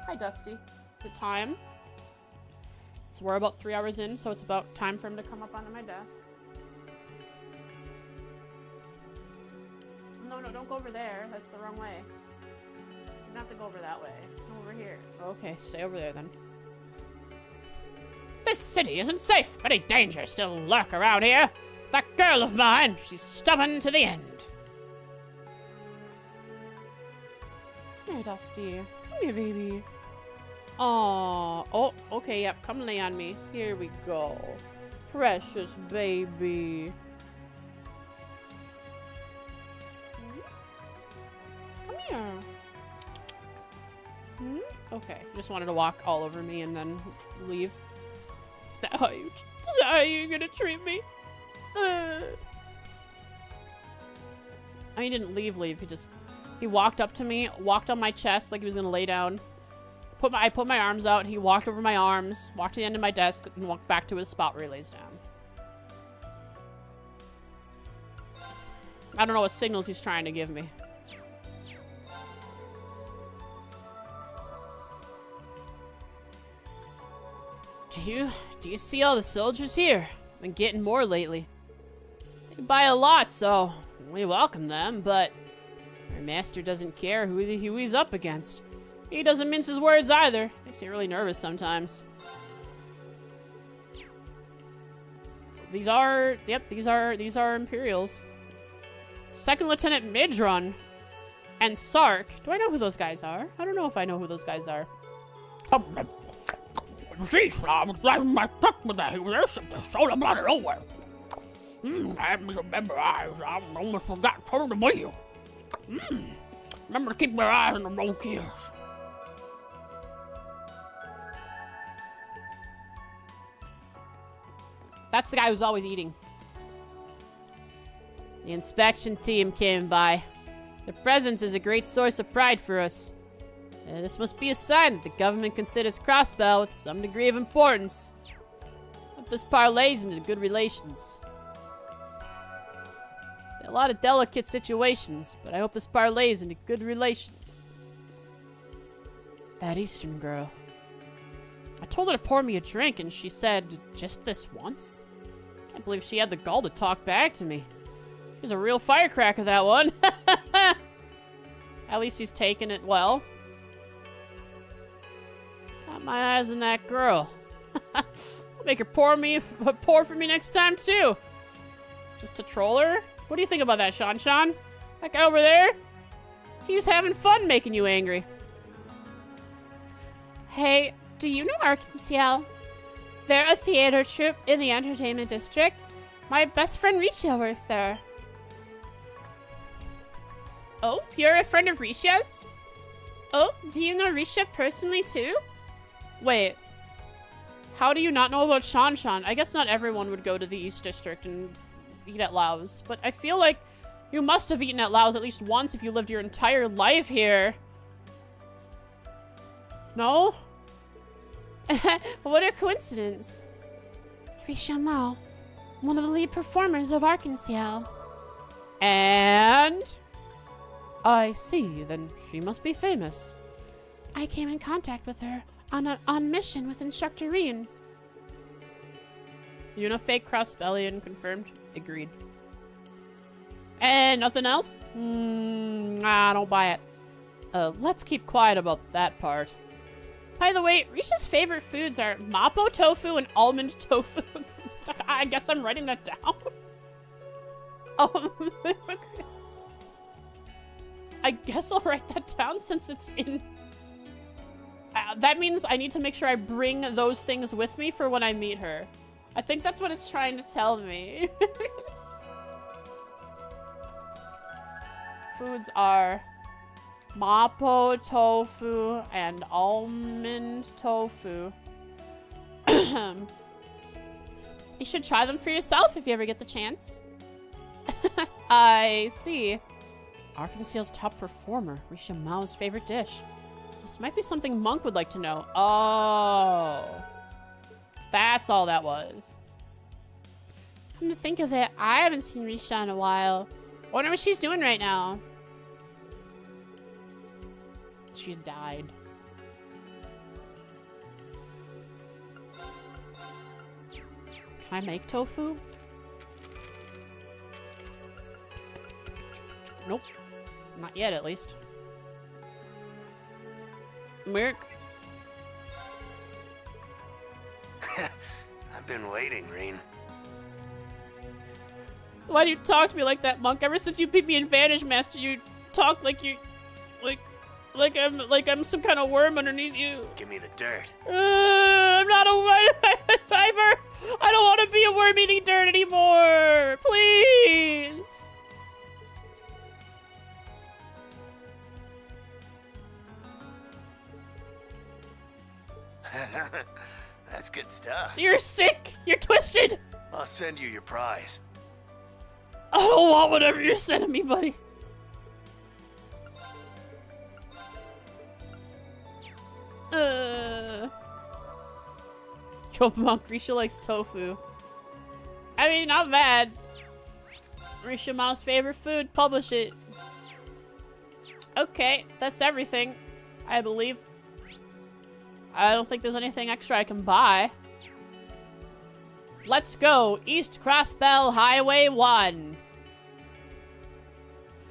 Hi, Dusty. Is it time? So we're about 3 hours in, so it's about time for him to come up onto my desk. No, don't go over there. That's the wrong way. You have to go over that way. Come over here. Okay, stay over there then. This city isn't safe. Many dangers still lurk around here. That girl of mine, she's stubborn to the end. Come here, Dusty. Come here, baby. Aw. Oh, okay, yep. Come lay on me. Here we go. Precious baby. Come here. Okay. Just wanted to walk all over me and then leave. Is that how you're gonna treat me? I mean, he didn't leave. He walked up to me, walked on my chest like he was gonna lay down. I put my arms out. He walked over my arms, walked to the end of my desk, and walked back to his spot where he lays down. I don't know what signals he's trying to give me. Do you see all the soldiers here? Been getting more lately. They buy a lot, so we welcome them, but our master doesn't care who he's up against. He doesn't mince his words either. Makes me really nervous sometimes. These are Imperials. Second Lieutenant Midrun and Sark. Do I know who those guys are? I don't know if I know who those guys are. Jeez, I'm driving my truck with that. There's something so out of nowhere. I haven't even memorized. I almost forgot to turn the wheel. Remember to keep your eyes on the road gears. That's the guy who's always eating. The inspection team came by. Their presence is a great source of pride for us. This must be a sign that the government considers Crossbell with some degree of importance. Hope this parlays into good relations. There are a lot of delicate situations, but I hope this parlays into good relations. That Eastern girl. I told her to pour me a drink, and she said, just this once? Can't believe she had the gall to talk back to me. She's a real firecracker, that one. At least she's taking it well. Got my eyes on that girl. I'll make her pour for me next time, too. Just to troll her? What do you think about that, Sean? That guy over there? He's having fun making you angry. Hey, do you know Arkansas? They're a theater troupe in the entertainment district. My best friend Risha works there. Oh, you're a friend of Risha's? Oh, do you know Risha personally too? Wait. How do you not know about Sean? I guess not everyone would go to the East District and eat at Lau's, but I feel like you must have eaten at Lau's at least once if you lived your entire life here. No? What a coincidence. Risha Mao, one of the lead performers of Arkansas. And? I see, then she must be famous. I came in contact with her on mission with Instructor Reen. You know, fake Crossbellian confirmed. Agreed. And nothing else? I don't buy it. Let's keep quiet about that part. By the way, Risha's favorite foods are mapo tofu and almond tofu. I guess I'm writing that down. I guess I'll write that down since it's in... that means I need to make sure I bring those things with me for when I meet her. I think that's what it's trying to tell me. Foods are mapo tofu and almond tofu. You should try them for yourself if you ever get the chance. I see. Arkansas's top performer, Risha Mao's favorite dish. This might be something Monk would like to know. Oh. That's all that was. Come to think of it, I haven't seen Risha in a while. Wonder what she's doing right now. She died. Can I make tofu? Nope. Not yet, at least. Merc. Been waiting, Reen. Why do you talk to me like that, Monk? Ever since you beat me in Vanish Master, you talk like you, like I'm some kind of worm underneath you. Give me the dirt. I'm not a Ivor. I don't want to be a worm eating dirt anymore. Please. That's good stuff. You're sick. You're twisted. I'll send you your prize. I don't want whatever you're sending me, buddy. Yo, Monk, Risha likes tofu. I mean, not bad. Risha Mom's favorite food. Publish it. Okay, that's everything, I believe. I don't think there's anything extra I can buy. Let's go. East Crossbell Highway 1.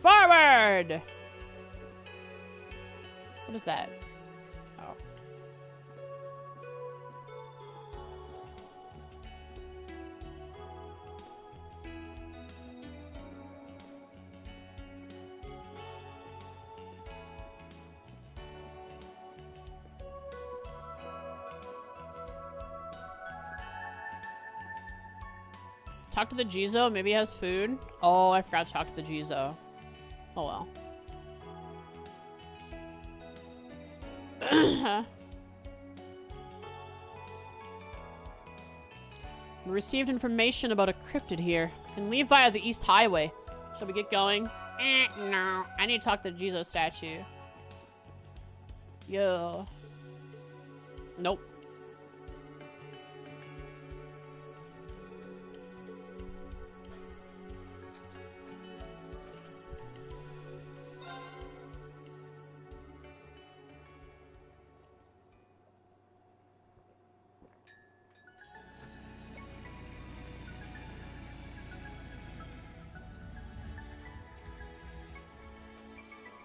Forward! What is that? Oh. Talk to the Jizo. Maybe he has food. Oh, I forgot to talk to the Jizo. Oh well. We received information about a cryptid here. Can leave via the East Highway. Shall we get going? No. I need to talk to the Jizo statue. Yo. Nope.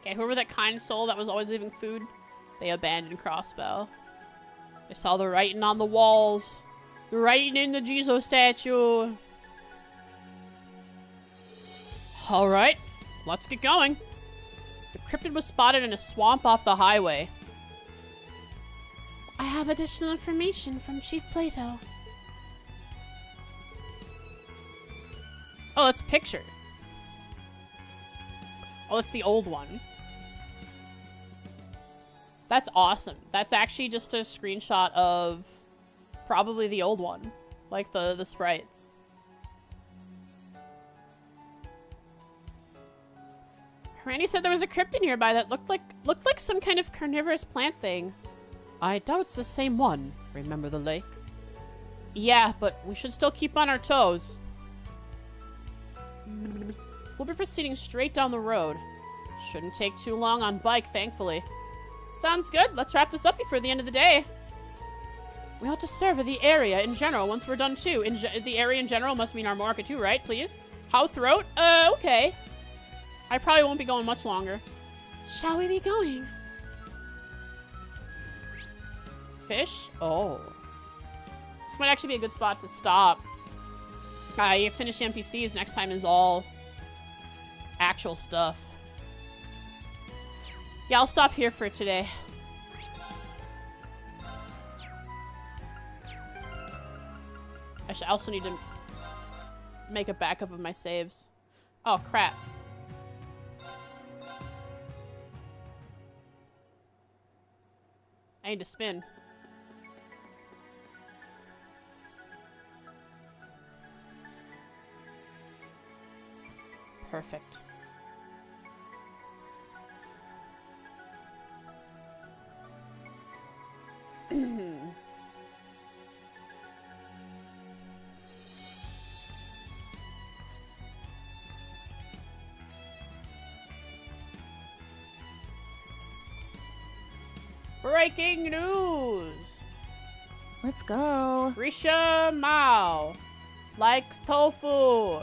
Okay, whoever that kind soul that was always leaving food, they abandoned Crossbell. I saw the writing on the walls. The writing in the Jizo statue. Alright, let's get going. The cryptid was spotted in a swamp off the highway. I have additional information from Chief Plato. Oh, that's a picture. Oh, it's the old one. That's awesome. That's actually just a screenshot of probably the old one. Like the sprites. Randy said there was a cryptid nearby that looked like some kind of carnivorous plant thing. I doubt it's the same one. Remember the lake? Yeah, but we should still keep on our toes. We'll be proceeding straight down the road. Shouldn't take too long on bike, thankfully. Sounds good. Let's wrap this up before the end of the day. We ought to survey the area in general once we're done too. The area in general must mean our market too, right? Please? How throat? Okay. I probably won't be going much longer. Shall we be going? Fish? Oh. This might actually be a good spot to stop. You finish the NPCs. Next time is all actual stuff. Yeah, I'll stop here for today. I also need to make a backup of my saves. Oh, crap. I need to spin. Perfect. Breaking news! Let's go. Risha Mao likes tofu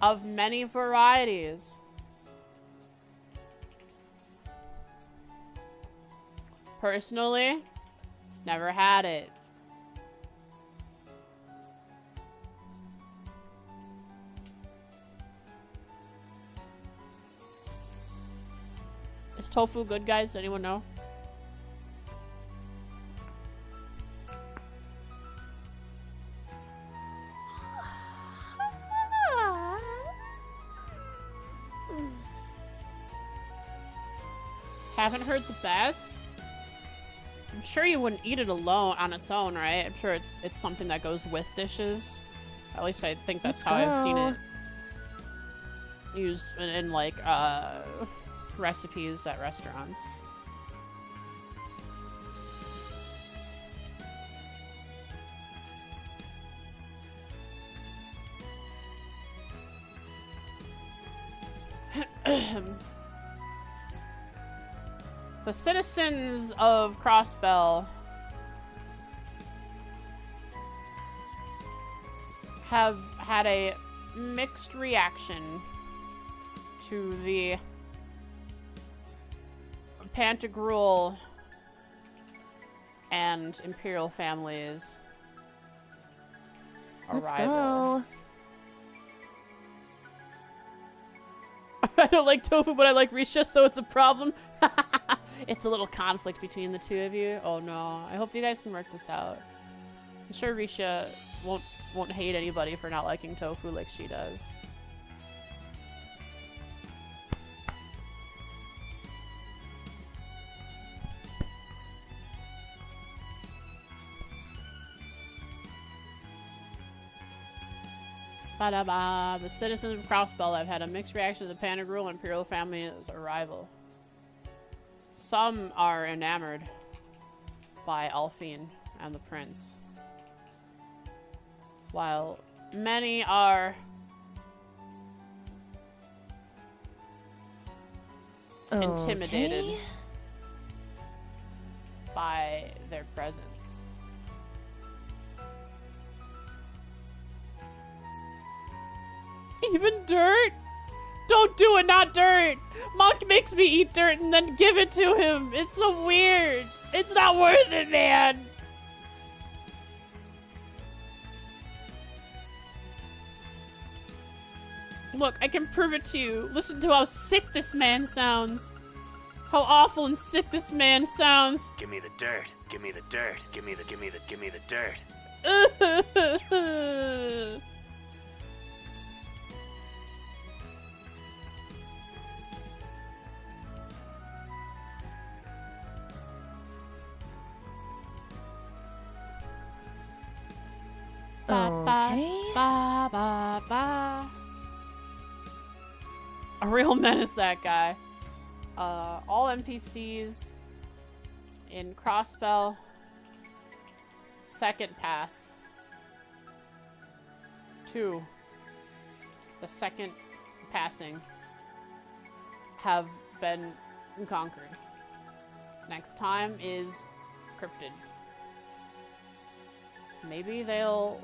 of many varieties. Personally, Never had it. Is tofu good, guys? Does anyone know? Haven't heard the best? I'm sure you wouldn't eat it alone on its own, right? I'm sure it's something that goes with dishes. At least I think that's how I've seen it used in like recipes at restaurants. The citizens of Crossbell have had a mixed reaction to the Pantagruel and Imperial families' Let's arrival. go. I don't like tofu, but I like Risha, so it's a problem. It's a little conflict between the two of you. Oh no. I hope you guys can work this out. I'm sure Risha won't hate anybody for not liking tofu like she does. Ba-da-ba. The citizens of Crossbell have had a mixed reaction to the Pantagruel and Imperial family's arrival. Some are enamored by Alphine and the prince, while many are intimidated Okay. by their presence. Even dirt? Don't do it, not dirt! Monk makes me eat dirt and then give it to him. It's so weird. It's not worth it, man. Look, I can prove it to you. Listen to how sick this man sounds. How awful and sick this man sounds. Give me the dirt. Give me the dirt. Give me the dirt. Okay. Ba, ba, ba. A real menace, that guy. All NPCs in Crossbell, second pass to the second passing have been conquered. Next time is cryptid. Maybe they'll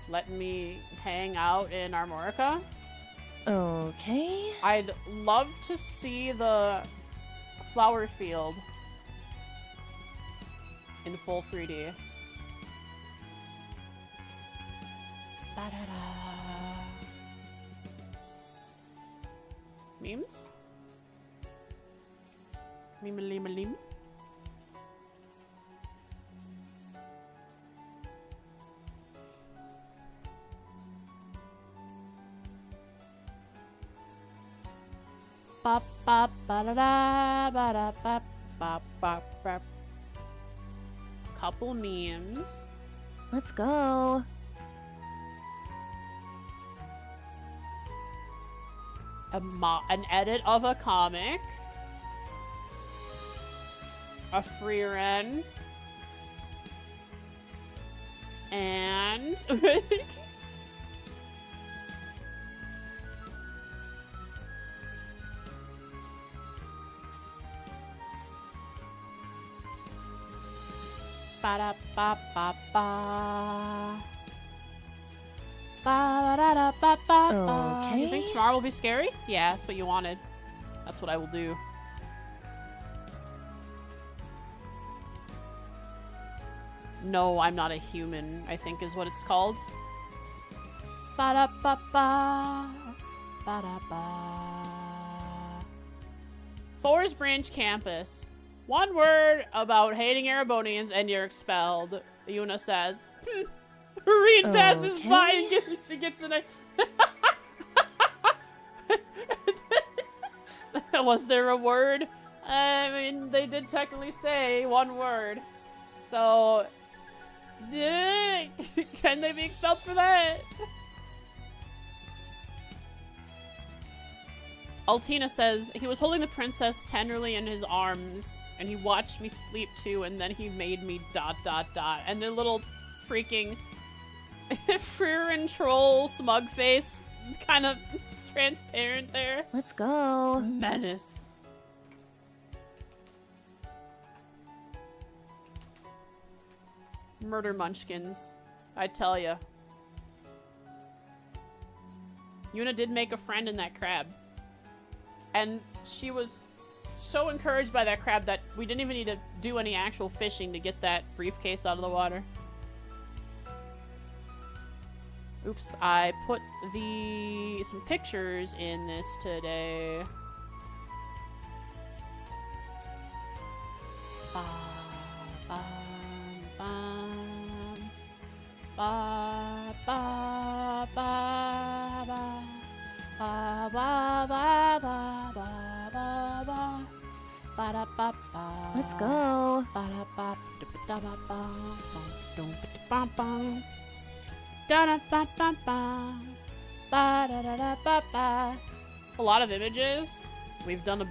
let me hang out in Armorica. Okay. I'd love to see the flower field in full 3D. Ba-da-da. Memes? Meme-lim-a-lim? Ba ba ba da da ba da ba ba ba ba. Couple memes. Let's go. An edit of a comic. A free run. And ba da ba ba ba. Ba da da ba ba ba. Okay. You think tomorrow will be scary? Yeah, that's what you wanted. That's what I will do. No, I'm not a human, I think is what it's called. Ba-da-ba-ba. Ba-da-ba. Thor's Branch Campus. One word about hating Erebonians and you're expelled, Yuna says. Reed passes by and she gets an... Was there a word? I mean, they did technically say one word. So... can they be expelled for that? Altina says, he was holding the princess tenderly in his arms, and he watched me sleep too, and then he made me ... And the little freaking Freerin troll smug face, kind of transparent there. Let's go. Menace. Murder munchkins, I tell ya. Yuna did make a friend in that crab. And she was so encouraged by that crab that we didn't even need to do any actual fishing to get that briefcase out of the water. Oops, I put some pictures in this today. Ba, ba, bam. Ba, ba, ba, ba. Ba, ba, ba, ba, ba, ba, ba. Ba, da, ba, ba. Let's go. Ba, da, ba, da, ba, ba, dum, ba, ba. Da, da, ba, ba, ba. Ba, da, da, da, ba, ba. It's a lot of images. We've done a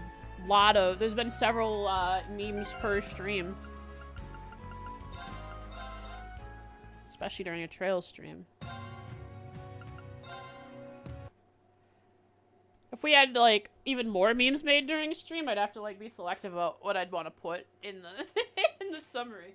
lot of... There's been several memes per stream. Especially during a trail stream. If we had, like, even more memes made during a stream, I'd have to, like, be selective about what I'd want to put in the in the summary.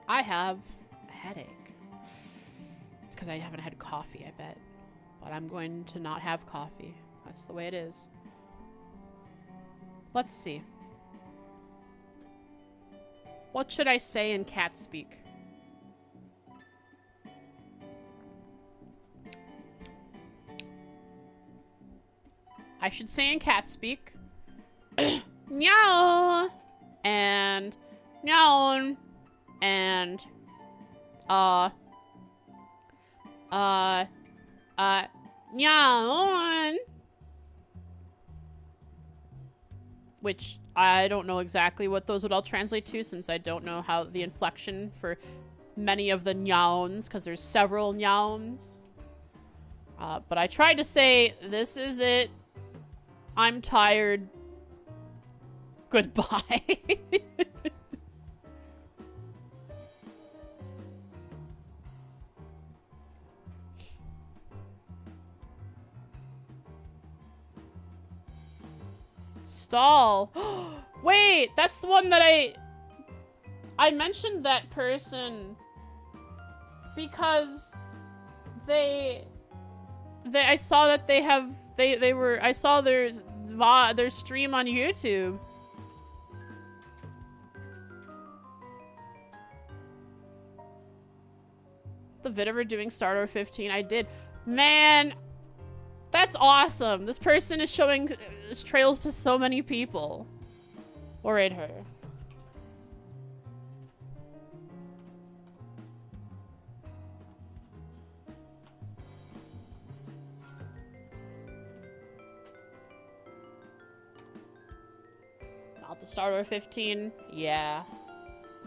I have a headache. It's because I haven't had coffee, I bet. But I'm going to not have coffee. That's the way it is. Let's see. What should I say in cat speak? I should say in cat speak. Meow. And meow. And meow. Which I don't know exactly what those would all translate to, since I don't know how the inflection for many of the nyawns, because there's several nyawns. But I tried to say, this is it. I'm tired. Goodbye. Stall. Wait, that's the one that I mentioned that person because I saw that I saw their stream on YouTube. The Vitiver doing Starter 15. I did. Man, that's awesome. This person is showing trails to so many people. Or in her. Not the Starter 15. Yeah.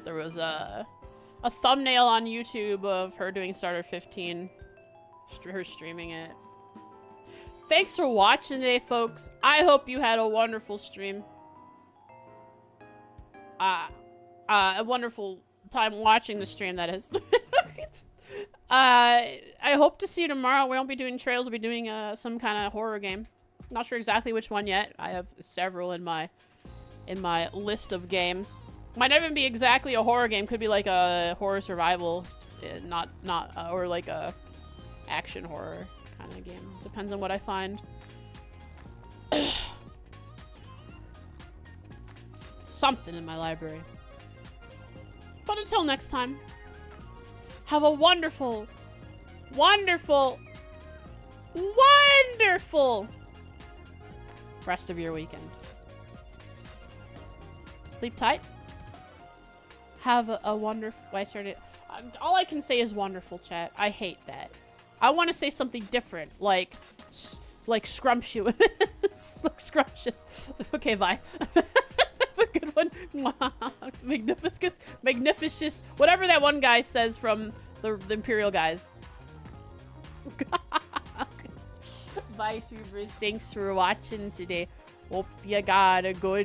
There was a thumbnail on YouTube of her doing Starter 15. Her streaming it. Thanks for watching today, folks. I hope you had a wonderful stream. A wonderful time watching the stream, that is. I hope to see you tomorrow. We won't be doing trails. We'll be doing some kind of horror game. Not sure exactly which one yet. I have several in my list of games. Might not even be exactly a horror game. Could be like a horror survival, or like a action horror kind of game. Depends on what I find. Something in my library. But until next time, have a wonderful, wonderful, wonderful rest of your weekend. Sleep tight. Have a wonderful... I started... all I can say is wonderful, chat. I hate that. I want to say something different, like scrumptious. Like scrumptious. Okay, bye. A good one. Magnificus. Magnificus. Whatever that one guy says from the Imperial guys. Bye, tubers. Thanks for watching today. Hope you got a good